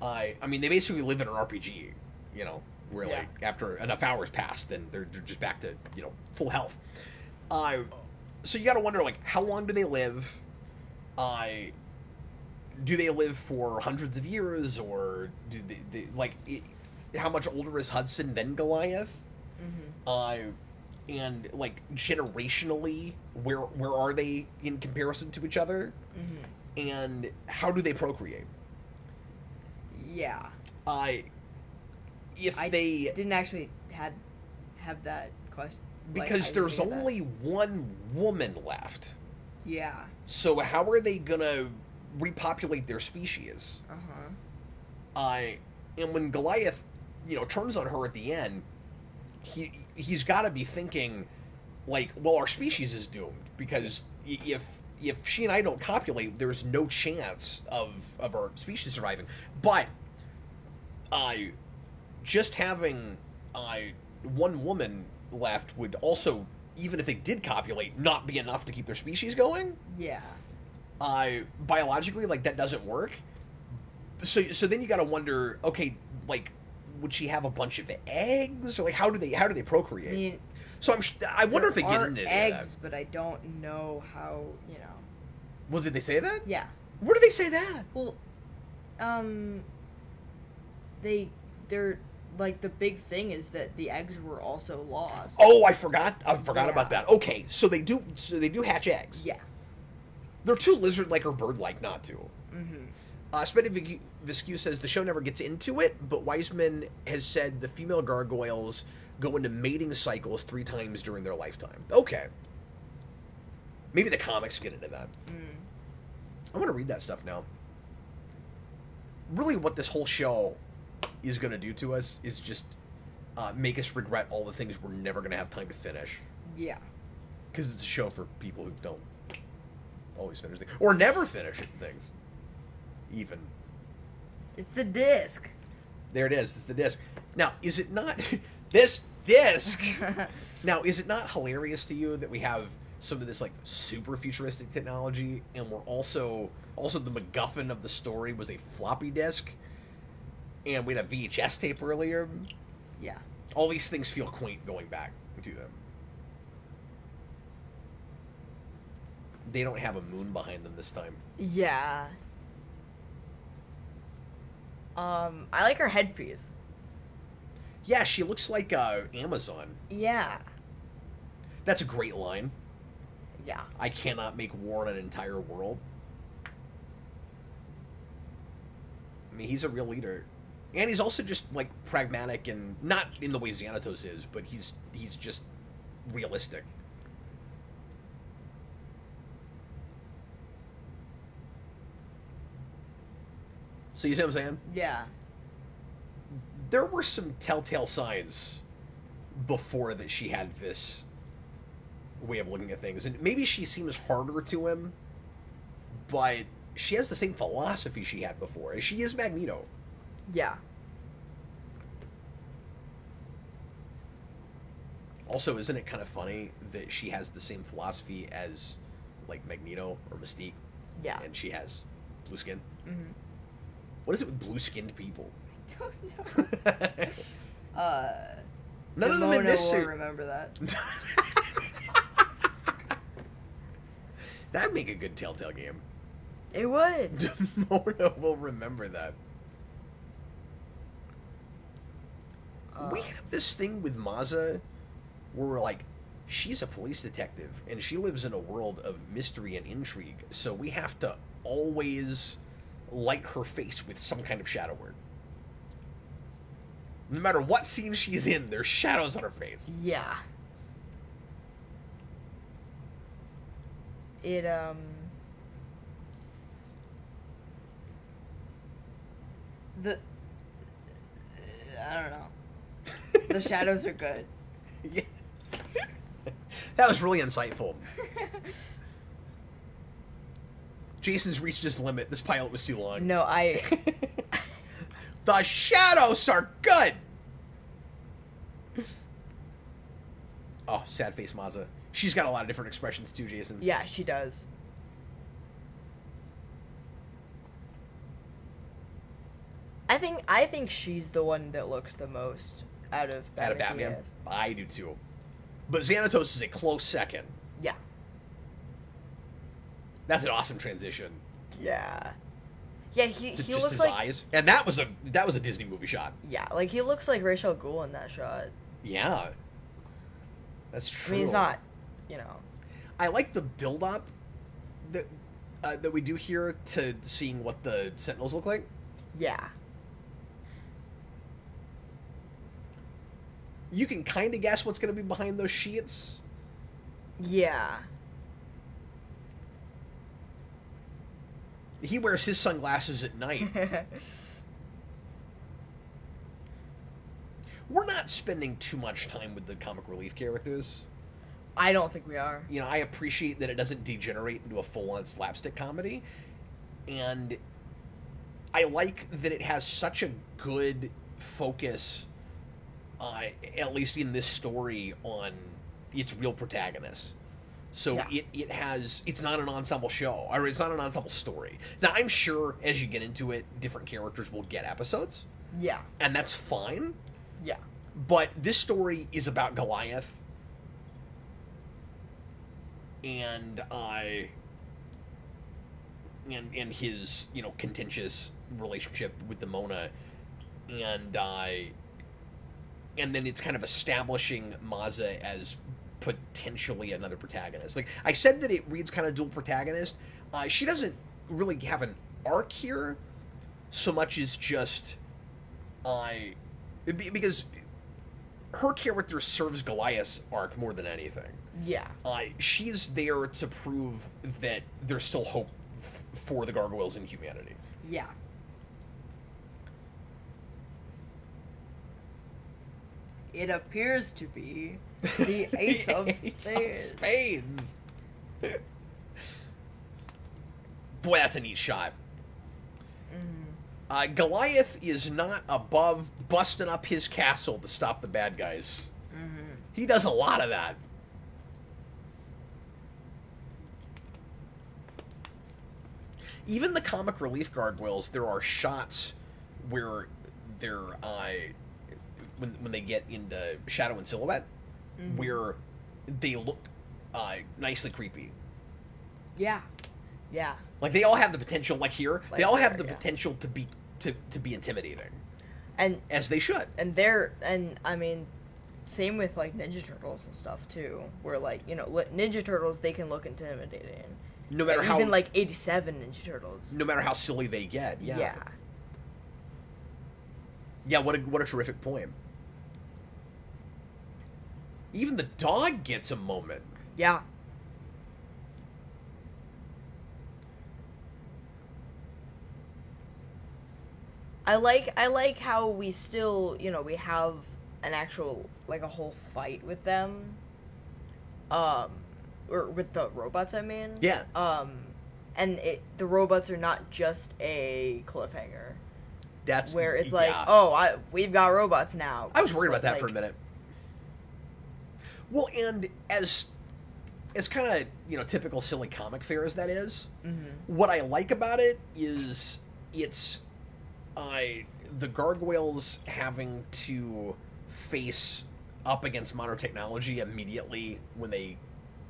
I mean, they basically live in an RPG, you know, where like after enough hours pass, then they're just back to, you know, full health. So you got to wonder, like, how long do they live? Do they live for hundreds of years, or do they like? How much older is Hudson than Goliath? And like generationally, where are they in comparison to each other? And how do they procreate? Yeah. If I they didn't actually have that question because I there's didn't think of only one woman left. that. Yeah. So how are they gonna repopulate their species? And when Goliath, you know, turns on her at the end, he's got to be thinking, like, well, our species is doomed because if she and I don't copulate, there's no chance of our species surviving. But just having one woman left would also, even if they did copulate, not be enough to keep their species going. Yeah. Biologically, like, that doesn't work. So then you got to wonder, okay, like, would she have a bunch of eggs, or like how do they procreate? I mean, so I wonder if they get are into eggs, that. but I don't know how. You know. Well, did they say that? Yeah. Where did they say that? Well, they're like, the big thing is that the eggs were also lost. Oh, I forgot about Yeah. that. Okay, so they do hatch eggs. Yeah. They're too lizard-like or bird-like not to. Spetty Viscu says the show never gets into it, but Wiseman has said the female gargoyles go into mating cycles 3 times during their lifetime. Okay. Maybe the comics get into that. I want to read that stuff now. Really, what this whole show is going to do to us is just make us regret all the things we're never going to have time to finish. Yeah. Because it's a show for people who don't always finish things. Or never finish things. Even. It's the disc. There it is. It's the disc. Now, is it not... this disc! Now, is it not hilarious to you that we have some of this, like, super futuristic technology, and we're also the MacGuffin of the story was a floppy disk, and we had a VHS tape earlier? Yeah. All these things feel quaint going back to them. They don't have a moon behind them this time. Yeah. I like her headpiece. Yeah, she looks like Amazon. Yeah. That's a great line. Yeah. I cannot make war on an entire world. I mean, he's a real leader. And he's also just, like, pragmatic, and not in the way Xanatos is, but he's just realistic. So you see what I'm saying? Yeah. There were some telltale signs before that she had this way of looking at things, and maybe she seems harder to him, but she has the same philosophy she had before. She is Magneto. Yeah. Also, isn't it kind of funny that she has the same philosophy as, like, Magneto or Mystique? Yeah. And she has blue skin? Mm-hmm. What is it with blue-skinned people? I don't know. None of them in this will suit. remember that. That'd make a good Telltale game. It would. Demona will remember that. We have this thing with Maza where we're like, she's a police detective and she lives in a world of mystery and intrigue, so we have to always light her face with some kind of shadow word. No matter what scene she's in, there's shadows on her face. Yeah. It, I don't know. The shadows are good. Yeah. That was really insightful. Jason's reached his limit. This pilot was too long. No, The shadows are good! Oh, sad face Maza. She's got a lot of different expressions too, Jason. Yeah, she does. I think she's the one that looks the most out of Batman. Yes. I do too. But Xanatos is a close second. Yeah. That's an awesome transition. Yeah. Yeah, he Just looks his like eyes. And that was a Disney movie shot. Yeah, like he looks like Ra's al Ghul in that shot. Yeah. That's true. I mean, he's not, you know. I like the build up that we do here to seeing what the Sentinels look like. Yeah. You can kind of guess what's going to be behind those sheets. Yeah. He wears his sunglasses at night. We're not spending too much time with the comic relief characters. I don't think we are. You know, I appreciate that it doesn't degenerate into a full-on slapstick comedy. And I like that it has such a good focus, at least in this story, on its real protagonist. So Yeah. it's not an ensemble show, or it's not an ensemble story. Now, I'm sure as you get into it, different characters will get episodes, Yeah. and that's fine. Yeah. But this story is about Goliath, and his, you know, contentious relationship with Demona, and then it's kind of establishing Maza as potentially another protagonist. Like I said, that it reads kind of dual protagonist. She doesn't really have an arc here, so much as just because her character serves Goliath's arc more than anything. Yeah. She's there to prove that there's still hope for the Gargoyles and humanity. Yeah. It appears to be the Ace of Spades. Spades. Boy, that's a neat shot. Mm-hmm. Goliath is not above busting up his castle to stop the bad guys. Mm-hmm. He does a lot of that. Even the comic relief Gargoyles, there are shots where they're when they get into shadow and silhouette, Mm-hmm. where they look nicely creepy. Yeah. Yeah. Like they all have the potential. Like here, Like they all have there, the yeah. potential to be intimidating, And as they should. I mean, same with like Ninja Turtles and stuff too, where like, you know, Ninja Turtles, they can look intimidating. No matter how, even like 87 Ninja Turtles. no matter how silly they get. Yeah. Yeah. Yeah. What a terrific point. Even the dog gets a moment. Yeah. I like how we still, you know, we have an actual, like, a whole fight with them. or with the robots, I mean. Yeah. And the robots are not just a cliffhanger. That's where it's yeah. like, oh, we've got robots now. I was worried about that like, for a minute. Well, and as kind of, you know, typical silly comic fare as that is, what I like about it is it's the gargoyles having to face up against modern technology immediately when they,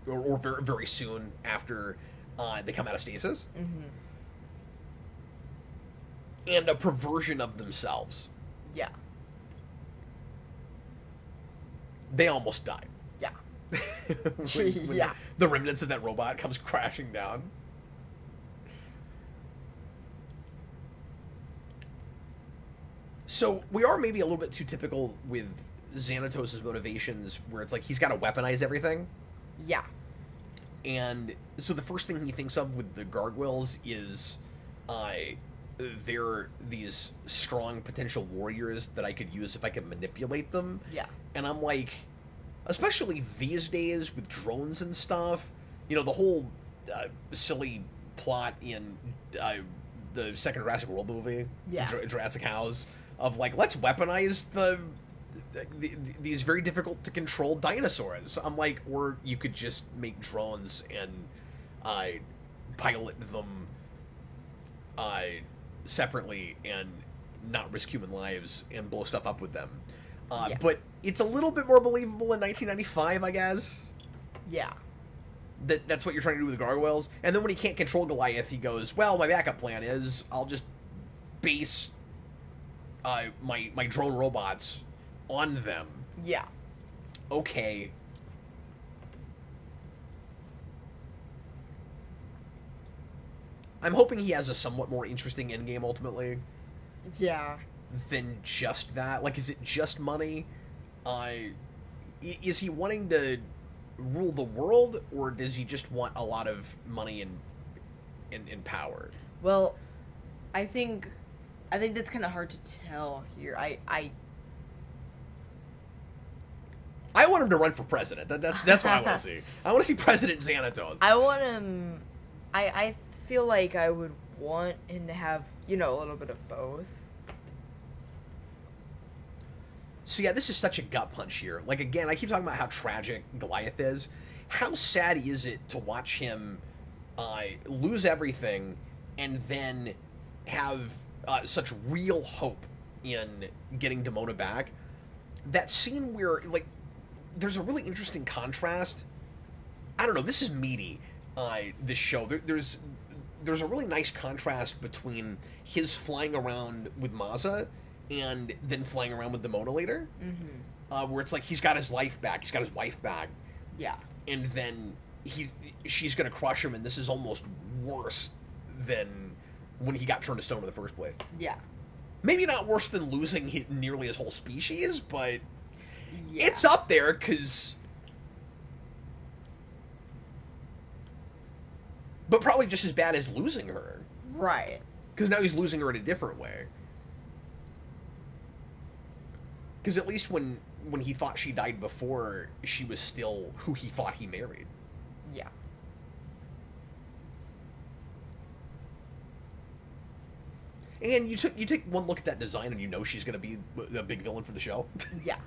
or very, very soon after they come out of stasis. And a perversion of themselves. Yeah. They almost died. Yeah. when yeah. The remnants of that robot comes crashing down. So we are maybe a little bit too typical with Xanatos' motivations, where it's like he's got to weaponize everything. Yeah. And so the first thing he thinks of with the gargoyles is they're these strong potential warriors that I could use if I could manipulate them. Yeah. And I'm like, especially these days with drones and stuff, you know, the whole silly plot in the second Jurassic World movie, Jurassic House, of like, let's weaponize these very difficult to control dinosaurs. I'm like, or you could just make drones and pilot them separately and not risk human lives and blow stuff up with them. But it's a little bit more believable in 1995, I guess. Yeah. That's what you're trying to do with the gargoyles. And then when he can't control Goliath, he goes, well, my backup plan is I'll just base my drone robots on them. Yeah. Okay. I'm hoping he has a somewhat more interesting endgame ultimately. Yeah. Than just that. Like, is it just money? Is he wanting to rule the world, or does he just want a lot of money and power? Well, I think that's kind of hard to tell here. I want him to run for president. That's what I want to see. I want to see President Xanatos. I want him. I feel like I would want him to have, you know, a little bit of both. So yeah, this is such a gut punch here. Like, again, I keep talking about how tragic Goliath is. How sad is it to watch him lose everything and then have such real hope in getting Demona back? That scene where, like, there's a really interesting contrast. I don't know, this is meaty, this show. There's a really nice contrast between his flying around with Maza and then flying around with Demona later. Where it's like he's got his life back, he's got his wife back. Yeah. And then she's gonna crush him, and this is almost worse than when he got turned to stone in the first place. Yeah. Maybe not worse than losing nearly his whole species, but yeah. It's up there, because... But probably just as bad as losing her. Right. Because now he's losing her in a different way. Because at least when he thought she died before, she was still who he thought he married. Yeah. And you take one look at that design and you know she's going to be the big villain for the show. Yeah.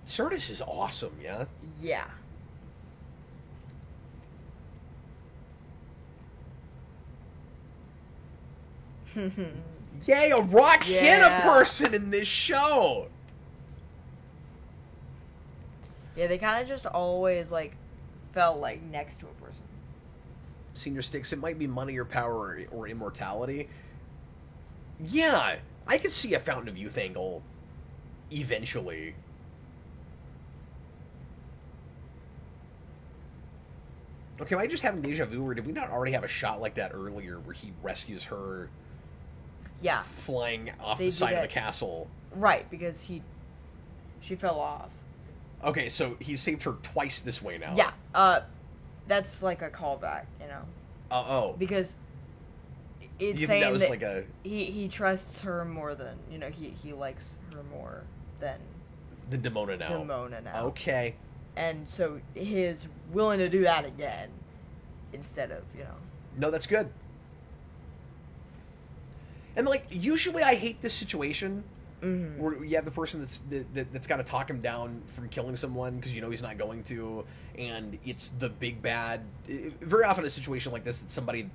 Sirtis is awesome, yeah? Yeah. Yay, a rock hit a person in this show! Yeah, they kind of just always, like, felt like next to a person. Senior Sticks, it might be money or power or immortality. Yeah, I could see a Fountain of Youth angle eventually. Okay, am I just having deja vu, or did we not already have a shot like that earlier where he rescues her flying off the side of the castle? Right, because she fell off. Okay, so he saved her twice this way now. Yeah, that's like a callback, you know. Oh. Because it's You think saying that was that like a he trusts her more than he likes her more than the Demona now? Demona now. Okay. And so he's willing to do that again instead of No, that's good. And like usually, I hate this situation where you have the person that's got to talk him down from killing someone because he's not going to, and it's the big bad. Very often, a situation like this,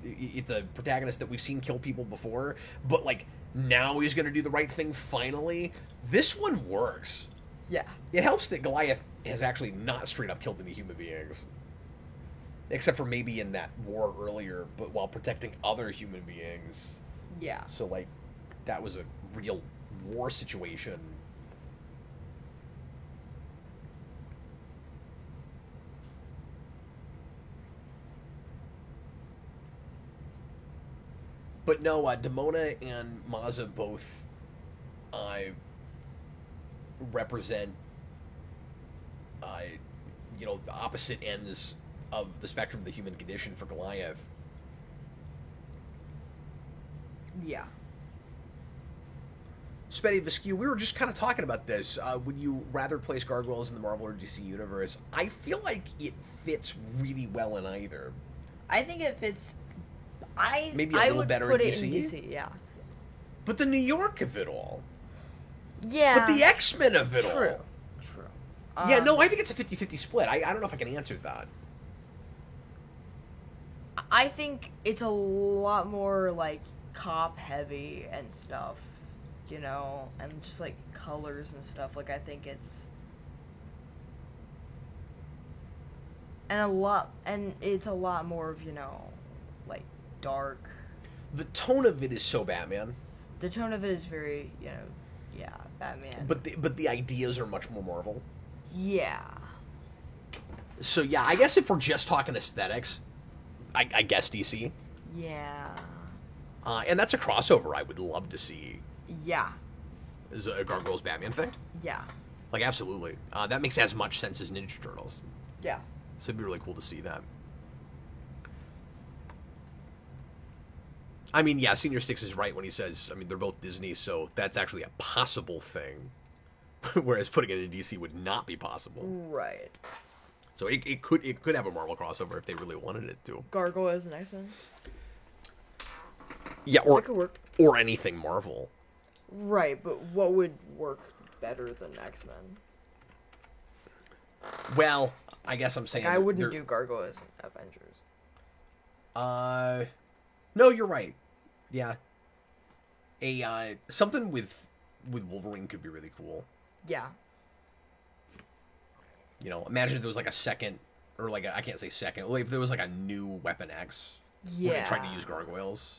it's a protagonist that we've seen kill people before, but like now he's going to do the right thing finally. This one works. Yeah. It helps that Goliath has actually not straight up killed any human beings. Except for maybe in that war earlier, but while protecting other human beings. Yeah. So, like, that was a real war situation. But no, Demona and Maza both represent, the opposite ends of the spectrum of the human condition for Goliath. Yeah. Spetty Vescu, we were just kind of talking about this. Would you rather place gargoyles in the Marvel or DC universe? I feel like it fits really well in either. I think it fits. Maybe a I little would better put in it in DC? DC, yeah. But the New York of it all. Yeah. But the X-Men of it all. True. Yeah, no, I think it's a 50-50 split. I don't know if I can answer that. I think it's a lot more like cop heavy and stuff, and just like colors and stuff. Like I think it's and it's a lot more of like dark. The tone of it is so Batman. The tone of it is very yeah, Batman. But the ideas are much more Marvel. Yeah. So yeah, I guess if we're just talking aesthetics, I guess DC. Yeah. And that's a crossover I would love to see. Yeah. Is a Gargoyles Batman thing? Yeah. Like, absolutely. That makes as much sense as Ninja Turtles. Yeah. So it'd be really cool to see that. I mean, yeah, Senior Sticks is right when he says, they're both Disney, so that's actually a possible thing. Whereas putting it in DC would not be possible. Right. So it could have a Marvel crossover if they really wanted it to. Gargoyles and X-Men? Yeah, That could work. or anything Marvel. Right, but what would work better than X-Men? Well, I guess I'm saying I wouldn't do Gargoyles and Avengers. No, you're right. Yeah. Something with Wolverine could be really cool. Yeah. Imagine if there was like a second, or like I can't say second, like if there was like a new Weapon X. Yeah. Where they tried to use gargoyles.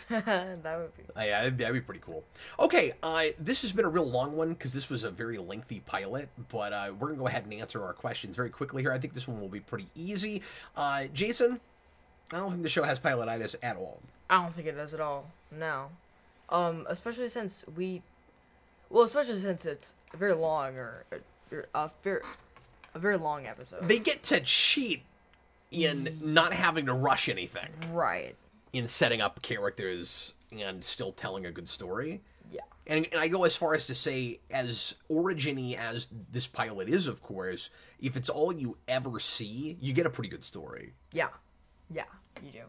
That would be. Yeah, that'd be pretty cool. Okay, this has been a real long one because this was a very lengthy pilot, but we're gonna go ahead and answer our questions very quickly here. I think this one will be pretty easy. Jason, I don't think the show has pilotitis at all. I don't think it does at all. No. Especially since it's very long or a very long episode. They get to cheat in not having to rush anything. Right. In setting up characters and still telling a good story. Yeah. And I go as far as to say, as origin-y as this pilot is, of course, if it's all you ever see, you get a pretty good story. Yeah. Yeah, you do.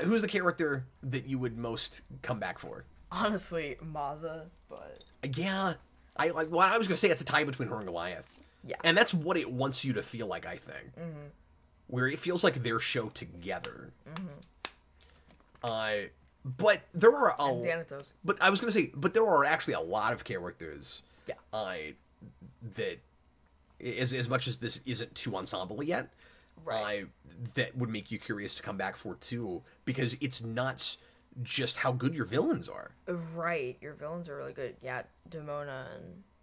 Who's the character that you would most come back for? Honestly, Maza, but... Yeah. I was going to say it's a tie between her and Goliath. Yeah. And that's what it wants you to feel like, I think. Mm-hmm. Where it feels like their show together. Mm-hmm. But there are and Xanatos. But I was going to say, but there are actually a lot of characters. Yeah. That, as much as this isn't too ensemble yet, right. That would make you curious to come back for too, because it's not just how good your villains are. Right, your villains are really good. Yeah, Demona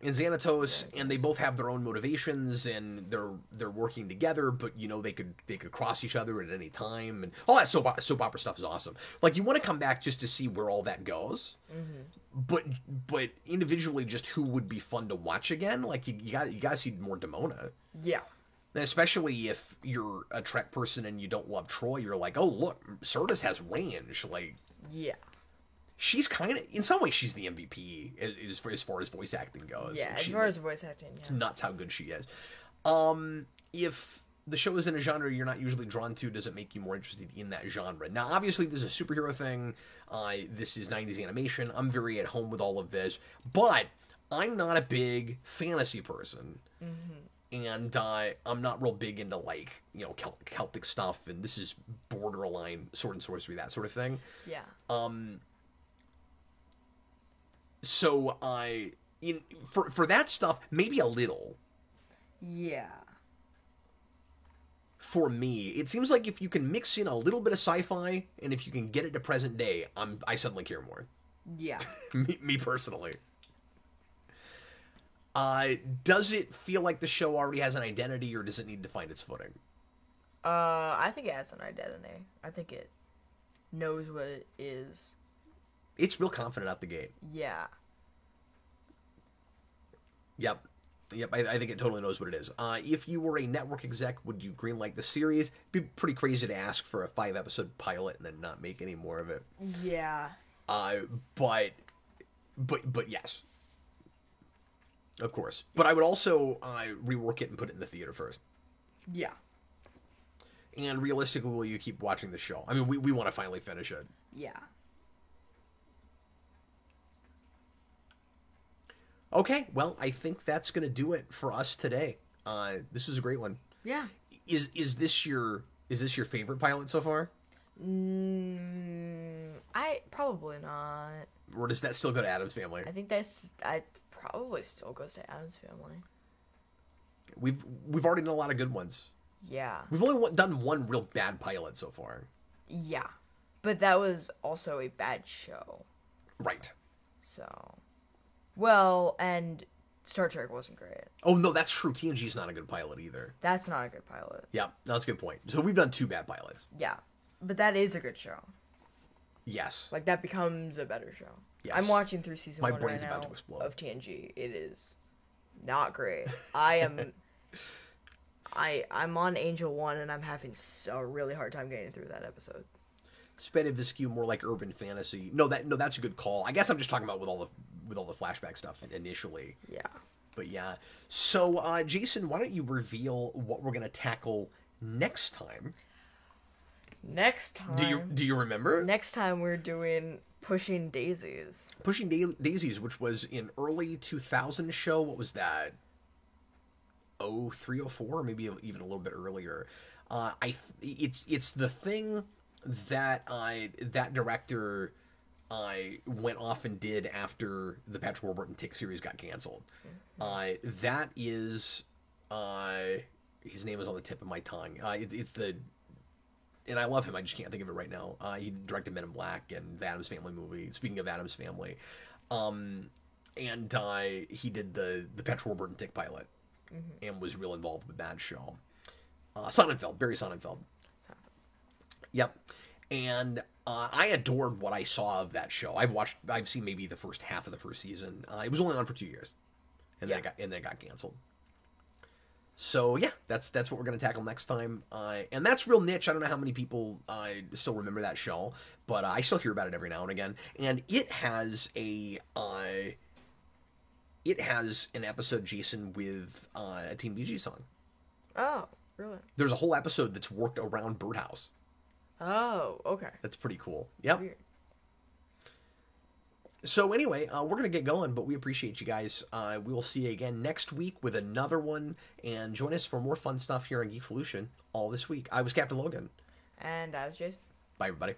and Xanatos, and they both have their own motivations, and they're working together. But they could cross each other at any time, and all that soap opera stuff is awesome. Like, you want to come back just to see where all that goes. Mm-hmm. But individually, just who would be fun to watch again? Like, you got to see more Demona. Yeah. And especially if you're a Trek person and you don't love Troy, you're like, oh look, Sirtis has range. Like, Yeah. she's kind of, in some ways, she's the MVP as far as voice acting goes. Yeah, Like, as far as voice acting, it's yeah. nuts how good she is. If the show is in a genre you're not usually drawn to, does it make you more interested in that genre? Now, obviously, this is a superhero thing. This is 90s animation. I'm very at home with all of this. But I'm not a big fantasy person. And I'm not real big into, like, you know, Celtic stuff. And this is borderline sword and sorcery, that sort of thing. Yeah. So for that stuff, maybe a little. Yeah. For me, it seems like if you can mix in a little bit of sci-fi, and if you can get it to present day, I suddenly care more. Yeah. me personally. Does it feel like the show already has an identity, or does it need to find its footing? I think it has an identity. I think it knows what it is. It's real confident out the gate. Yeah. Yep. I think it totally knows what it is. If you were a network exec, would you greenlight the series? It'd be pretty crazy to ask for a 5-episode pilot and then not make any more of it. Yeah. But yes. Of course. But I would also rework it and put it in the theater first. Yeah. And realistically, will you keep watching the show? I mean, we want to finally finish it. Yeah. Okay, well, I think that's going to do it for us today. This was a great one. Yeah. Is this your favorite pilot so far? I probably not. Or does that still go to Addams Family? I think I probably still goes to Addams Family. We've already done a lot of good ones. Yeah. We've only done one real bad pilot so far. Yeah. But that was also a bad show. Right. So. Well, and Star Trek wasn't great. Oh, no, that's true. TNG's not a good pilot either. That's not a good pilot. Yeah, no, that's a good point. So we've done 2 bad pilots. Yeah. But that is a good show. Yes. Like, that becomes a better show. Yes. I'm watching through season 1 right brain's now about to explode. of TNG. It is not great. I'm on Angel 1, and I'm having a really hard time getting through that episode. Sped Viscu more like urban fantasy. No, that's a good call. I guess I'm just talking about with all the flashback stuff initially. Yeah. But yeah. So Jason, why don't you reveal what we're gonna tackle next time? Next time. Do you remember? Next time we're doing Pushing Daisies. Pushing Daisies, which was an early 2000 show. What was that? 0304, maybe even a little bit earlier. It's the thing that that director went off and did after the Patrick Warburton Tick series got canceled. That is his name is on the tip of my tongue. It's the, and I love him. I just can't think of it right now. He directed Men in Black and the Addams Family movie. Speaking of Addams Family, and he did the Patrick Warburton Tick pilot, and was real involved with that show. Sonnenfeld, Barry Sonnenfeld. Yep. And I adored what I saw of that show. I've seen maybe the first half of the first season. It was only on for 2 years, and then it got canceled. So yeah, that's what we're gonna tackle next time. And that's real niche. I don't know how many people still remember that show, but I still hear about it every now and again. And it has an episode, Jason, with a Team BG song. Oh, really? There's a whole episode that's worked around Birdhouse. Oh, okay. That's pretty cool. Yep. Weird. So anyway, we're going to get going, but we appreciate you guys. We will see you again next week with another one, and join us for more fun stuff here on Geekvolution all this week. I was Captain Logan. And I was Jason. Bye, everybody.